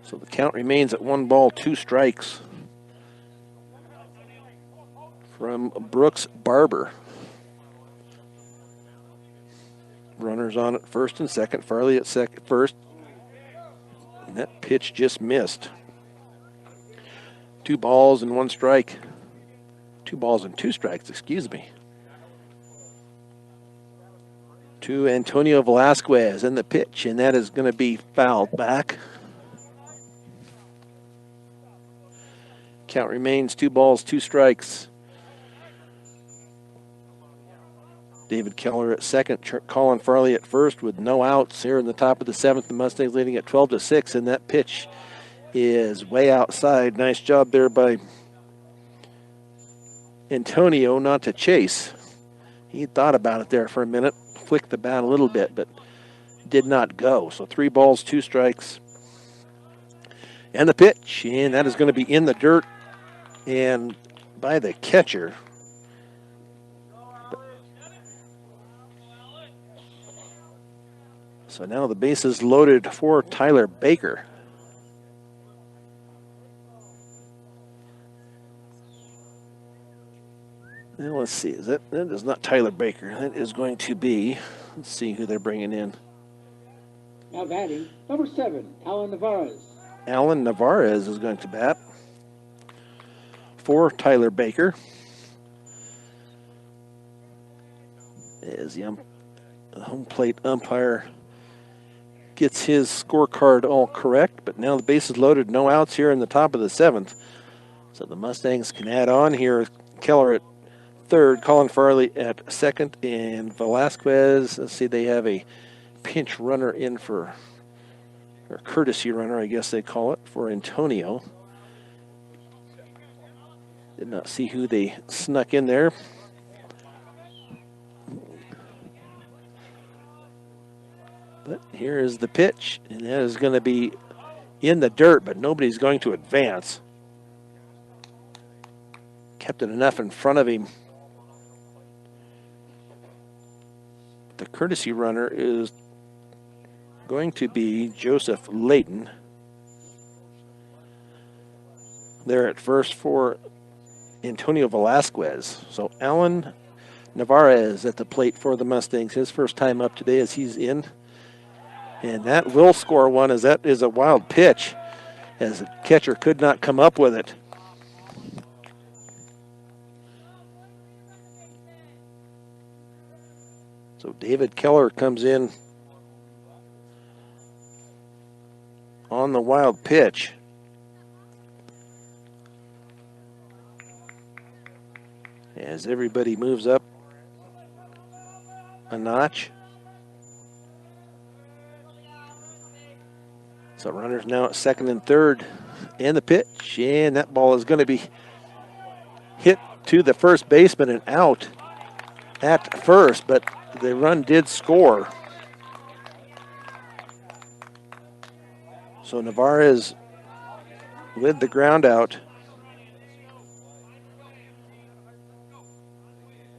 So the count remains at 1 ball, 2 strikes from Brooks Barber. Runners on at first and second. Farley at first. And that pitch just missed. 2 balls and 1 strike. 2 balls and 2 strikes, excuse me. To Antonio Velasquez and the pitch, and that is going to be fouled back. Count remains 2 balls, 2 strikes. David Keller at second, Colin Farley at first with no outs here in the top of the 7th. The Mustangs leading at 12-6, and that pitch is way outside. Nice job there by Antonio not to chase. He thought about it there for a minute, flicked the bat a little bit, but did not go. So 3 balls, 2 strikes. And the pitch, and that is going to be in the dirt and by the catcher. So now the base is loaded for Tyler Baker. Now let's see, that is not Tyler Baker. That is going to be, let's see who they're bringing in. Now batting, number 7, Alan Navarez. Alan Navarez is going to bat for Tyler Baker. As the home plate umpire gets his scorecard all correct, but now the base is loaded, no outs here in the top of the 7th. So the Mustangs can add on here. Keller at third, Colin Farley at second, and Velasquez, let's see, they have a pinch runner in for, or courtesy runner, I guess they call it, for Antonio. Did not see who they snuck in there. But here is the pitch, and that is going to be in the dirt, but nobody's going to advance. Kept it enough in front of him. The courtesy runner is going to be Joseph Layton. There at first for Antonio Velasquez. So Alan Navarez at the plate for the Mustangs. His first time up today as he's in. And that will score one, as that is a wild pitch, as the catcher could not come up with it. So David Keller comes in on the wild pitch. As everybody moves up a notch. So runners now at second and third, and the pitch, and that ball is going to be hit to the first baseman and out at first, but the run did score. So Navarez with the ground out.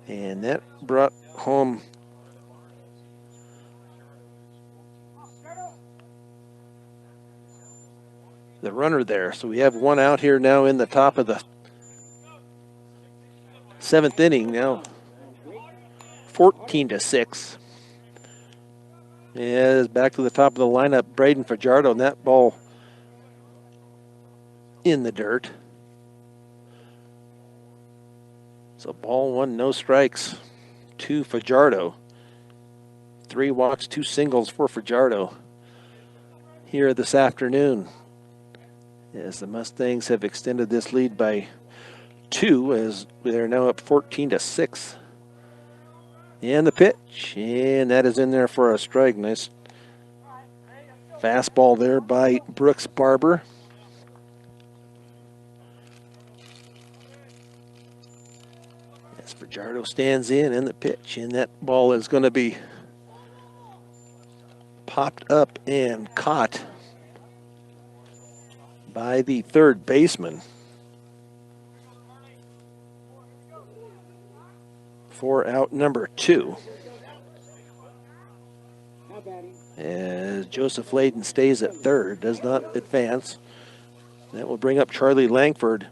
And that brought home the runner there. So we have one out here now in the top of the 7th inning now. 14-6. Is back to the top of the lineup, Braden Fajardo, and that ball in the dirt. So ball 1, no strikes to Fajardo. 3 walks, 2 singles for Fajardo here this afternoon, as the Mustangs have extended this lead by 2, as they're now up 14-6. And the pitch, and that is in there for a strike. Nice fastball there by Brooks Barber. As Fajardo stands in, and the pitch, and that ball is going to be popped up and caught by the third baseman for out number 2. Now As Joseph Layden stays at third, does not advance. That will bring up Charlie Langford.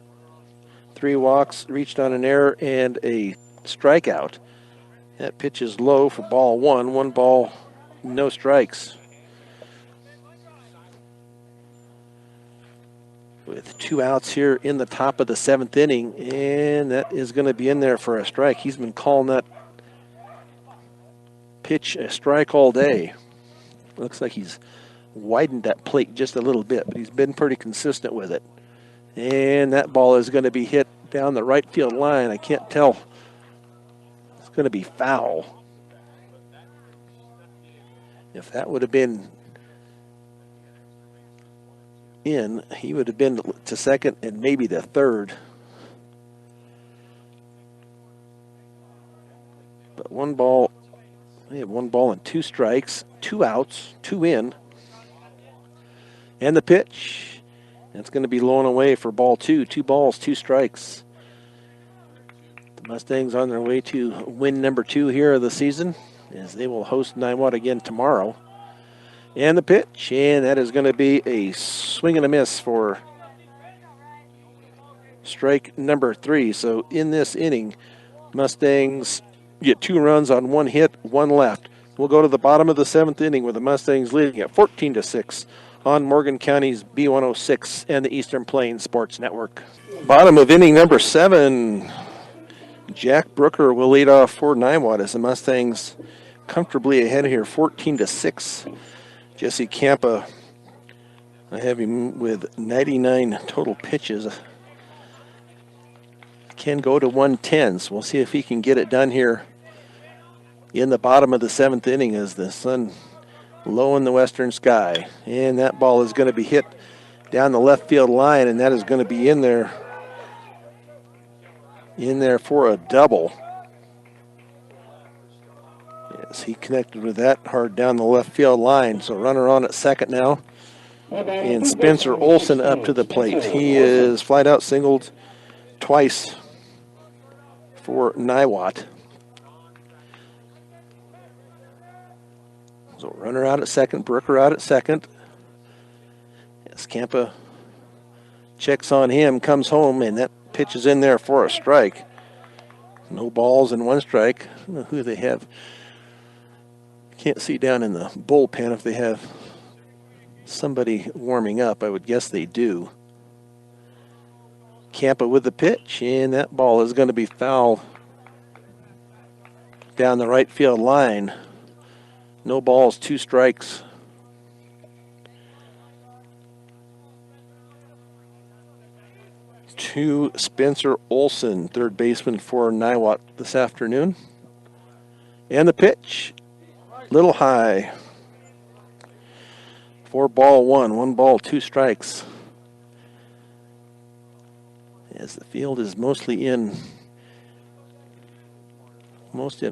3 walks, reached on an error, and a strikeout. That pitch is low for ball 1. 1 ball, no strikes. With 2 outs here in the top of the 7th inning, and that is going to be in there for a strike. He's been calling that pitch a strike all day. Looks like he's widened that plate just a little bit, but he's been pretty consistent with it. And that ball is going to be hit down the right field line. I can't tell. It's going to be foul. If that would have been in, he would have been to second and maybe to third. But 1 ball, we have 1 ball and 2 strikes, 2 outs, 2 in. And the pitch, that's going to be low and away for ball 2. 2 balls, 2 strikes. The Mustangs on their way to win number 2 here of the season, as they will host Niwot again tomorrow. And the pitch, and that is going to be a swing and a miss for strike number 3. So in this inning, Mustangs get 2 runs on 1 hit, 1 left. We'll go to the bottom of the 7th inning with the Mustangs leading at 14-6 on Morgan County's B106 and the Eastern Plains Sports Network. Bottom of inning number 7, Jack Brooker will lead off for Niwot as the Mustangs comfortably ahead here, 14-6. Jesse Campa, I have him with 99 total pitches. Can go to 110, so we'll see if he can get it done here in the bottom of the 7th inning as the sun low in the western sky. And that ball is going to be hit down the left field line, and that is going to be in there for a double. Yes, he connected with that hard down the left field line. So runner on at second now. And Spencer Olson up to the plate. He is flied out singled twice for Niwot. So runner out at second, Brooker out at second. Yes, Campa checks on him, comes home, and that pitch is in there for a strike. No balls and 1 strike. I don't know who they have. Can't see down in the bullpen if they have somebody warming up. I would guess they do. Campa with the pitch, and that ball is going to be foul down the right field line. No balls, 2 strikes. To Spencer Olson, third baseman for Niwot this afternoon. And the pitch, little high. 4-1, 1 ball, 2 strikes. As the field is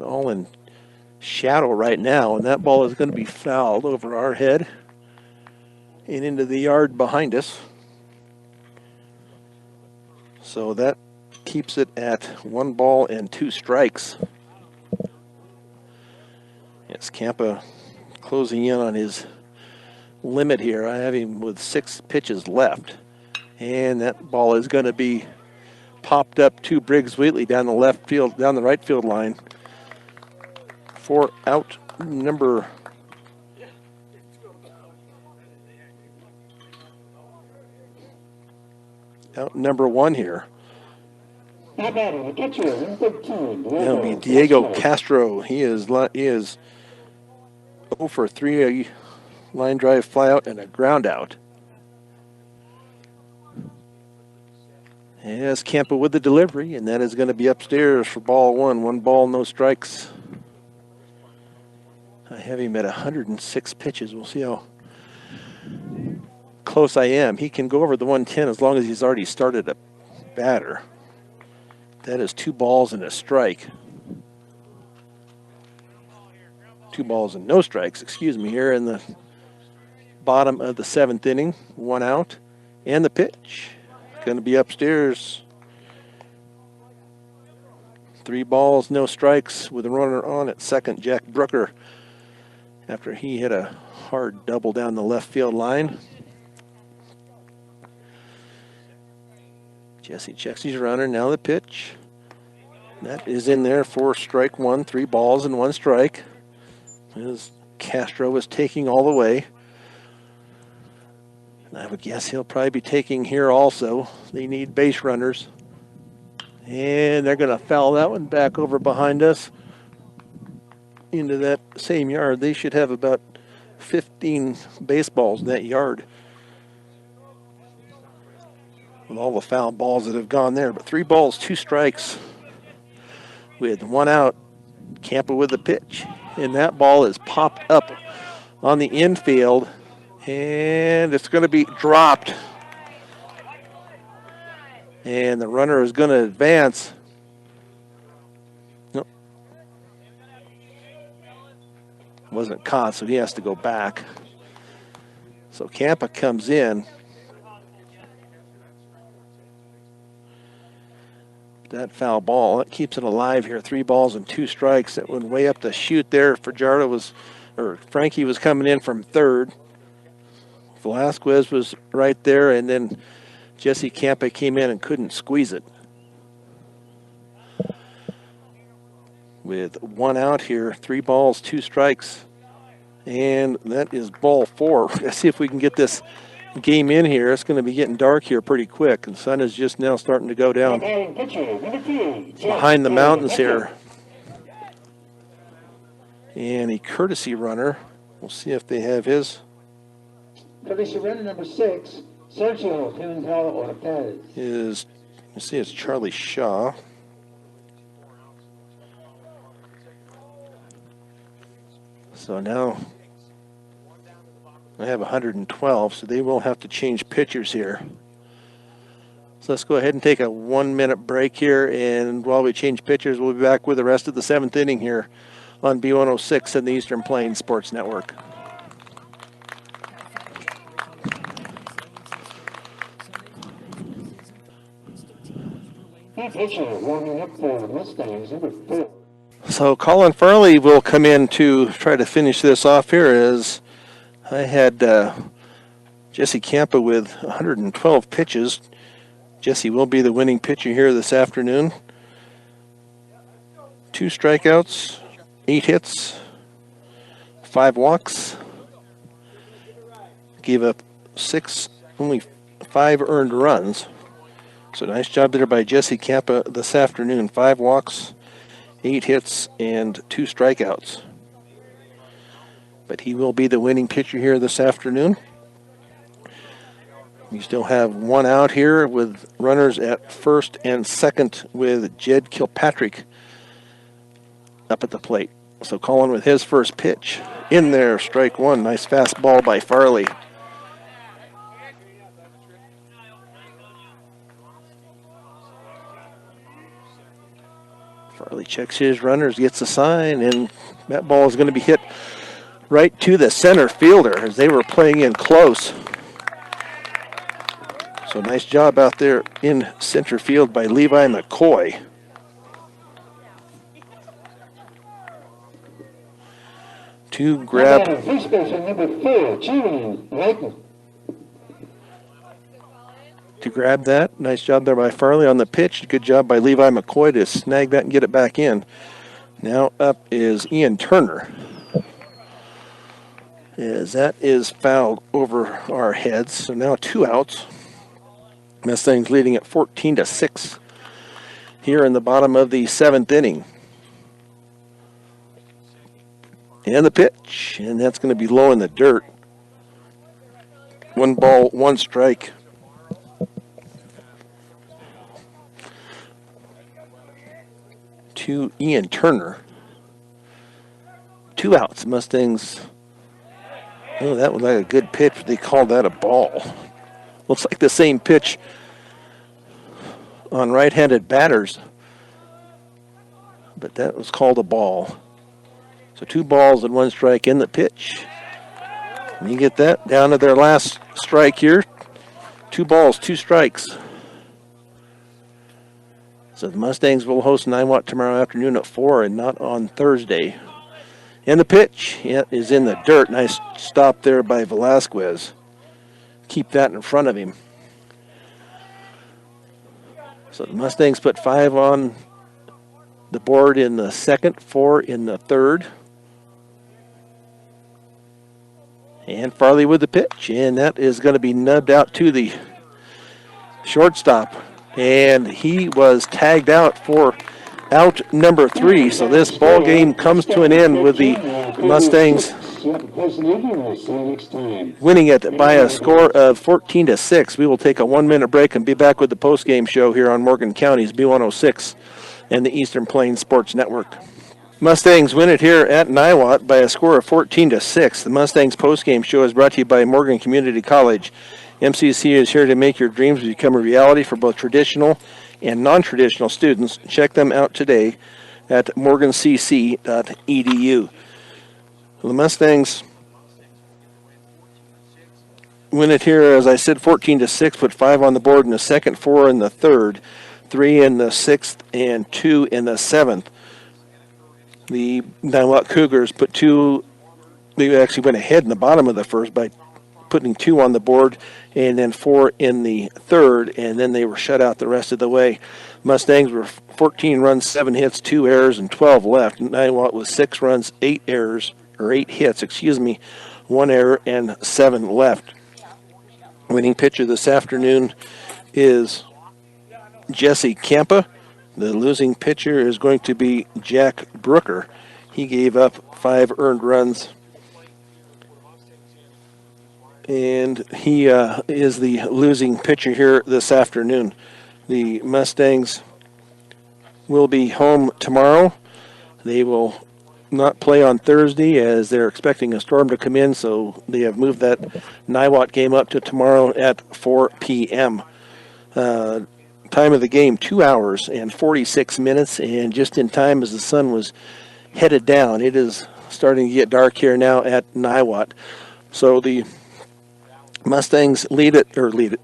all in shadow right now, and that ball is going to be fouled over our head and into the yard behind us. So that keeps it at 1 ball and 2 strikes. Yes, Campa closing in on his limit here. I have him with 6 pitches left. And that ball is going to be popped up to Briggs Wheatley down the right field line for out number one here. That'll be Diego Castro. He is 0 for 3, a line drive fly out and a ground out. Yes, Campa with the delivery, and that is going to be upstairs for ball 1. 1 ball, no strikes. I have him at 106 pitches. We'll see how close I am. He can go over the 110 as long as he's already started a batter. That is 2 balls and a strike. 2 balls and no strikes, excuse me, here in the bottom of the 7th inning. 1 out. And the pitch. Going to be upstairs. 3 balls, no strikes with a runner on at second. Jack Brooker after he hit a hard double down the left field line. Jesse checks his runner. Now the pitch. That is in there for strike one. 3 balls and 1 strike. As Castro is taking all the way. And I would guess he'll probably be taking here also. They need base runners. And they're going to foul that one back over behind us into that same yard. They should have about 15 baseballs in that yard with all the foul balls that have gone there. But 3 balls, 2 strikes with 1 out. Campa with the pitch. And that ball is popped up on the infield. And it's going to be dropped. And the runner is going to advance. Nope. Wasn't caught, so he has to go back. So Campa comes in. That foul ball, that keeps it alive here. 3 balls and 2 strikes. That went way up the chute there. Frankie was coming in from third. Velasquez was right there, and then Jesse Campa came in and couldn't squeeze it. With 1 out here, 3 balls, 2 strikes. And that is ball 4. Let's see if we can get this game in here. It's going to be getting dark here pretty quick. The sun is just now starting to go down behind the mountains here. And a courtesy runner. We'll see if they have his. Courtesy runner number 6, Sergio Pimentel Ortez. You see, it's Charlie Shaw. So now I have 112, so they will have to change pitchers here. So let's go ahead and take a 1-minute break here, and while we change pitchers, we'll be back with the rest of the 7th inning here on B106 and the Eastern Plains Sports Network. Warming up for the Mustangs, number 4. So Colin Farley will come in to try to finish this off here, as I had Jesse Campa with 112 pitches. Jesse will be the winning pitcher here this afternoon. 2 strikeouts, 8 hits, 5 walks. Gave up only 5 earned runs. So nice job there by Jesse Campa this afternoon. 5 walks, 8 hits, and 2 strikeouts. But he will be the winning pitcher here this afternoon. We still have 1 out here with runners at first and second with Jed Kilpatrick up at the plate. So Colin with his first pitch. In there, strike 1. Nice fastball by Farley. Farley checks his runners, gets a sign, and that ball is going to be hit right to the center fielder as they were playing in close. So nice job out there in center field by Levi McCoy. To grab First baseman number 4, Julian Leighton. To grab that. Nice job there by Farley on the pitch. Good job by Levi McCoy to snag that and get it back in. Now up is Ian Turner. As that is fouled over our heads. So now 2 outs. Mustangs leading at 14-6 here in the bottom of the 7th inning. And the pitch. And that's going to be low in the dirt. 1 ball, 1 strike. To Ian Turner. 2 outs. Mustangs. Oh, that was like a good pitch. They called that a ball. Looks like the same pitch on right-handed batters. But that was called a ball. So 2 balls and 1 strike in the pitch. And you get that down to their last strike here. 2 balls, 2 strikes. So the Mustangs will host Niwot tomorrow afternoon at 4 and not on Thursday. And the pitch is in the dirt. Nice stop there by Velasquez. Keep that in front of him. So the Mustangs put 5 on the board in the second, 4 in the third. And Farley with the pitch, and that is going to be nubbed out to the shortstop. And he was tagged out for out number 3. So this ball game comes to an end with the Mustangs winning it by a score of 14-6. We will take a 1-minute break and be back with the post-game show here on Morgan County's B106 and the Eastern Plains Sports Network. Mustangs win it here at Niwot by a score of 14-6. The Mustangs post-game show is brought to you by Morgan Community College. MCC is here to make your dreams become a reality for both traditional and non-traditional students. Check them out today at morgancc.edu. The Mustangs win it here, as I said, 14-6, put 5 on the board in the second, 4 in the third, 3 in the sixth, and 2 in the seventh. The Niwot Cougars put 2, they actually went ahead in the bottom of the first by putting 2 on the board, and then 4 in the third, and then they were shut out the rest of the way. Mustangs were 14 runs, 7 hits, 2 errors, and 12 left. Niwot was 6 runs, 8 hits, 1 error, and 7 left. Winning pitcher this afternoon is Jesse Campa. The losing pitcher is going to be Jack Brooker. He gave up 5 earned runs, and he is the losing pitcher here this afternoon. The Mustangs will be home tomorrow. They will not play on Thursday as they're expecting a storm to come in, so they have moved that Niwot game up to tomorrow at 4 p.m. Time of the game, 2 hours and 46 minutes, and just in time as the sun was headed down. It is starting to get dark here now at Niwot. So the Mustangs lead it.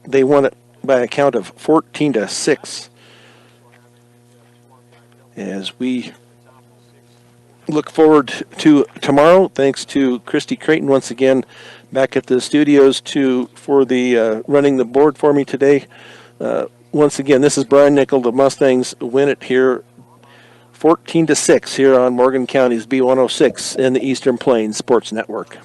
They won it by a count of 14-6. As we look forward to tomorrow, thanks to Christy Creighton once again back at the studios for the running the board for me today. Once again, this is Brian Nickel. The Mustangs win it here 14-6 here on Morgan County's B106 and the Eastern Plains Sports Network.